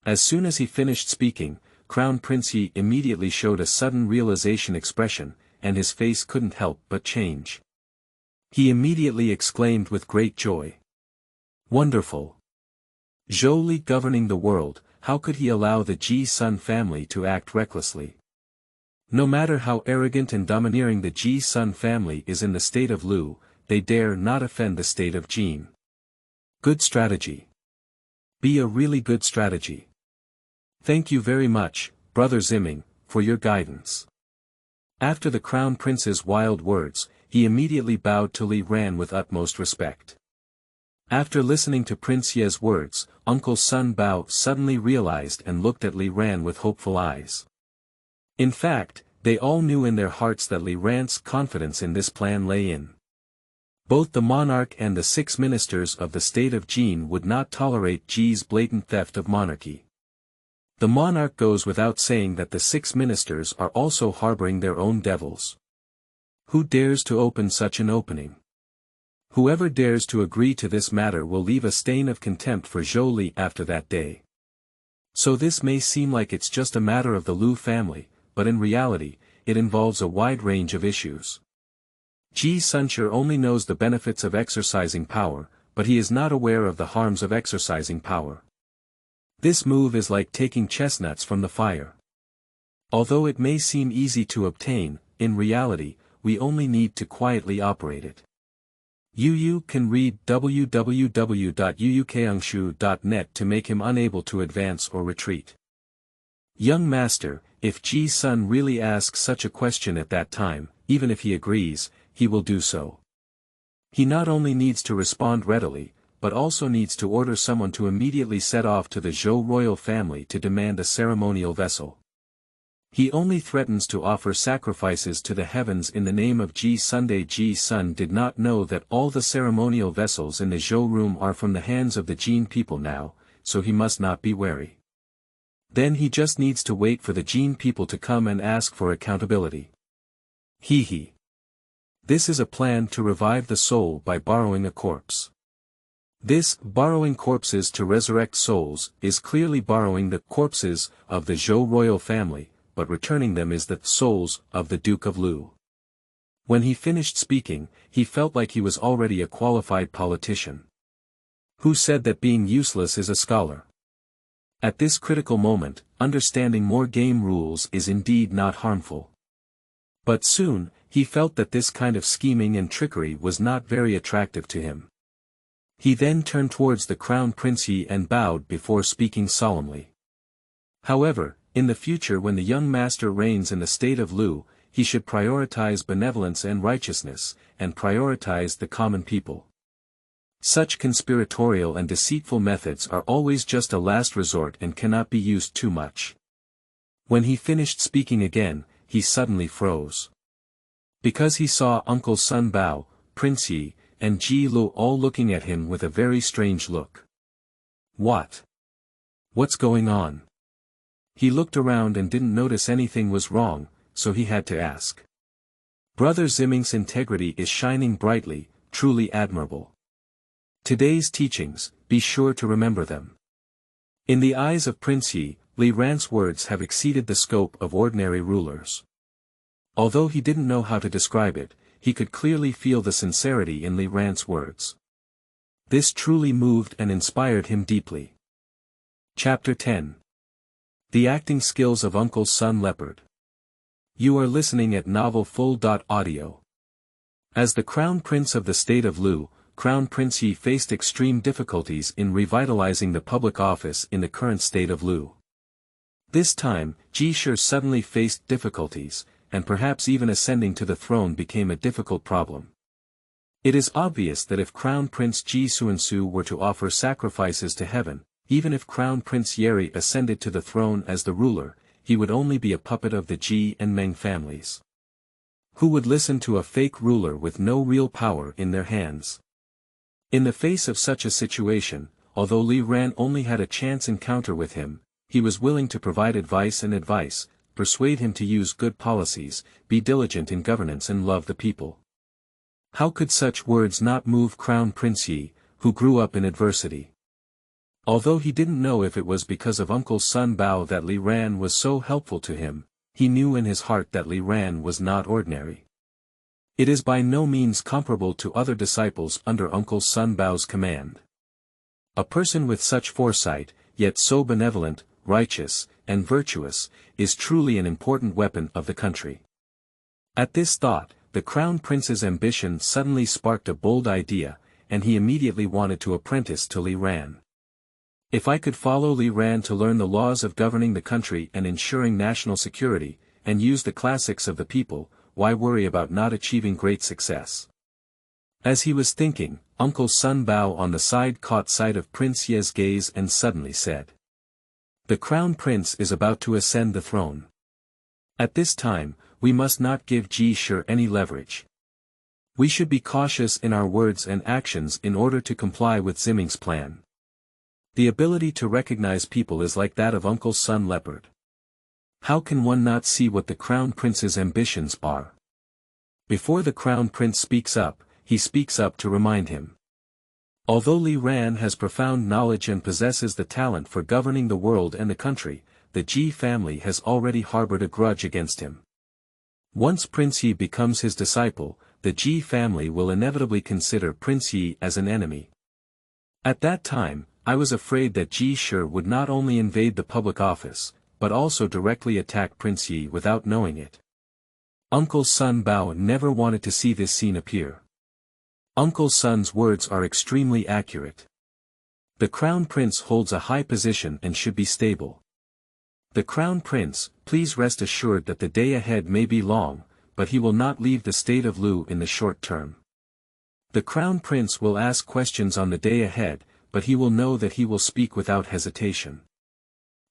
Speaker 1: As soon as he finished speaking, Crown Prince Yi immediately showed a sudden realization expression, and his face couldn't help but change. He immediately exclaimed with great joy. Wonderful! Zhou Li governing the world, how could he allow the Ji Sun family to act recklessly? No matter how arrogant and domineering the Ji Sun family is in the state of Lu, they dare not offend the state of Jin. Good strategy. Be a really good strategy. Thank you very much, Brother Ziming, for your guidance. After the Crown Prince's wild words, he immediately bowed to Li Ran with utmost respect. After listening to Prince Ye's words, Uncle Sun Bao suddenly realized and looked at Li Ran with hopeful eyes. In fact, they all knew in their hearts that Li Ran's confidence in this plan lay in. Both the monarch and the 6 ministers of the state of Jin would not tolerate Ji's blatant theft of monarchy. The monarch goes without saying that the 6 ministers are also harboring their own devils. Who dares to open such an opening? Whoever dares to agree to this matter will leave a stain of contempt for Zhou Li after that day. So this may seem like it's just a matter of the Lu family, but in reality, it involves a wide range of issues. Ji Sunshi only knows the benefits of exercising power, but he is not aware of the harms of exercising power. This move is like taking chestnuts from the fire. Although it may seem easy to obtain, in reality, we only need to quietly operate it. You can read www.yuukeangshu.net to make him unable to advance or retreat. Young master, if Ji Sun really asks such a question at that time, even if he agrees, he will do so. He not only needs to respond readily, but also needs to order someone to immediately set off to the Zhou royal family to demand a ceremonial vessel. He only threatens to offer sacrifices to the heavens in the name of Ji Sunday. Ji Sun did not know that all the ceremonial vessels in the Zhou room are from the hands of the Jin people now, so he must not be wary. Then he just needs to wait for the Jin people to come and ask for accountability. He. This is a plan to revive the soul by borrowing a corpse. This, borrowing corpses to resurrect souls, is clearly borrowing the corpses of the Zhou royal family, but returning them is the souls of the Duke of Lu. When he finished speaking, he felt like he was already a qualified politician. Who said that being useless is a scholar? At this critical moment, understanding more game rules is indeed not harmful. But soon, he felt that this kind of scheming and trickery was not very attractive to him. He then turned towards the Crown Prince Yi and bowed before speaking solemnly. However, in the future when the young master reigns in the state of Lu, he should prioritize benevolence and righteousness, and prioritize the common people. Such conspiratorial and deceitful methods are always just a last resort and cannot be used too much. When he finished speaking again, he suddenly froze. Because he saw Uncle Sun Bao, Prince Yi, and Ji Lu all looking at him with a very strange look. What? What's going on? He looked around and didn't notice anything was wrong, so he had to ask. Brother Ziming's integrity is shining brightly, truly admirable. Today's teachings, be sure to remember them. In the eyes of Prince Yi, Li Ran's words have exceeded the scope of ordinary rulers. Although he didn't know how to describe it, he could clearly feel the sincerity in Li Ran's words. This truly moved and inspired him deeply. Chapter 10. The Acting Skills of Uncle Sun Leopard. You are listening at novelfull.audio. As the Crown Prince of the State of Lu, Crown Prince Yi faced extreme difficulties in revitalizing the public office in the current state of Lu. This time, Ji Shi suddenly faced difficulties, and perhaps even ascending to the throne became a difficult problem. It is obvious that if Crown Prince Ji Xuansu were to offer sacrifices to heaven, even if Crown Prince Yeri ascended to the throne as the ruler, he would only be a puppet of the Ji and Meng families. Who would listen to a fake ruler with no real power in their hands? In the face of such a situation, although Li Ran only had a chance encounter with him, he was willing to provide advice, persuade him to use good policies, be diligent in governance and love the people. How could such words not move Crown Prince Yi, who grew up in adversity? Although he didn't know if it was because of Uncle Sun Bao that Li Ran was so helpful to him, he knew in his heart that Li Ran was not ordinary. It is by no means comparable to other disciples under Uncle Sun Bao's command. A person with such foresight, yet so benevolent, righteous, and virtuous, is truly an important weapon of the country. At this thought, the Crown Prince's ambition suddenly sparked a bold idea, and he immediately wanted to apprentice to Li Ran. If I could follow Li Ran to learn the laws of governing the country and ensuring national security, and use the classics of the people, why worry about not achieving great success? As he was thinking, Uncle Sun Bao on the side caught sight of Prince Ye's gaze and suddenly said, "The Crown Prince is about to ascend the throne. At this time, we must not give Ji Shi any leverage. We should be cautious in our words and actions in order to comply with Ziming's plan. The ability to recognize people is like that of Uncle's son Leopard. How can one not see what the Crown Prince's ambitions are? Before the Crown Prince speaks up, he speaks up to remind him. Although Li Ran has profound knowledge and possesses the talent for governing the world and the country, the Ji family has already harbored a grudge against him. Once Prince Yi becomes his disciple, the Ji family will inevitably consider Prince Yi as an enemy. At that time, I was afraid that Ji Shi would not only invade the public office, but also directly attack Prince Yi without knowing it. Uncle Sun Bao never wanted to see this scene appear. Uncle Sun's words are extremely accurate. The Crown Prince holds a high position and should be stable. The Crown Prince, please rest assured that the day ahead may be long, but he will not leave the state of Lu in the short term. The Crown Prince will ask questions on the day ahead, but he will know that he will speak without hesitation.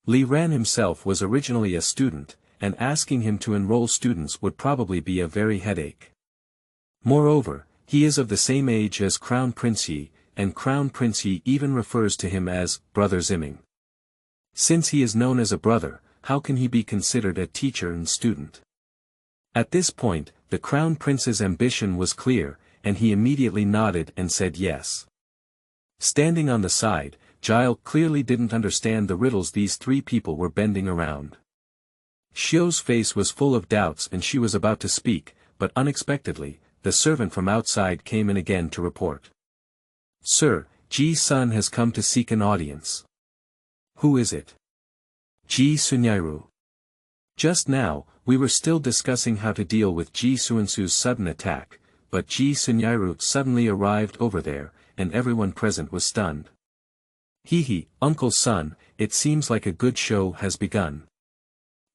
Speaker 1: Li Ran himself was originally a student, and asking him to enroll students would probably be a very headache. Moreover, he is of the same age as Crown Prince Yi, and Crown Prince Yi even refers to him as Brother Ziming. Since he is known as a brother, how can he be considered a teacher and student? At this point, the Crown Prince's ambition was clear, and he immediately nodded and said yes. Standing on the side, Zhao clearly didn't understand the riddles these three people were bending around. Xiu's face was full of doubts and she was about to speak, but unexpectedly, the servant from outside came in again to report. Sir, Ji's son has come to seek an audience. Who is it? Ji Sunyairu. Just now, we were still discussing how to deal with Ji Suansu's sudden attack, but Ji Sunyairu suddenly arrived over there, and everyone present was stunned. Hee, Uncle Sun, it seems like a good show has begun.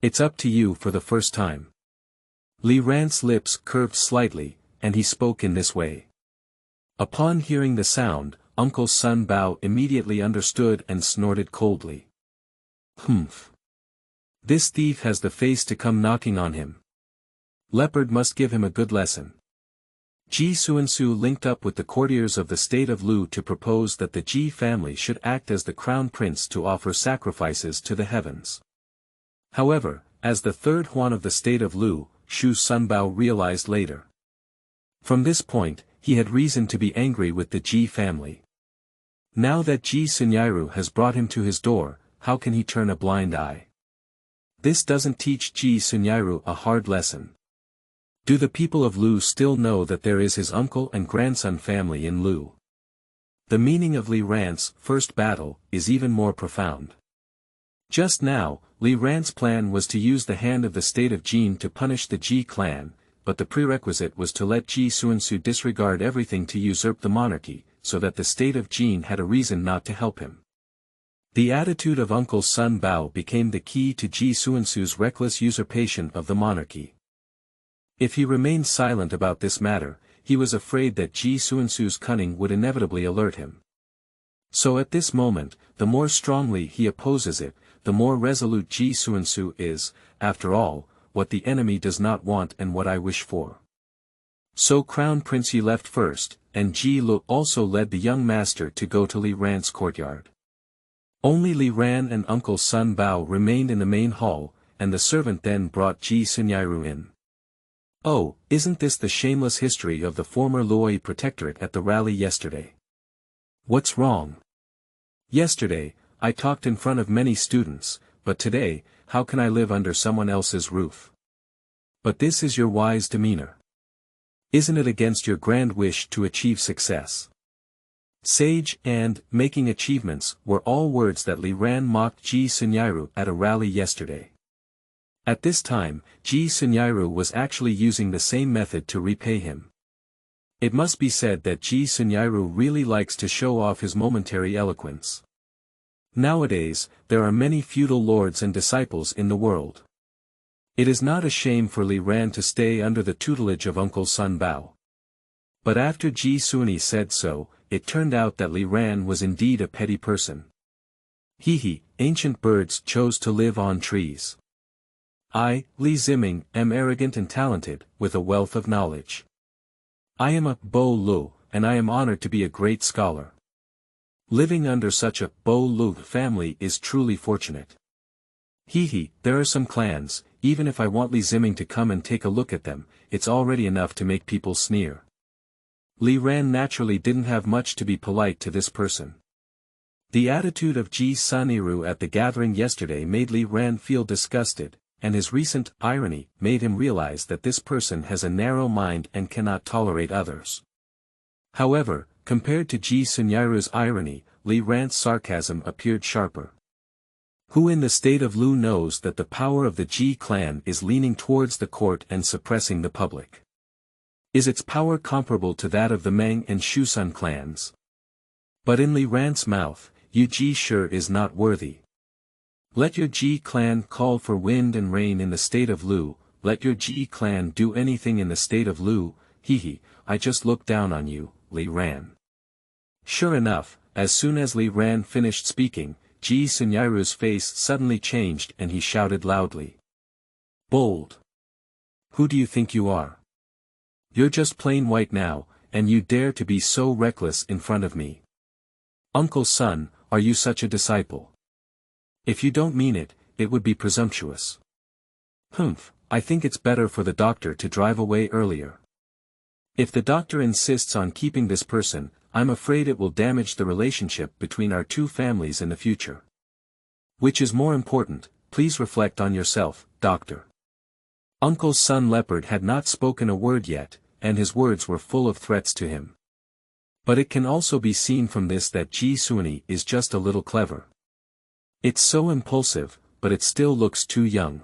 Speaker 1: It's up to you for the first time. Li Ran's lips curved slightly, and he spoke in this way. Upon hearing the sound, Uncle Sun Bao immediately understood and snorted coldly. Humph. This thief has the face to come knocking on him. Leopard must give him a good lesson. Ji Suansu linked up with the courtiers of the state of Lu to propose that the Ji family should act as the crown prince to offer sacrifices to the heavens. However, as the third Huan of the state of Lu, Shu Sunbao realized later. From this point, he had reason to be angry with the Ji family. Now that Ji Sunyairu has brought him to his door, how can he turn a blind eye? This doesn't teach Ji Sunyairu a hard lesson. Do the people of Lu still know that there is his uncle and grandson family in Lu? The meaning of Li Ran's first battle is even more profound. Just now, Li Ran's plan was to use the hand of the state of Jin to punish the Ji clan, but the prerequisite was to let Ji Suansu disregard everything to usurp the monarchy, so that the state of Jin had a reason not to help him. The attitude of Uncle Sun Bao became the key to Ji Suansu's reckless usurpation of the monarchy. If he remained silent about this matter, he was afraid that Ji Suansu's cunning would inevitably alert him. So at this moment, the more strongly he opposes it, the more resolute Ji Suansu is, after all, what the enemy does not want and what I wish for. So Crown Prince Yi left first, and Ji Lu also led the young master to go to Li Ran's courtyard. Only Li Ran and Uncle Sun Bao remained in the main hall, and the servant then brought Ji Sunyairu in. Oh, isn't this the shameless history of the former Luoyi protectorate at the rally yesterday? What's wrong? Yesterday, I talked in front of many students, but today, how can I live under someone else's roof? But this is your wise demeanor. Isn't it against your grand wish to achieve success? Sage and making achievements were all words that Li Ran mocked Ji Sunyairu at a rally yesterday. At this time, Ji Sunyairu was actually using the same method to repay him. It must be said that Ji Sunyairu really likes to show off his momentary eloquence. Nowadays, there are many feudal lords and disciples in the world. It is not a shame for Li Ran to stay under the tutelage of Uncle Sun Bao. But after Ji Suni said so, it turned out that Li Ran was indeed a petty person. Ancient birds chose to live on trees. I, Li Ziming, am arrogant and talented, with a wealth of knowledge. I am a Bo Lu, and I am honored to be a great scholar. Living under such a Lu family is truly fortunate. There are some clans, even if I want Li Ziming to come and take a look at them, it's already enough to make people sneer. Li Ran naturally didn't have much to be polite to this person. The attitude of Ji Suniru at the gathering yesterday made Li Ran feel disgusted, and his recent irony made him realize that this person has a narrow mind and cannot tolerate others. However, compared to Ji Suniru's irony, Li Ran's sarcasm appeared sharper. Who in the state of Lu knows that the power of the Ji clan is leaning towards the court and suppressing the public? Is its power comparable to that of the Meng and Shusun clans? But in Li Ran's mouth, Yu Ji sure is not worthy. Let your Ji clan call for wind and rain in the state of Lu, let your Ji clan do anything in the state of Lu, I just look down on you, Li Ran. Sure enough, as soon as Li Ran finished speaking, Ji Suniru's face suddenly changed and he shouted loudly. Bold! Who do you think you are? You're just plain white now, and you dare to be so reckless in front of me. Uncle Sun, are you such a disciple? If you don't mean it, it would be presumptuous. I think it's better for the doctor to drive away earlier. If the doctor insists on keeping this person, I'm afraid it will damage the relationship between our two families in the future. Which is more important, please reflect on yourself, doctor. Uncle Sun Leopard had not spoken a word yet, and his words were full of threats to him. But it can also be seen from this that Ji Suni is just a little clever. It's so impulsive, but it still looks too young.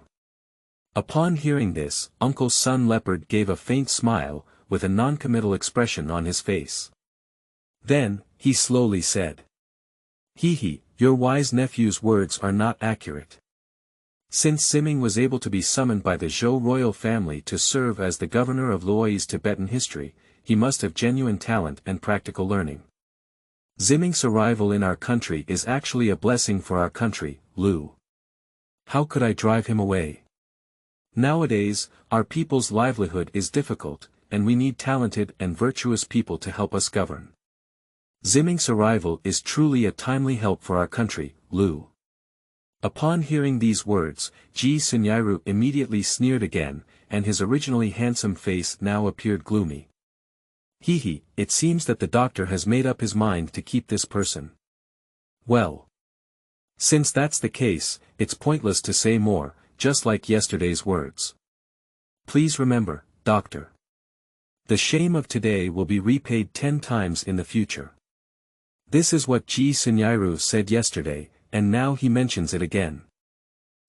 Speaker 1: Upon hearing this, Uncle Sun Leopard gave a faint smile, with a non-committal expression on his face. Then, he slowly said. Your wise nephew's words are not accurate. Since Ziming was able to be summoned by the Zhou royal family to serve as the governor of Luoyi's Tibetan history, he must have genuine talent and practical learning. Ziming's arrival in our country is actually a blessing for our country, Lu. How could I drive him away? Nowadays, our people's livelihood is difficult, and we need talented and virtuous people to help us govern. Ziming's arrival is truly a timely help for our country, Lu. Upon hearing these words, Ji Suniru immediately sneered again, and his originally handsome face now appeared gloomy. It seems that the doctor has made up his mind to keep this person. Well. Since that's the case, it's pointless to say more, just like yesterday's words. Please remember, doctor. The shame of today will be repaid 10 times in the future. This is what Ji Suniru said yesterday, and now he mentions it again.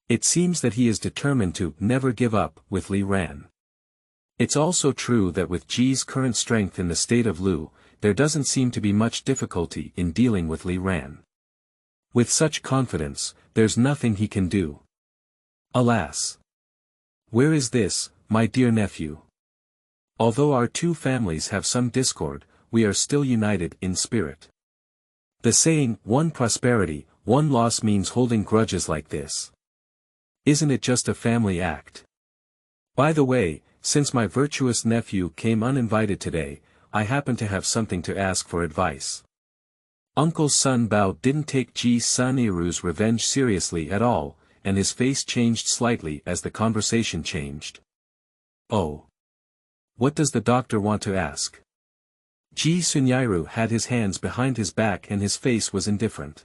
Speaker 1: It seems that he is determined to never give up with Li Ran. It's also true that with Ji's current strength in the state of Lu, there doesn't seem to be much difficulty in dealing with Li Ran. With such confidence, there's nothing he can do. Alas! Where is this, my dear nephew? Although our two families have some discord, we are still united in spirit. The saying, one prosperity, one loss means holding grudges like this. Isn't it just a family act? By the way, since my virtuous nephew came uninvited today, I happen to have something to ask for advice. Uncle Sun Bao didn't take Ji Suniru's revenge seriously at all, and his face changed slightly as the conversation changed. Oh. What does the doctor want to ask? Ji Suniru had his hands behind his back and his face was indifferent.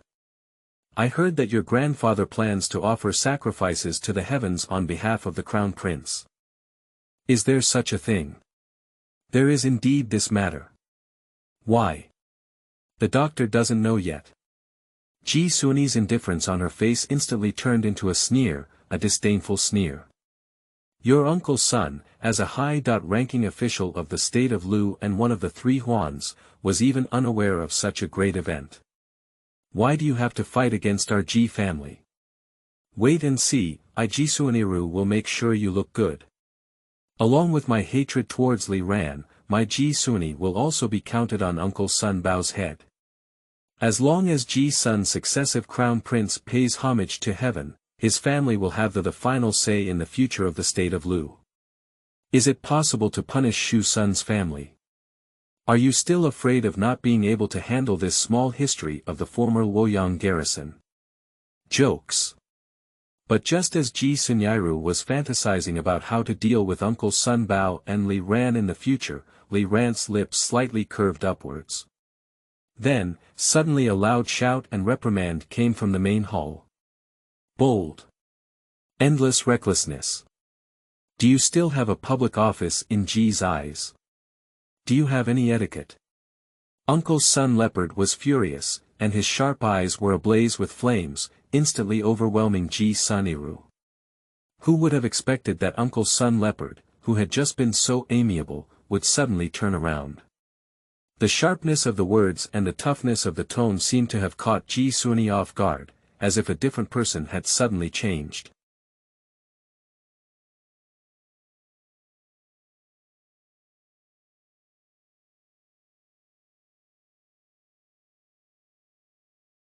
Speaker 1: I heard that your grandfather plans to offer sacrifices to the heavens on behalf of the crown prince. Is there such a thing? There is indeed this matter. Why? The doctor doesn't know yet. Ji Suni's indifference on her face instantly turned into a sneer, a disdainful sneer. Your Uncle Sun, as a high-ranking official of the state of Lu and one of the three Huans, was even unaware of such a great event. Why do you have to fight against our Ji family? Wait and see, Ji Suniru will make sure you look good. Along with my hatred towards Li Ran, my Ji Suni will also be counted on Uncle Sun Bao's head. As long as Ji Sun's successive crown prince pays homage to heaven, his family will have the final say in the future of the state of Lu. Is it possible to punish Shu Sun's family? Are you still afraid of not being able to handle this small history of the former Luoyang garrison? Jokes. But just as Ji Sunyairu was fantasizing about how to deal with Uncle Sun Bao and Li Ran in the future, Li Ran's lips slightly curved upwards. Then, suddenly a loud shout and reprimand came from the main hall. Bold. Endless recklessness. Do you still have a public office in Ji's eyes? Do you have any etiquette? Uncle Sun Leopard was furious, and his sharp eyes were ablaze with flames, instantly overwhelming Ji Sunyairu. Who would have expected that Uncle Sun Leopard, who had just been so amiable, would suddenly turn around? The sharpness of the words and the toughness of the tone seemed to have caught Ji Sunyairu off guard, as if a different person had suddenly changed.